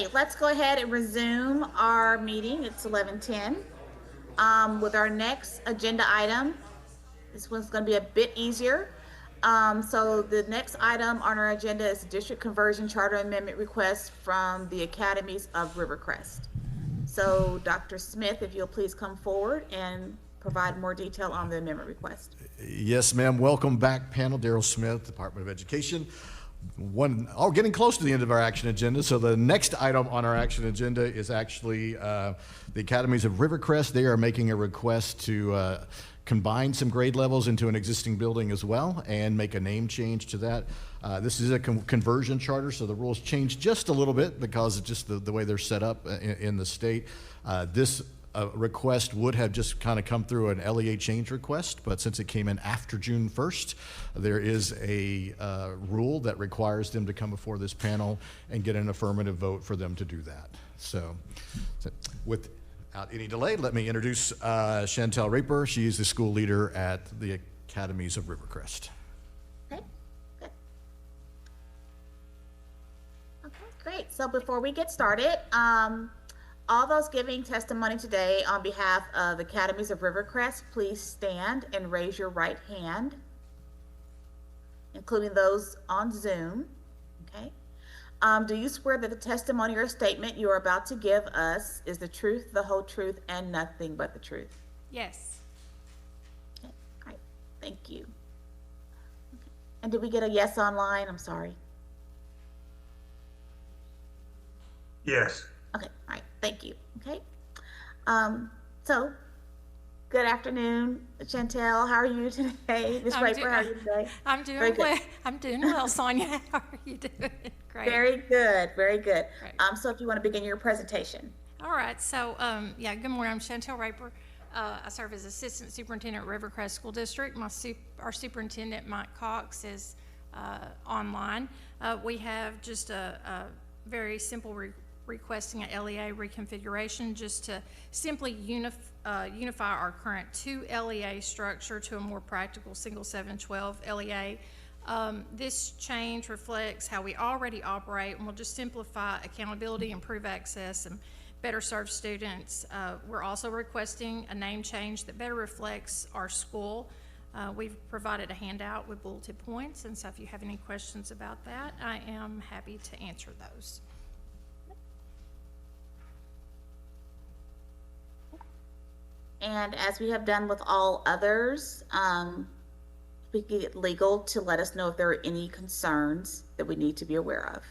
Okay, let's go ahead and resume our meeting. It's 11:10. With our next agenda item, this one's going to be a bit easier. So the next item on our agenda is the district conversion charter amendment request from the Academies of Rivercrest. So Dr. Smith, if you'll please come forward and provide more detail on the amendment request. Yes, ma'am. Welcome back, panel. Daryl Smith, Department of Education. Getting close to the end of our action agenda. So the next item on our action agenda is actually the Academies of Rivercrest. They are making a request to combine some grade levels into an existing building as well and make a name change to that. This is a conversion charter, so the rules change just a little bit because of just the way they're set up in the state. This request would have just kind of come through an LEA change request, but since it came in after June 1st, there is a rule that requires them to come before this panel and get an affirmative vote for them to do that. So without any delay, let me introduce Chantel Raper. She is the school leader at the Academies of Rivercrest. Okay, good. Okay, great. So before we get started, all those giving testimony today on behalf of Academies of Rivercrest, please stand and raise your right hand, including those on Zoom, okay? Do you swear that the testimony or statement you are about to give us is the truth, the whole truth, and nothing but the truth? Yes. Okay, all right, thank you. Okay. And did we get a yes online? I'm sorry. Yes. Okay, all right, thank you, okay. So, good afternoon, Chantel, how are you today? Ms. Raper, how are you today? I'm doing Very good. well. I'm doing well, Sonia. How are you doing? Great. Very good, very good. Great. So if you want to begin your presentation. All right. So, yeah, good morning. I'm Chantel Raper. I serve as Assistant Superintendent at Rivercrest School District. Our superintendent, Mike Cox, is online. We have just a very simple requesting a LEA reconfiguration just to simply unify our current 2 LEA structure to a more practical single 712 LEA. This change reflects how we already operate and will just simplify accountability, improve access, and better serve students. We're also requesting a name change that better reflects our school. We've provided a handout with bulleted points, and so if you have any questions about that, I am happy to answer those. And as we have done with all others, we can get legal to let us know if there are any concerns that we need to be aware of.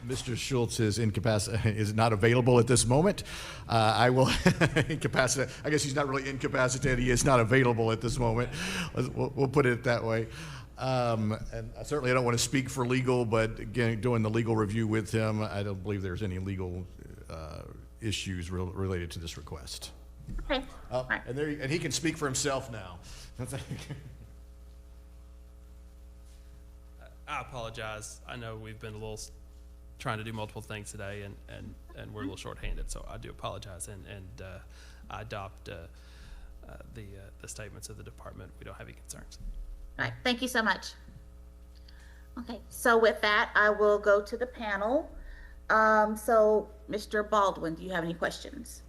Mr. Schultz is is not available at this moment. I will incapacitate. I guess he's not really incapacitated. He is not available at this moment. We'll put it that way. And I certainly don't want to speak for legal, but again, doing the legal review with him, I don't believe there's any legal issues related to this request. Okay. All right. And he can speak for himself now. I apologize. I know we've been trying to do multiple things today, and we're a little shorthanded, so I do apologize, and I adopt the statements of the department. We don't have any concerns. All right, thank you so much. Okay, so with that, I will go to the panel. So, Mr. Baldwin, do you have any questions?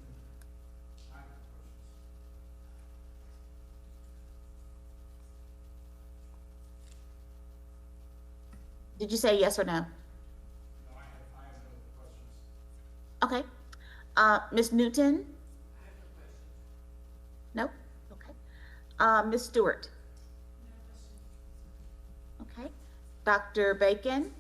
Did you say yes or no? I have no questions. Okay. Ms. Newton? No? Ms. Stewart? Okay. Dr. Bacon?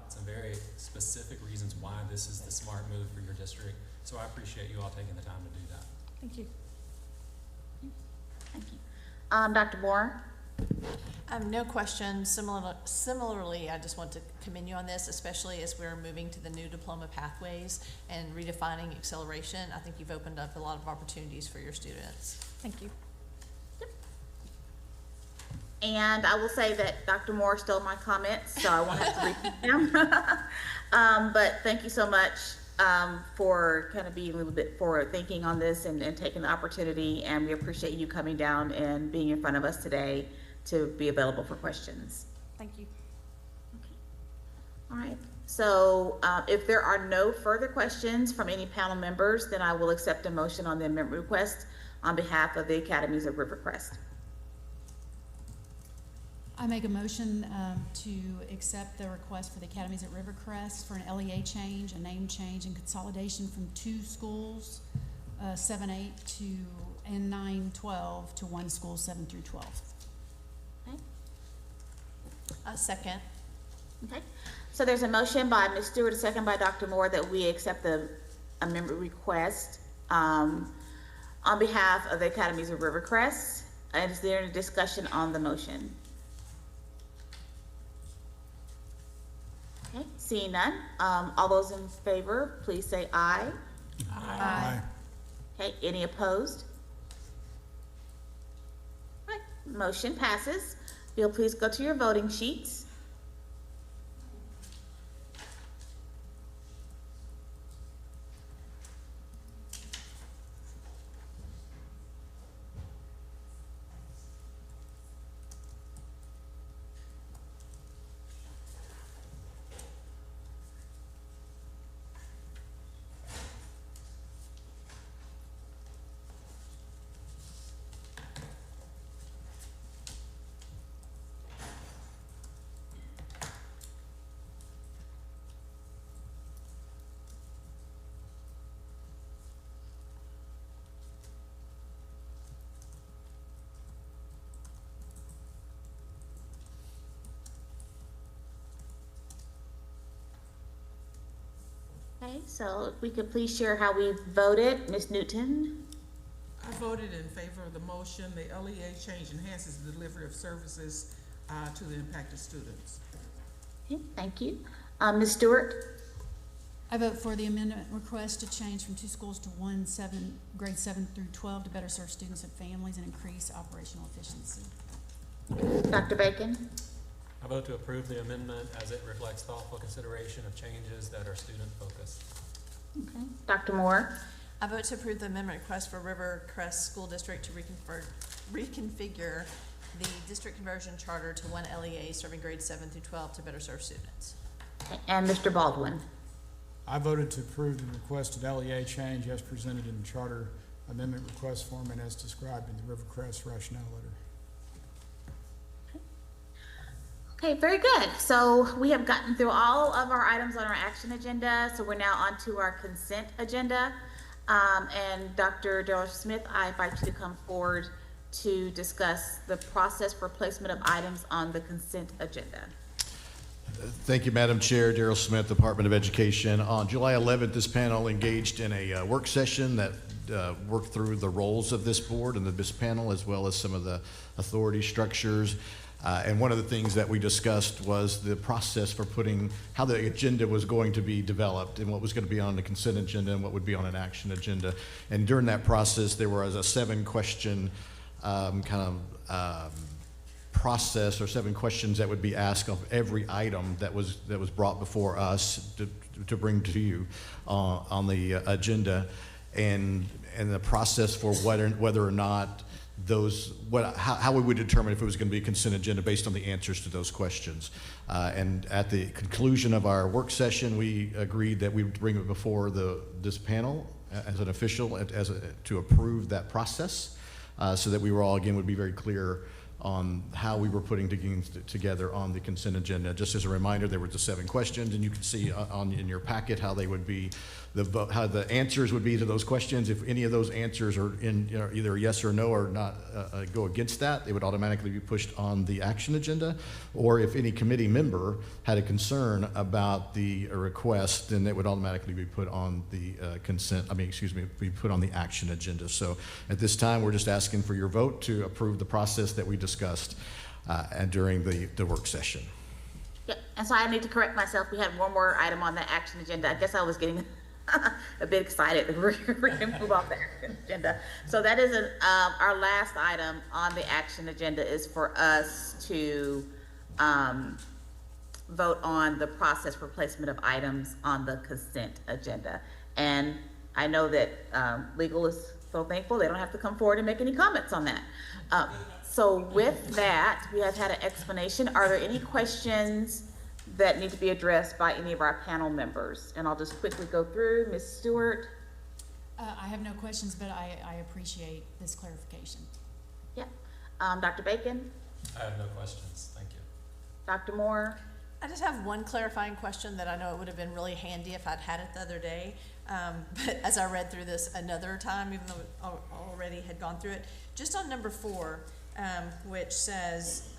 Some very specific reasons why this is the smart move for your district. So I appreciate you all taking the time to do that. Thank you. Thank you. Dr. Moore? No questions. Similarly, I just want to commend you on this, especially as we're moving to the new diploma pathways and redefining acceleration. I think you've opened up a lot of opportunities for your students. Thank you. And I will say that Dr. Moore stole my comments, so I won't have to repeat them. But thank you so much for kind of being a little bit forward thinking on this and taking the opportunity. And we appreciate you coming down and being in front of us today to be available for questions. Thank you. Okay. All right. So if there are no further questions from any panel members, then I will accept a motion on the amendment request on behalf of the Academies of Rivercrest. I make a motion to accept the request for the Academies at Rivercrest for an LEA change, a name change, and consolidation from 2 schools, 7-8 and 9-12 to 1 school, 7 through 12. Okay. A second. Okay. So there's a motion by Ms. Stewart, a second by Dr. Moore, that we accept the amendment request on behalf of the Academies of Rivercrest. Is there any discussion on the motion? Okay, seeing none. All those in favor, please say aye. Aye. Okay, any opposed? All right, motion passes. If you'll please go to your voting sheets. Okay, so if we could please share how we voted. Ms. Newton? I voted in favor of the motion. The LEA change enhances the delivery of services to the impacted students. Okay, thank you. Ms. Stewart? I vote for the amendment request to change from 2 schools to 1, grade 7 through 12 to better serve students and families and increase operational efficiency. Dr. Bacon? I vote to approve the amendment as it reflects thoughtful consideration of changes that are student-focused. Okay. Dr. Moore? I vote to approve the amendment request for Rivercrest School District to reconfigure the district conversion charter to 1 LEA serving grades 7 through 12 to better serve students. Okay. And Mr. Baldwin? I voted to approve the requested LEA change as presented in the charter amendment request form and as described in the Rivercrest rationale letter. Okay, very good. So we have gotten through all of our items on our action agenda. So we're now on to our consent agenda. And Dr. Darrell Smith, I invite you to come forward to discuss the process for placement of items on the consent agenda. Thank you, Madam Chair. Darrell Smith, Department of Education. On July 11th, this panel engaged in a work session that worked through the roles of this board and this panel, as well as some of the authority structures. And one of the things that we discussed was the process for how the agenda was going to be developed and what was going to be on the consent agenda and what would be on an action agenda. And during that process, there was a 7-question process or 7 questions that would be asked of every item that was brought before us to bring to you on the agenda, and the process for whether or not how we would determine if it was going to be a consent agenda based on the answers to those questions. And at the conclusion of our work session, we agreed that we would bring it before this panel as an official to approve that process, so that we were all, again, would be very clear on how we were putting together on the consent agenda. Just as a reminder, there were the 7 questions, and you can see in your packet how they would be, how the answers would be to those questions. If any of those answers are either yes or no or not go against that, it would automatically be pushed on the action agenda. Or if any committee member had a concern about the request, then it would automatically be put on the be put on the action agenda. So at this time, we're just asking for your vote to approve the process that we discussed and during the work session. Yeah, and so I need to correct myself. We had one more item on the action agenda. I guess I was getting a bit excited that we're going to move off the action agenda. So that is our last item on the action agenda is for us to vote on the process for placement of items on the consent agenda. And I know that legal is so thankful they don't have to come forward and make any comments on that. So with that, we have had an explanation. Are there any questions that need to be addressed by any of our panel members? And I'll just quickly go through. Ms. Stewart? I have no questions, but I appreciate this clarification. Yeah. Dr. Bacon? I have no questions. Thank you. Dr. Moore? I just have one clarifying question that I know it would have been really handy if I'd had it the other day. But as I read through this another time, even though I already had gone through it, just on number 4, which says,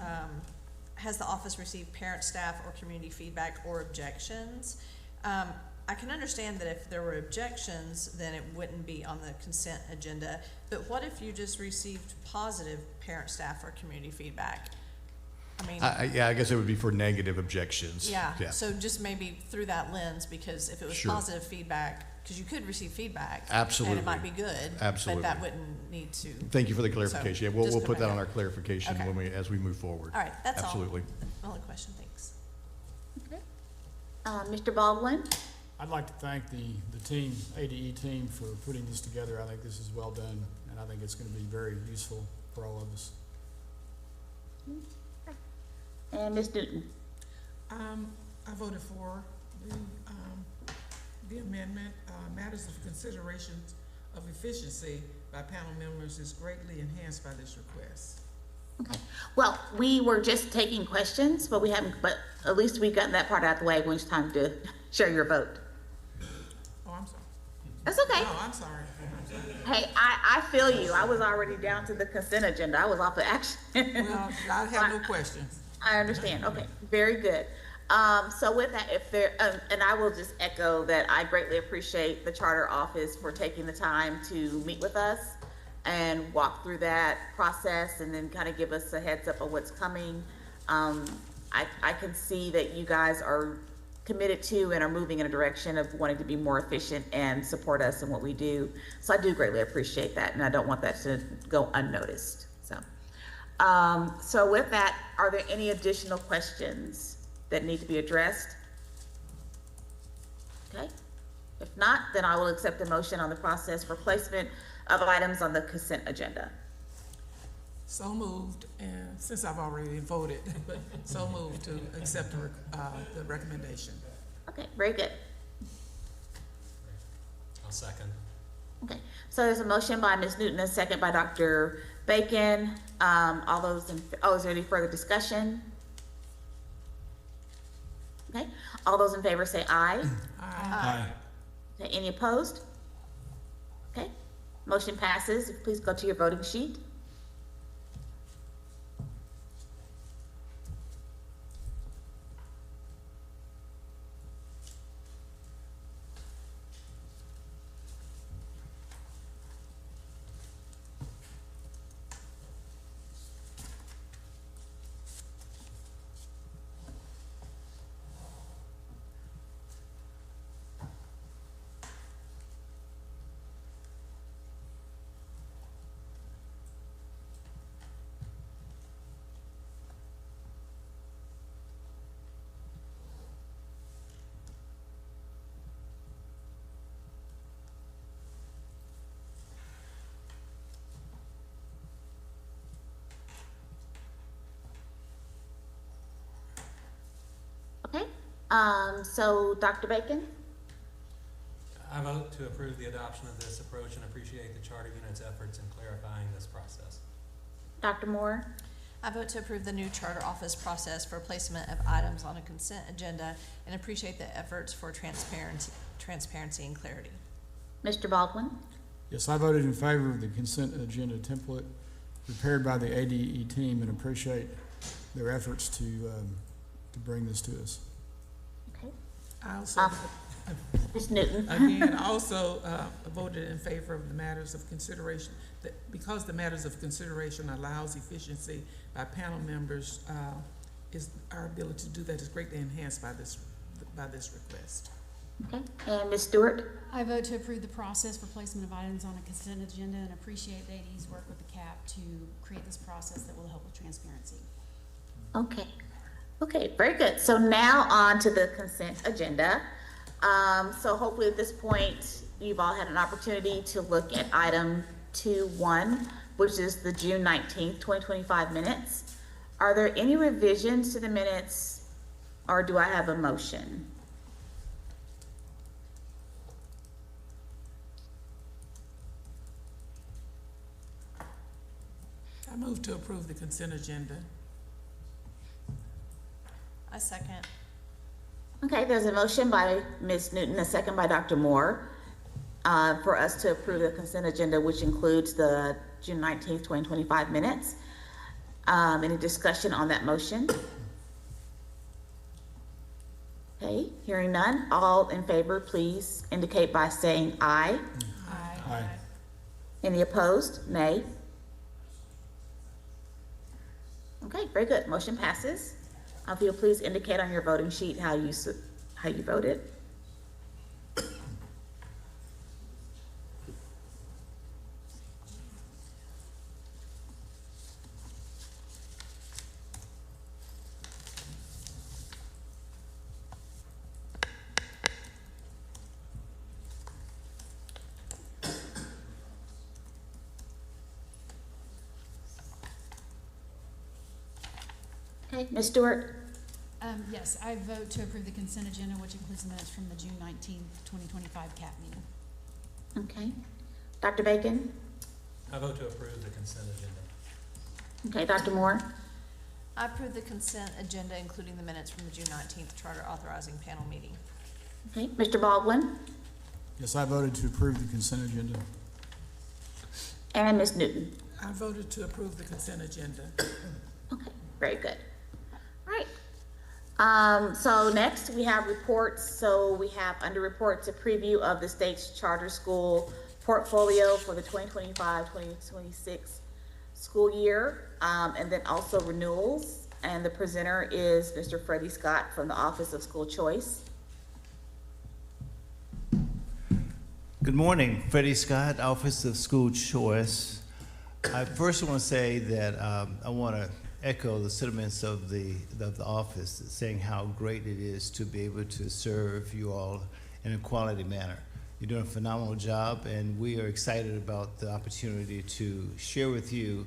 has the office received parent, staff, or community feedback or objections? I can understand that if there were objections, then it wouldn't be on the consent agenda. But what if you just received positive parent, staff, or community feedback? I mean, Yeah, I guess it would be for negative objections. yeah. So just maybe through that lens, because if it was Sure. positive feedback, because you could receive feedback. Absolutely. And it might be good. Absolutely. But that wouldn't need to. Thank you for the clarification. So, Yeah, just we'll put put that that on down. our clarification Okay. as we move forward. All right, that's Absolutely. all. My only question, thanks. Mr. Baldwin? I'd like to thank the team, ADE team, for putting this together. I think this is well done, and I think it's going to be very useful for all of us. And Ms. Newton? I voted for the amendment. Matters of consideration of efficiency by panel members is greatly enhanced by this request. Okay. Well, we were just taking questions, but but at least we've gotten that part out of the way when it's time to share your vote. Oh, I'm sorry. That's okay. No, I'm sorry. Hey, I feel you. I was already down to the consent agenda. I was off of action. Well, I have no questions. I understand. Okay, very good. So with that, and I will just echo that I greatly appreciate the charter office for taking the time to meet with us and walk through that process and then kind of give us a heads up of what's coming. I can see that you guys are committed to and are moving in a direction of wanting to be more efficient and support us in what we do. So I do greatly appreciate that, and I don't want that to go unnoticed. So with that, are there any additional questions that need to be addressed? Okay. If not, then I will accept a motion on the process for placement of items on the consent agenda. So moved, and since I've already voted, but so moved to accept the recommendation. Okay, very good. I'll second. Okay, so there's a motion by Ms. Newton, a second by Dr. Bacon. Is there any further discussion? Okay, all those in favor say aye. Aye. Okay, any opposed? Okay, motion passes. Please go to your voting sheet. Okay, so Dr. Bacon? I vote to approve the adoption of this approach and appreciate the charter unit's efforts in clarifying this process. Dr. Moore? I vote to approve the new charter office process for placement of items on a consent agenda and appreciate the efforts for transparency and clarity. Mr. Baldwin? Yes, I voted in favor of the consent agenda template prepared by the ADE team and appreciate their efforts to bring this to us. Okay. I also, Ms. Newton? again, also voted in favor of the matters of consideration, because the matters of consideration allows efficiency by panel members, is our ability to do that is greatly enhanced by this request. Okay, and Ms. Stewart? I vote to approve the process for placement of items on a consent agenda and appreciate the AD's work with the CAP to create this process that will help with transparency. Okay. Okay, very good. So now on to the consent agenda. So hopefully at this point, you've all had an opportunity to look at item 2.1, which is the June 19th, 2025 minutes. Are there any revisions to the minutes, or do I have a motion? I move to approve the consent agenda. I second. Okay, there's a motion by Ms. Newton, a second by Dr. Moore, for us to approve the consent agenda, which includes the June 19th, 2025 minutes. Any discussion on that motion? Okay, hearing none. All in favor, please indicate by saying aye. Aye. Any opposed? Nay. Okay, very good. Motion passes. If you'll please indicate on your voting sheet how you voted. Okay, Ms. Stewart? Yes, I vote to approve the consent agenda, which includes the minutes from the June 19th, 2025 CAP meeting. Okay. Dr. Bacon? I vote to approve the consent agenda. Okay, Dr. Moore? I approve the consent agenda, including the minutes from the June 19th charter authorizing panel meeting. Okay, Mr. Baldwin? Yes, I voted to approve the consent agenda. And Ms. Newton? I voted to approve the consent agenda. Okay, very good. All right. So next we have reports. So we have under reports a preview of the state's charter school portfolio for the 2025-2026 school year, and then also renewals. And the presenter is Mr. Freddie Scott from the Office of School Choice. Good morning, Freddie Scott, Office of School Choice. I first want to say that I want to echo the sentiments of the office, saying how great it is to be able to serve you all in a quality manner. You're doing a phenomenal job, and we are excited about the opportunity to share with you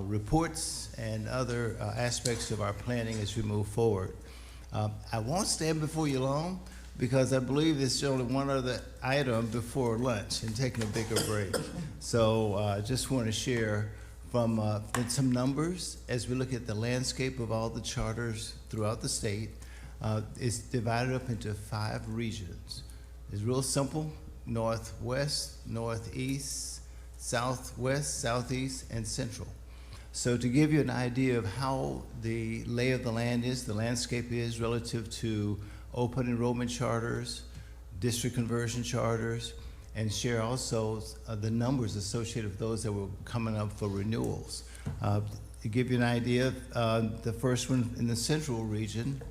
reports and other aspects of our planning as we move forward. I won't stand before you long, because I believe it's only one other item before lunch and taking a bigger break. So I just want to share from some numbers as we look at the landscape of all the charters throughout the state. It's divided up into 5 regions. It's real simple: northwest, northeast, southwest, southeast, and central. So to give you an idea of how the lay of the land is, the landscape is relative to open enrollment charters, district conversion charters, and share also the numbers associated with those that were coming up for renewals. To give you an idea, the first one in the central region,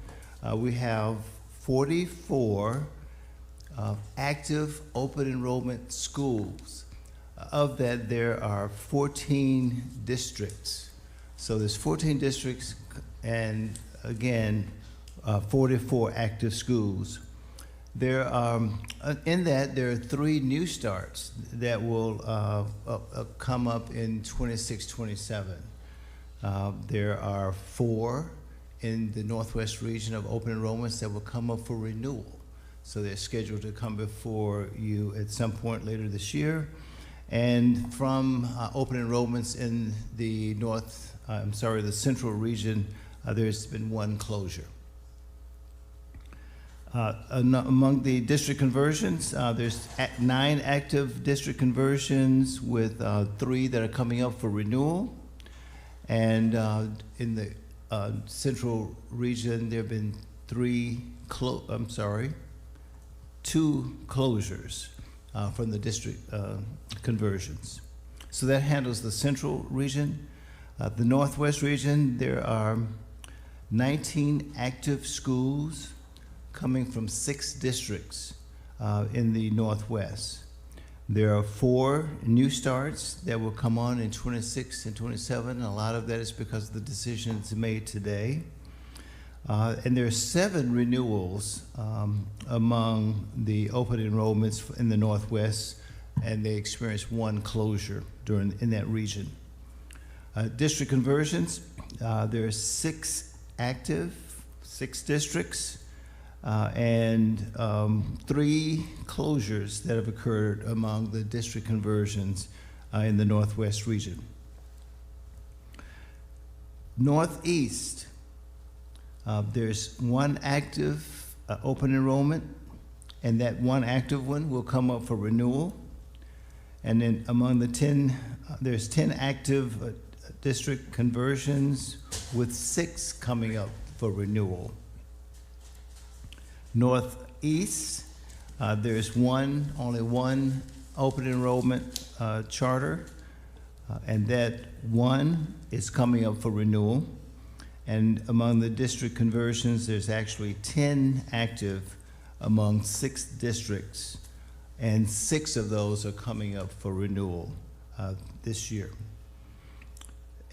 we have 44 active open enrollment schools. Of that, there are 14 districts. So there's 14 districts, and again, 44 active schools. There in that, there are 3 new starts that will come up in 26-27. There are 4 in the northwest region of open enrollments that will come up for renewal. So they're scheduled to come before you at some point later this year. And from open enrollments in the the central region, there's been one closure. Among the district conversions, there's 9 active district conversions with 3 that are coming up for renewal. And in the central region, there have been 2 closures from the district conversions. So that handles the central region. The northwest region, there are 19 active schools coming from 6 districts in the northwest. There are 4 new starts that will come on in 26 and 27. A lot of that is because of the decisions made today. And there are 7 renewals among the open enrollments in the Northwest, and they experienced 1 closure in that region. District conversions, there are 6 active, 6 districts, and 3 closures that have occurred among the district conversions in the Northwest region. Northeast, there's 1 active open enrollment, and that 1 active one will come up for renewal. And then among the 10, there's 10 active district conversions with 6 coming up for renewal. Northeast, there's only one open enrollment charter, and that 1 is coming up for renewal. And among the district conversions, there's actually 10 active among 6 districts, and 6 of those are coming up for renewal this year.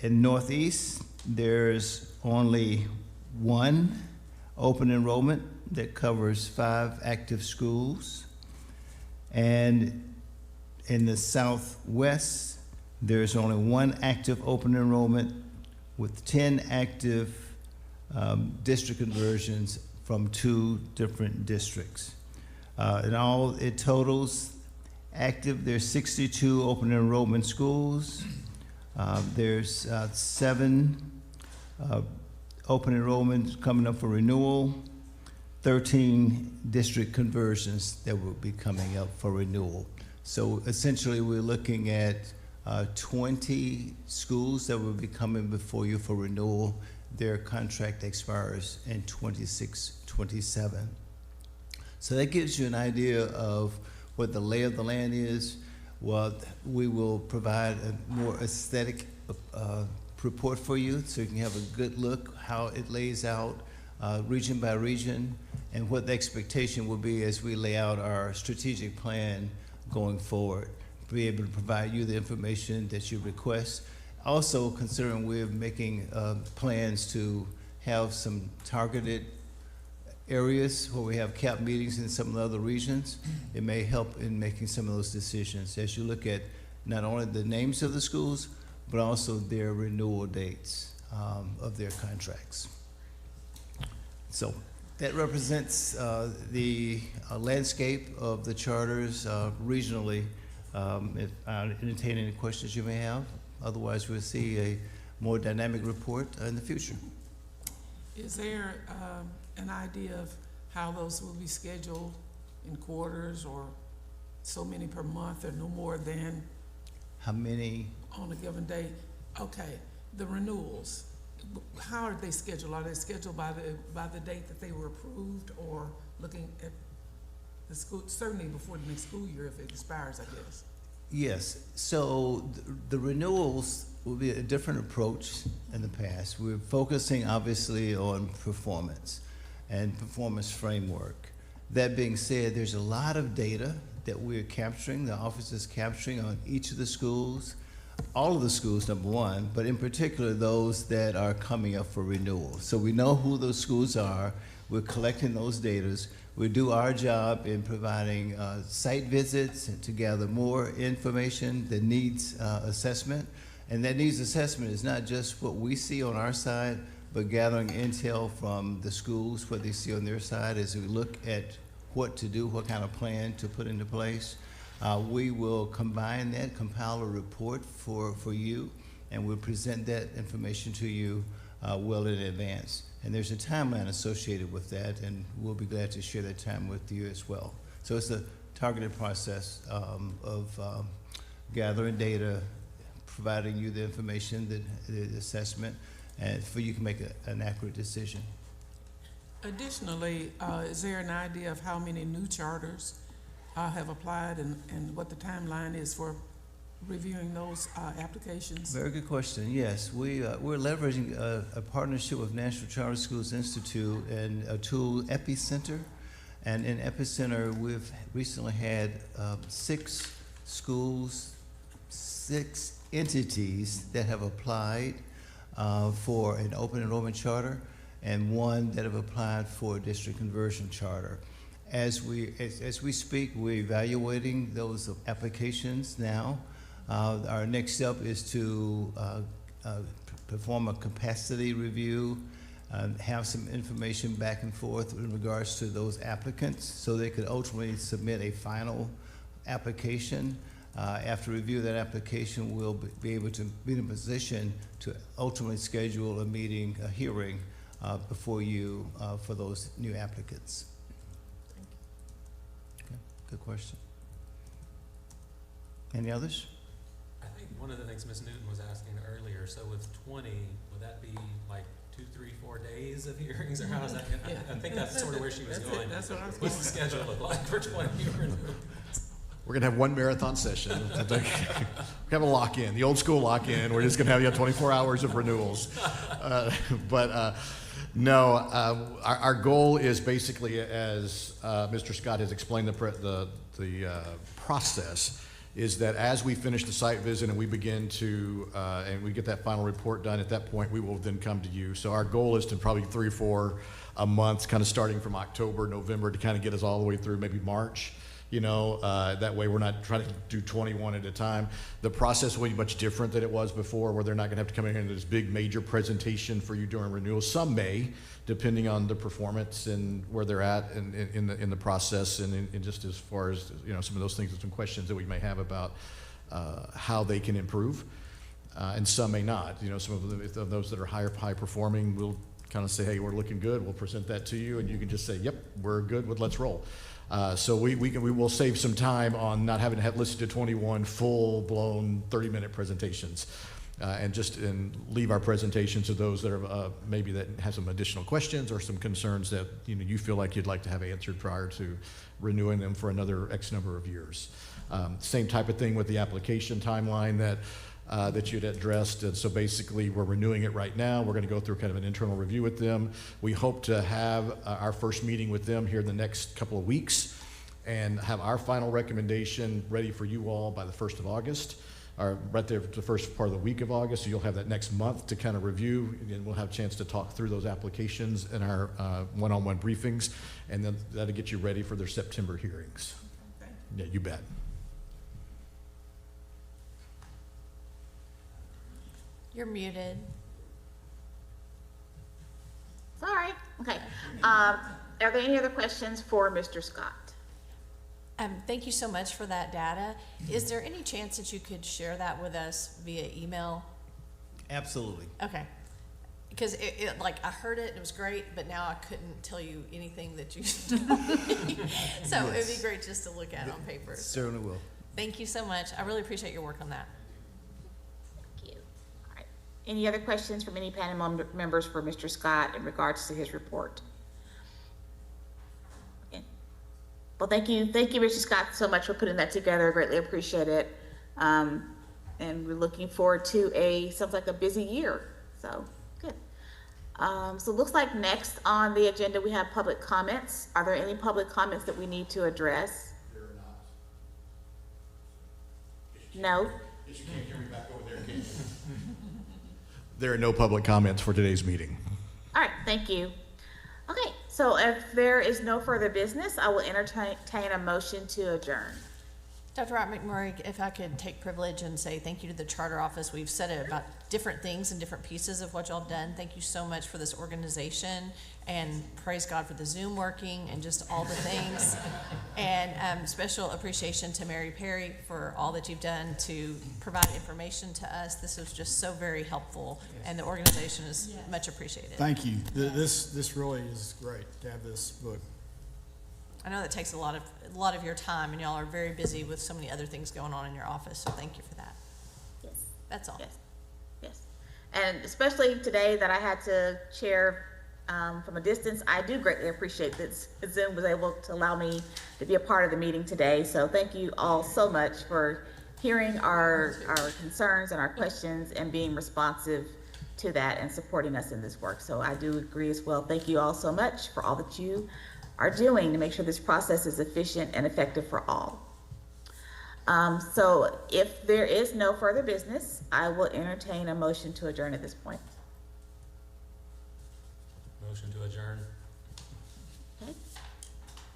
In Northeast, there's only 1 open enrollment that covers 5 active schools. And in the Southwest, there's only 1 active open enrollment with 10 active district conversions from 2 different districts. In all, it totals active, there's 62 open enrollment schools. There's 7 open enrollments coming up for renewal, 13 district conversions that will be coming up for renewal. So essentially, we're looking at 20 schools that will be coming before you for renewal. Their contract expires in 26-27. So that gives you an idea of what the lay of the land is. Well, we will provide a more aesthetic report for you so you can have a good look how it lays out region by region and what the expectation will be as we lay out our strategic plan going forward. Be able to provide you the information that you request. Also, considering we're making plans to have some targeted areas where we have CAP meetings in some of the other regions, it may help in making some of those decisions as you look at not only the names of the schools, but also their renewal dates of their contracts. So that represents the landscape of the charters regionally. If I entertain any questions you may have, otherwise we'll see a more dynamic report in the future. Is there an idea of how those will be scheduled in quarters or so many per month or no more than? How many? On a given day. Okay, the renewals, how are they scheduled? Are they scheduled by the date that they were approved, or looking at the school, certainly before the next school year if it expires, I guess? Yes, so the renewals will be a different approach in the past. We're focusing obviously on performance and performance framework. That being said, there's a lot of data that we're capturing, the office is capturing on each of the schools, all of the schools, number one, but in particular those that are coming up for renewal. So we know who those schools are, we're collecting those data. We do our job in providing site visits and to gather more information that needs assessment. And that needs assessment is not just what we see on our side, but gathering intel from the schools, what they see on their side as we look at what to do, what kind of plan to put into place. We will combine that, compile a report for you, and we'll present that information to you well in advance. And there's a timeline associated with that, and we'll be glad to share that time with you as well. So it's a targeted process of gathering data, providing you the information, the assessment, and for you to make an accurate decision. Additionally, is there an idea of how many new charters have applied and what the timeline is for reviewing those applications? Very good question. Yes, we're leveraging a partnership with National Charter Schools Institute and a tool, Epicenter. And in Epicenter, we've recently had 6 schools, 6 entities that have applied for an open enrollment charter, and 1 that have applied for a district conversion charter. As we speak, we're evaluating those applications now. Our next step is to perform a capacity review, have some information back and forth in regards to those applicants so they could ultimately submit a final application. After review of that application, we'll be able to be in a position to ultimately schedule a meeting, a hearing before you for those new applicants. Okay, good question. Any others? I think one of the things Ms. Newton was asking earlier, so with 20, would that be like 2, 3, 4 days of hearings, or how is that? I think that's sort of where she was going. That's what I was What's the schedule look like for 20 renewals? We're gonna have one marathon session. We have a lock-in, the old school lock-in. We're just gonna have 24 hours of renewals. No, our goal is basically, as Mr. Scott has explained the process, is that as we finish the site visit and we begin to, and we get that final report done, at that point we will then come to you. So our goal is to probably 3 or 4 a month, kind of starting from October, November, to kind of get us all the way through maybe March. That way we're not trying to do 21 at a time. The process will be much different than it was before, where they're not gonna have to come in here and do this big major presentation for you during renewal. Some may, depending on the performance and where they're at in the process, and just as far as some of those things and some questions that we may have about how they can improve, and some may not. Some of them, if those that are high performing, we'll kind of say, hey, we're looking good. We'll present that to you, and you can just say, yep, we're good. Let's roll. So we will save some time on not having to listen to 21 full-blown 30-minute presentations, and leave our presentations to those that are maybe that have some additional questions or some concerns that you feel like you'd like to have answered prior to renewing them for another X number of years. Same type of thing with the application timeline that you'd addressed. And so basically we're renewing it right now. We're going to go through kind of an internal review with them. We hope to have our first meeting with them here in the next couple of weeks and have our final recommendation ready for you all by the 1st of August, or right there the first part of the week of August. So you'll have that next month to kind of review, and we'll have a chance to talk through those applications in our one-on-one briefings, and then that'll get you ready for their September hearings. Okay. Yeah, you bet. You're muted. Sorry. Okay. Are there any other questions for Mr. Scott? Thank you so much for that data. Is there any chance that you could share that with us via email? Absolutely. Okay. Because I heard it, it was great, but now I couldn't tell you anything that you told me. So Yes. it'd be great just to look at on paper. Certainly will. Thank you so much. I really appreciate your work on that. Thank you. All right. Any other questions from any panel members for Mr. Scott in regards to his report? Okay. Well, thank you, Mr. Scott, so much for putting that together. I greatly appreciate it. And we're looking forward to sounds like a busy year. So good. So it looks like next on the agenda we have public comments. Are there any public comments that we need to address? There are No? not. If you can't hear me back over there, can you? There are no public comments for today's meeting. All right, thank you. Okay, so if there is no further business, I will entertain a motion to adjourn. Dr. Wright McMurray, if I could take privilege and say thank you to the Charter Office. We've said it about different things and different pieces of what y'all have done. Thank you so much for this organization, and praise God for the Zoom working and just all the things. And special appreciation to Mary Perry for all that you've done to provide information to us. This was just so very helpful, and the organization is much appreciated. Thank you. This really is great to have this book. I know that takes a lot of your time, and y'all are very busy with so many other things going on in your office, so thank you for that. Yes. That's all. Yes. And especially today that I had to chair from a distance, I do greatly appreciate that Zoom was able to allow me to be a part of the meeting today. So thank you all so much for hearing our concerns and our questions and being responsive to that and supporting us in this work. So I do agree as well. Thank you all so much for all that you are doing to make sure this process is efficient and effective for all. So if there is no further business, I will entertain a motion to adjourn at this point. Motion to adjourn. Okay.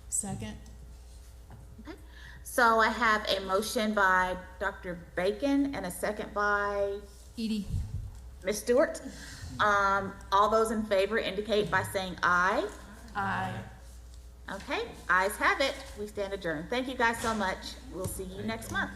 Second? Okay. So I have a motion by Dr. Bacon and a second by Edie? Ms. Stewart. All those in favor indicate by saying aye. Aye. Okay, ayes have it. We stand adjourned. Thank you guys so much. We'll see you next month.